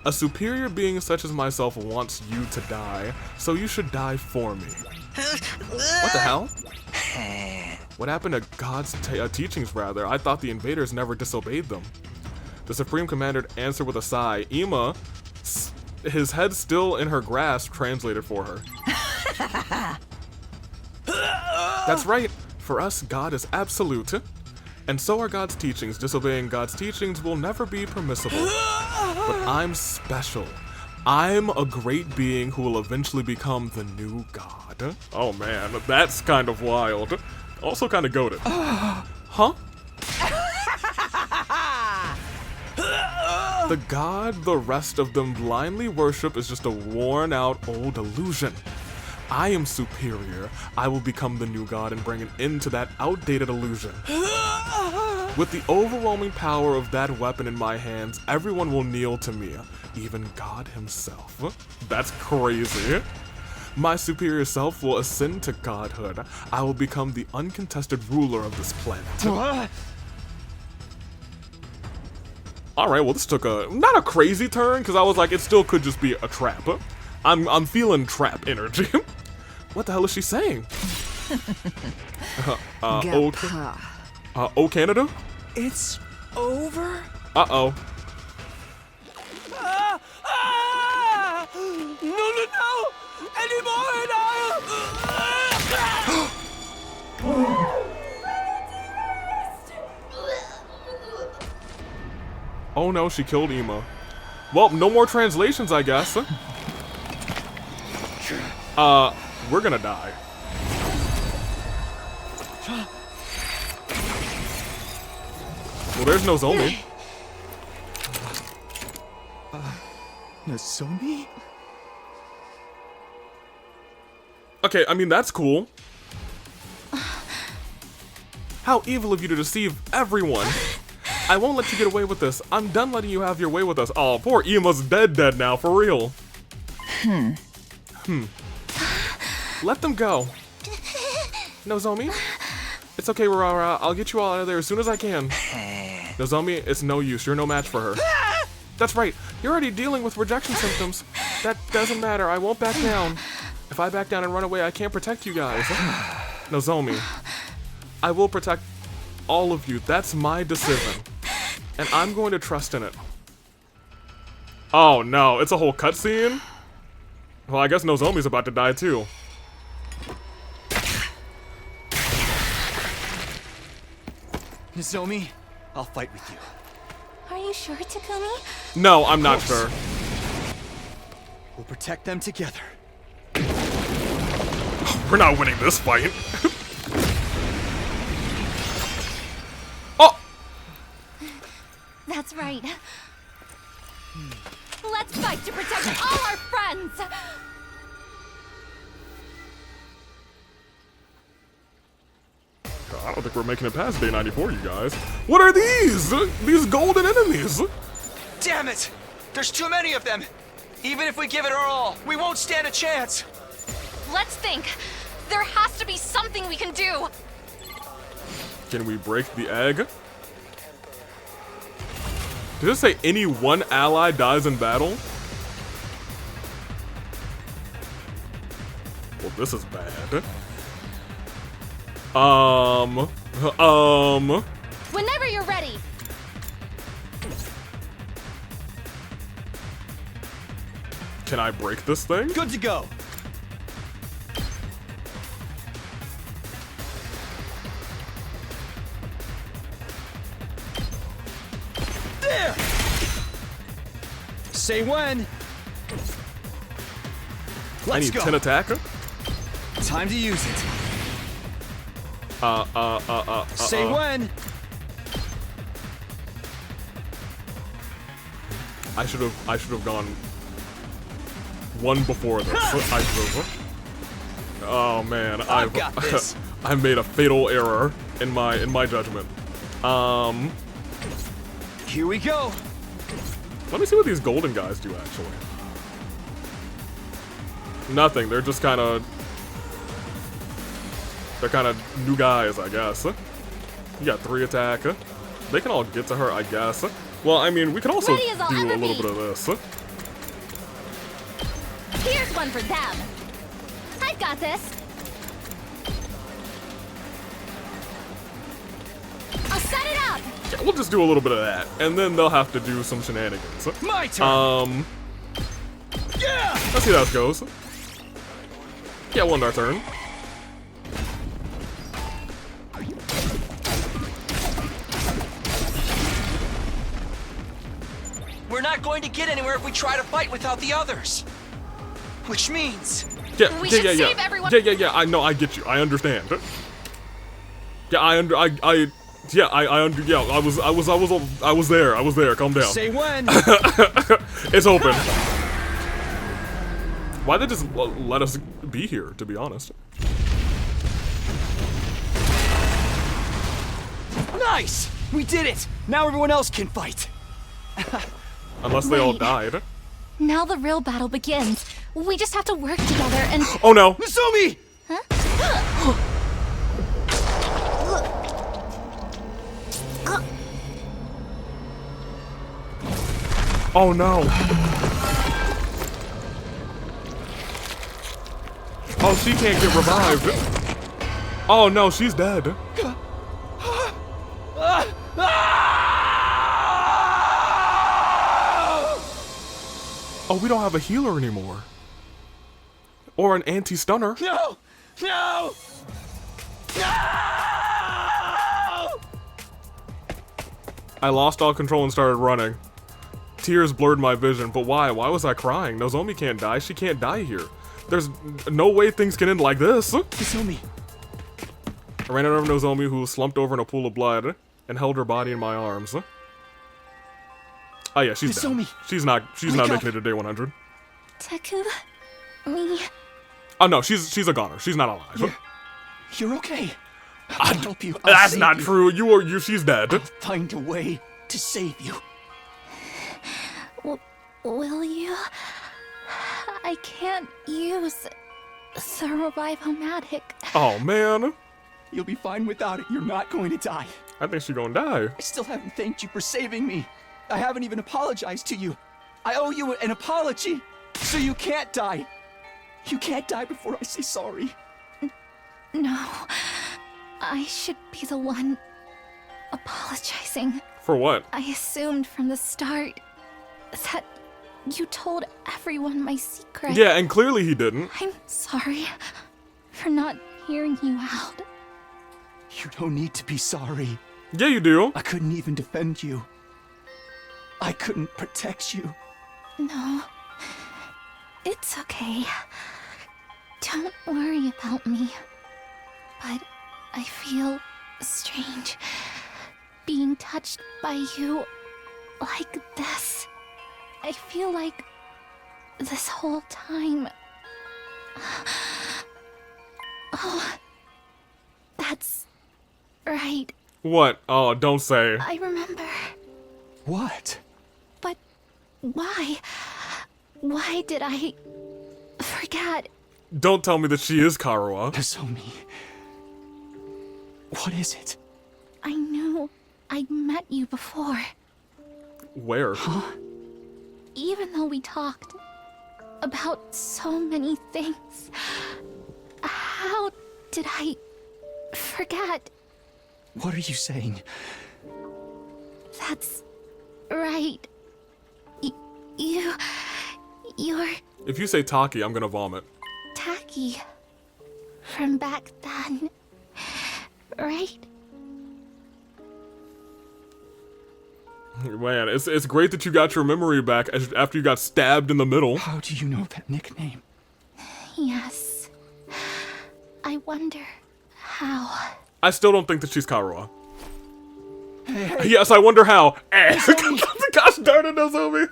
A superior being such as myself wants you to die, so you should die for me. What the hell? What happened to God's teachings, rather? I thought the invaders never disobeyed them. The Supreme Commander answered with a sigh. Emma, his head still in her grasp, translated for her. That's right. For us, God is absolute. And so are God's teachings. Disobeying God's teachings will never be permissible. But I'm special. I'm a great being who will eventually become the new God. Oh man, that's kind of wild. Also kind of goated. Huh? The God the rest of them blindly worship is just a worn out old illusion. I am superior. I will become the new God and bring an end to that outdated illusion. With the overwhelming power of that weapon in my hands, everyone will kneel to me, even God himself. That's crazy. My superior self will ascend to godhood. I will become the uncontested ruler of this planet. All right, well, this took not a crazy turn, because I was like, it still could just be a trap. I'm feeling trap energy. What the hell is she saying? Okay. Oh, Canada? It's over? Uh-oh. No! Anymore and Oh no, she killed Ema. Well, no more translations, I guess. We're gonna die. Well, there's Nozomi. Nozomi? Okay, I mean, that's cool. How evil of you to deceive everyone. I won't let you get away with this. I'm done letting you have your way with us. Oh, poor Ema's dead now, for real. Let them go. Nozomi? It's okay, Rara. I'll get you all out of there as soon as I can. Nozomi, it's no use. You're no match for her. That's right. You're already dealing with rejection symptoms. That doesn't matter. I won't back down. If I back down and run away, I can't protect you guys. Nozomi, I will protect all of you. That's my decision. And I'm going to trust in it. Oh no, it's a whole cutscene? Well, I guess Nozomi's about to die too. Nozomi, I'll fight with you. Are you sure, Takumi? No, I'm not sure. We'll protect them together. We're not winning this fight. Oh! That's right. Let's fight to protect all our friends! I don't think we're making it past day 94, you guys. What are these? These golden enemies? Damn it! There's too many of them! Even if we give it our all, we won't stand a chance! Let's think. There has to be something we can do. Can we break the egg? Did it say any one ally dies in battle? Well, this is bad. Whenever you're ready. Can I break this thing? Good to go. There! Say when. I need Let's go. 10 attack. Time to use it. Say when. I should have gone one before this. I should have. Oh man, I've got this. I made a fatal error in my judgment. Here we go. Let me see what these golden guys do actually. Nothing. They're just kind of. They're kind of new guys, I guess. You got 3 attack. They can all get to her, I guess. Well, I mean, we can also do a little bit of this. Here's one for them. I've got this. I'll set it up. Yeah, we'll just do a little bit of that, and then they'll have to do some shenanigans. My turn. Yeah. Let's see how this goes. Yeah, one our turn. We're not going to get anywhere if we try to fight without the others. Which means... Yeah, We should save everyone. Yeah, I know, I get you. I understand. Yeah, I was there. Calm down. Say when. It's open. Why'd they just let us be here, to be honest? Nice! We did it! Now everyone else can fight. Unless they all Wait. died. Now the real battle begins. We just have to work together and... Oh no! Nozomi! Oh no. Oh, she can't get revived. Oh no, she's dead. Oh, we don't have a healer anymore. Or an anti-stunner. No! No! No! I lost all control and started running. Tears blurred my vision, but why? Why was I crying? Nozomi can't die. She can't die here. There's no way things can end like this. Nozomi. I ran over Nozomi, who slumped over in a pool of blood, and held her body in my arms. Oh yeah, she's dead. She's not making it to day 100. Teku, me. Oh no, she's a goner. She's not alive. You're okay. I'll help you. That's not true. She's dead. I'll find a way to save you. Will you? I can't use the revive-o-matic. Oh man. You'll be fine without it. You're not going to die. I think she's gonna die. I still haven't thanked you for saving me. I haven't even apologized to you. I owe you an apology. So you can't die. You can't die before I say sorry. No. I should be the one apologizing. For what? I assumed from the start that you told everyone my secret. Yeah, and clearly he didn't. I'm sorry for not hearing you out. You don't need to be sorry. Yeah, you do. I couldn't even defend you. I couldn't protect you. No. It's okay. Don't worry about me. But I feel strange being touched by you like this. I feel like this whole time. Oh, that's right. What? Oh, don't say. I remember. What? But why? Why did I forget? Don't tell me that she is Karuha. Nozomi. What is it? I knew I'd met you before. Where? Huh? Even though we talked about so many things, how did I forget? What are you saying? That's right. You're If you say Taki, I'm gonna vomit. Taki from back then, right? Man, it's great that you got your memory back after you got stabbed in the middle. How do you know that nickname? Yes. I wonder how. I still don't think that she's Karuha. Yes, I wonder how. Gosh darn it, Nozomi.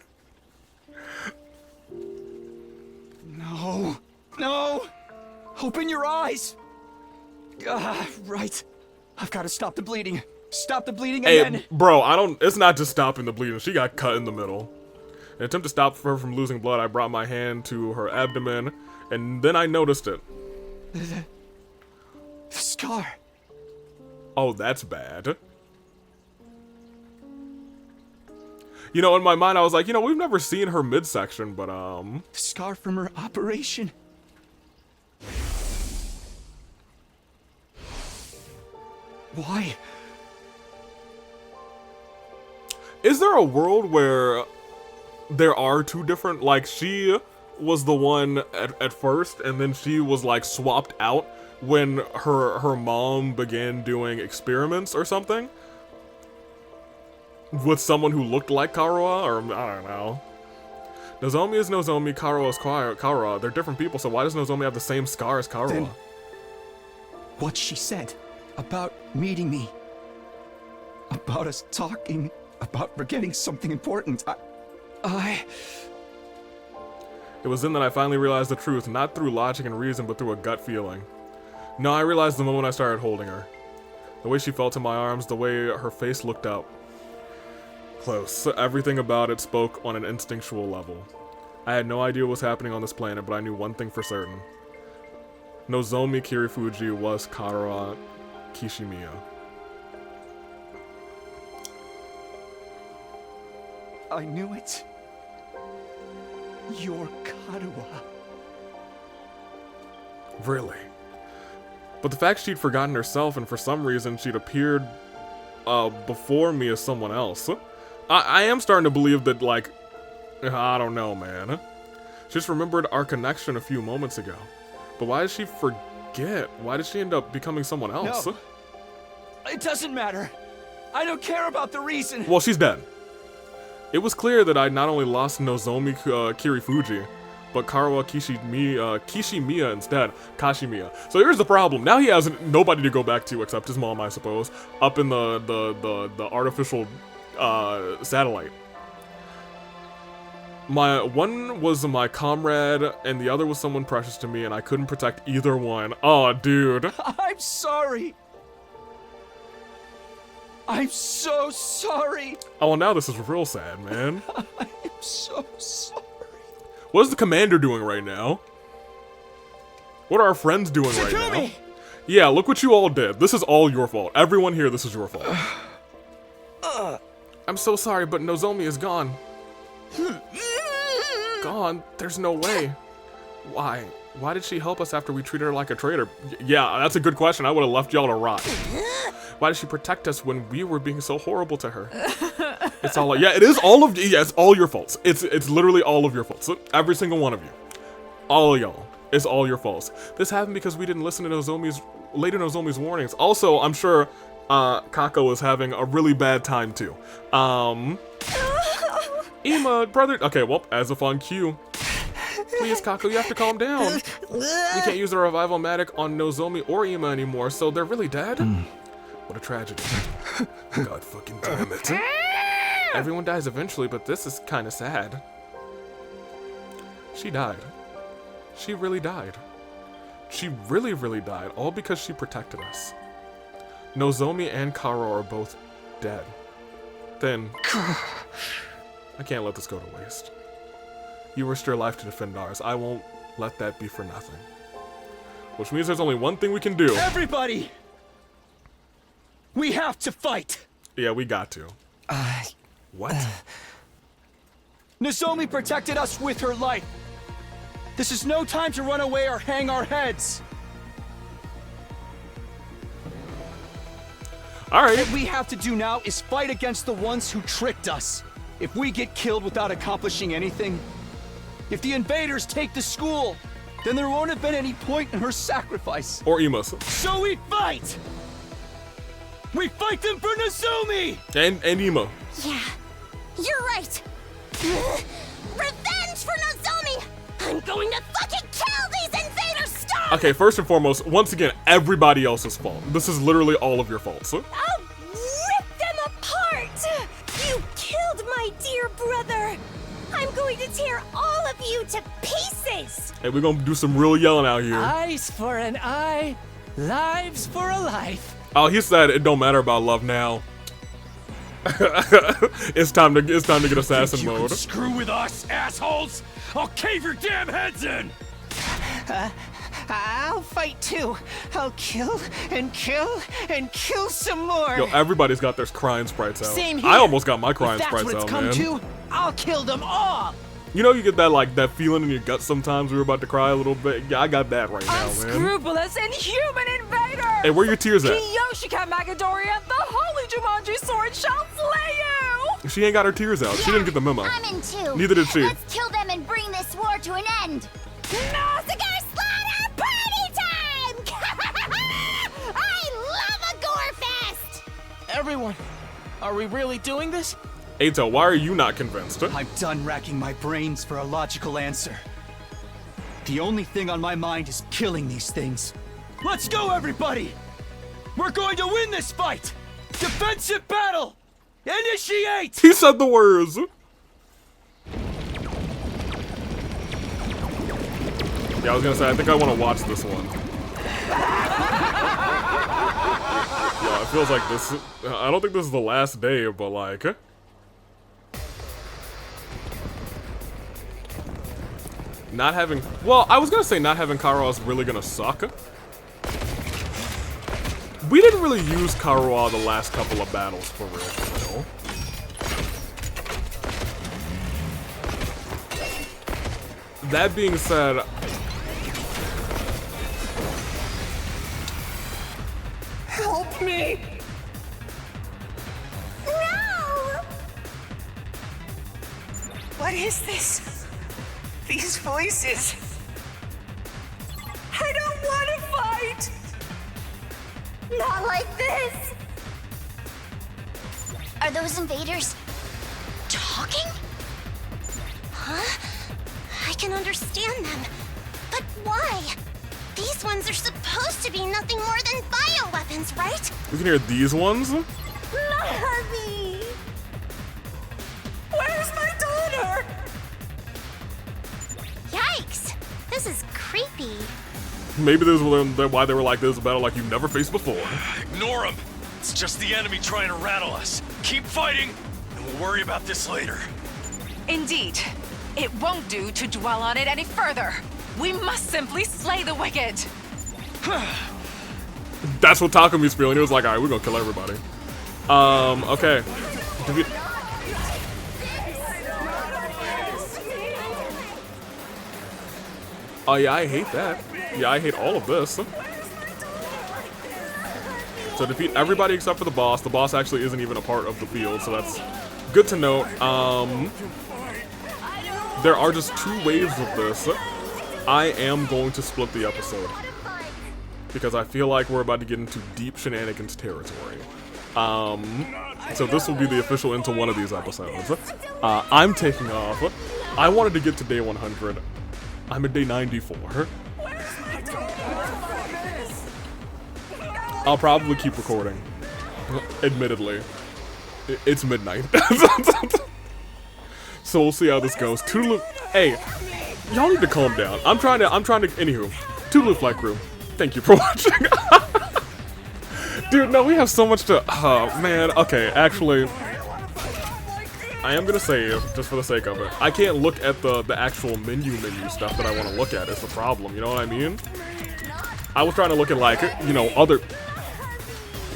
No. No! Open your eyes! Right. I've got to stop the bleeding. Stop the bleeding and then... Bro, it's not just stopping the bleeding. She got cut in the middle. In an attempt to stop her from losing blood, I brought my hand to her abdomen, and then I noticed it. The scar. Oh, that's bad. You know, in my mind, I was like, we've never seen her midsection, but, The scar from her operation. Why? Is there a world where there are two different, like, she was the one at first, and then she was, like, swapped out when her mom began doing experiments or something? With someone who looked like Karuha, or I don't know. Nozomi is Nozomi, Karuha is Karuha. They're different people, so why does Nozomi have the same scar as Karuha? Then what she said about meeting me, about us talking, about forgetting something important, It was then that I finally realized the truth, not through logic and reason, but through a gut feeling. No, I realized the moment I started holding her. The way she felt in my arms, the way her face looked up. Close. Everything about it spoke on an instinctual level. I had no idea what was happening on this planet, but I knew one thing for certain. Nozomi Kirifuji was Karuha Kishimiya. I knew it. You're Karuwa. Really? But the fact she'd forgotten herself and for some reason she'd appeared before me as someone else. I am starting to believe that, like, I don't know, man. She just remembered our connection a few moments ago. But why did she forget? Why did she end up becoming someone else? No. It doesn't matter. I don't care about the reason. Well, she's dead. It was clear that I not only lost Nozomi Kirifuji, but Karuwa Kishimiya instead. Kashimiya. So here's the problem. Now he has nobody to go back to except his mom, I suppose, up in the artificial satellite. One was my comrade, and the other was someone precious to me, and I couldn't protect either one. Oh, dude. I'm sorry. I'm so sorry. Oh, well, now this is real sad, man. I'm so sorry. What is the commander doing right now? What are our friends doing right now? Yeah, look what you all did. This is all your fault. Everyone here, this is your fault. I'm so sorry, but Nozomi is gone. Gone? There's no way. Why? Why did she help us after we treated her like a traitor? Yeah, that's a good question. I would have left y'all to rot. Why did she protect us when we were being so horrible to her? It's all, yeah, it is all of, yeah, it's all your faults. It's literally all of your faults. Every single one of you. All of y'all. It's all your faults. This happened because we didn't listen to Lady Nozomi's warnings. Also, I'm sure Kako is having a really bad time too. Ima, brother. Okay, well, as if on cue. Please, Kako, you have to calm down. We can't use the revival magic on Nozomi or Ima anymore, so they're really dead? What a tragedy. God fucking damn it. Everyone dies eventually, but this is kind of sad. She died. She really died. She really, really died, all because she protected us. Nozomi and Karo are both dead. Then, I can't let this go to waste. You risked your life to defend ours. I won't let that be for nothing. Which means there's only one thing we can do. Everybody! We have to fight! Yeah, we got to. What? Nozomi protected us with her life. This is no time to run away or hang our heads. Alright. What we have to do now is fight against the ones who tricked us. If we get killed without accomplishing anything, if the invaders take the school, then there won't have been any point in her sacrifice. Or Ima's. So we fight! We fight them for Nozomi! And Ima. Yeah, you're right. Revenge for Nozomi! I'm going to fucking kill these invader stars! Okay, first and foremost, once again, everybody else's fault. This is literally all of your faults. I'll rip them apart! You killed my dear brother! I'm going to tear all of you to pieces! Hey, we're gonna do some real yelling out here. Eyes for an eye, lives for a life. Oh, he said it don't matter about love now. It's time to get assassin you mode. Can screw with us, assholes! I'll cave your damn heads in! I'll fight too. I'll kill and kill and kill some more. Yo, everybody's got their crying sprites out. Same here. I almost got my crying If that's sprites what it's out, come man. to, I'll kill them all. You know, you get that that feeling in your gut sometimes we were about to cry a little bit. Yeah, I got that right now, man. Unscrupulous inhuman invaders! Hey, where your tears at? Kiyoshika Magadoria, the holy Jumanji sword shall slay you! She ain't got her tears out. She didn't get the memo. I'm in too. Neither did she. Let's kill them and bring this war to an end. Massacre slaughter party time! I love a gore fest! Everyone, are we really doing this? Eito, why are you not convinced? I'm done racking my brains for a logical answer. The only thing on my mind is killing these things. Let's go, everybody! We're going to win this fight! Defensive battle! Initiate! He said the words. Yeah, I was gonna say, I think I want to watch this one. Yeah, it feels like this. I don't think this is the last day, but like. Not having. Well, I was gonna say not having Karuwa is really gonna suck. We didn't really use Karuwa the last couple of battles for real. That being said, Help me! No! What is this? These voices. I don't want to fight! Not like this! Are those invaders talking? Huh? I can understand them. But why? These ones are supposed to be nothing more than bioweapons, right? you can hear these ones. Mommy! Where's my daughter? Yikes! This is creepy. Maybe this is why they were like, this is a battle like you've never faced before. Ignore him. It's just the enemy trying to rattle us. Keep fighting, and we'll worry about this later. Indeed. It won't do to dwell on it any further. We must simply slay the wicked. That's what Takumi's feeling. He was like, alright, we're gonna kill everybody. Okay. Oh yeah, I hate that. Yeah, I hate all of this. So defeat everybody except for the boss. The boss actually isn't even a part of the field, so that's good to note. There are just 2 waves of this. I am going to split the episode because I feel like we're about to get into deep shenanigans territory. So this will be the official end to one of these episodes. I'm taking off. I wanted to get to day 100. I'm at day 94. I'll probably keep recording. Admittedly. It's midnight. So we'll see how this goes. Toodaloo. Hey, y'all need to calm down. I'm trying to, anywho. Toodaloo Flight Crew. Thank you for watching. Dude, no, we have so much to, oh man, okay, actually. I am gonna save, just for the sake of it. I can't look at the actual menu stuff that I want to look at, is the problem, you know what I mean? I was trying to look at, like, you know, other...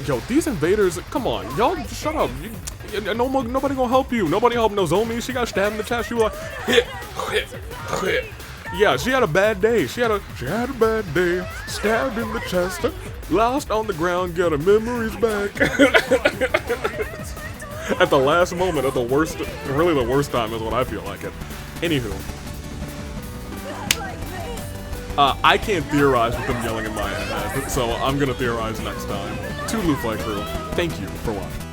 Yo, these invaders, come on, y'all, shut up. Nobody gonna help you. Nobody help Nozomi. She got stabbed in the chest. She was like, hit. Yeah, she had a bad day. She had a bad day. Stabbed in the chest. Lost on the ground. Get her memories back. At the last moment, at the worst, really the worst time is when I feel like it. Anywho. I can't theorize with them yelling in my head, so I'm gonna theorize next time. Toodaloo Flight Crew, thank you for watching.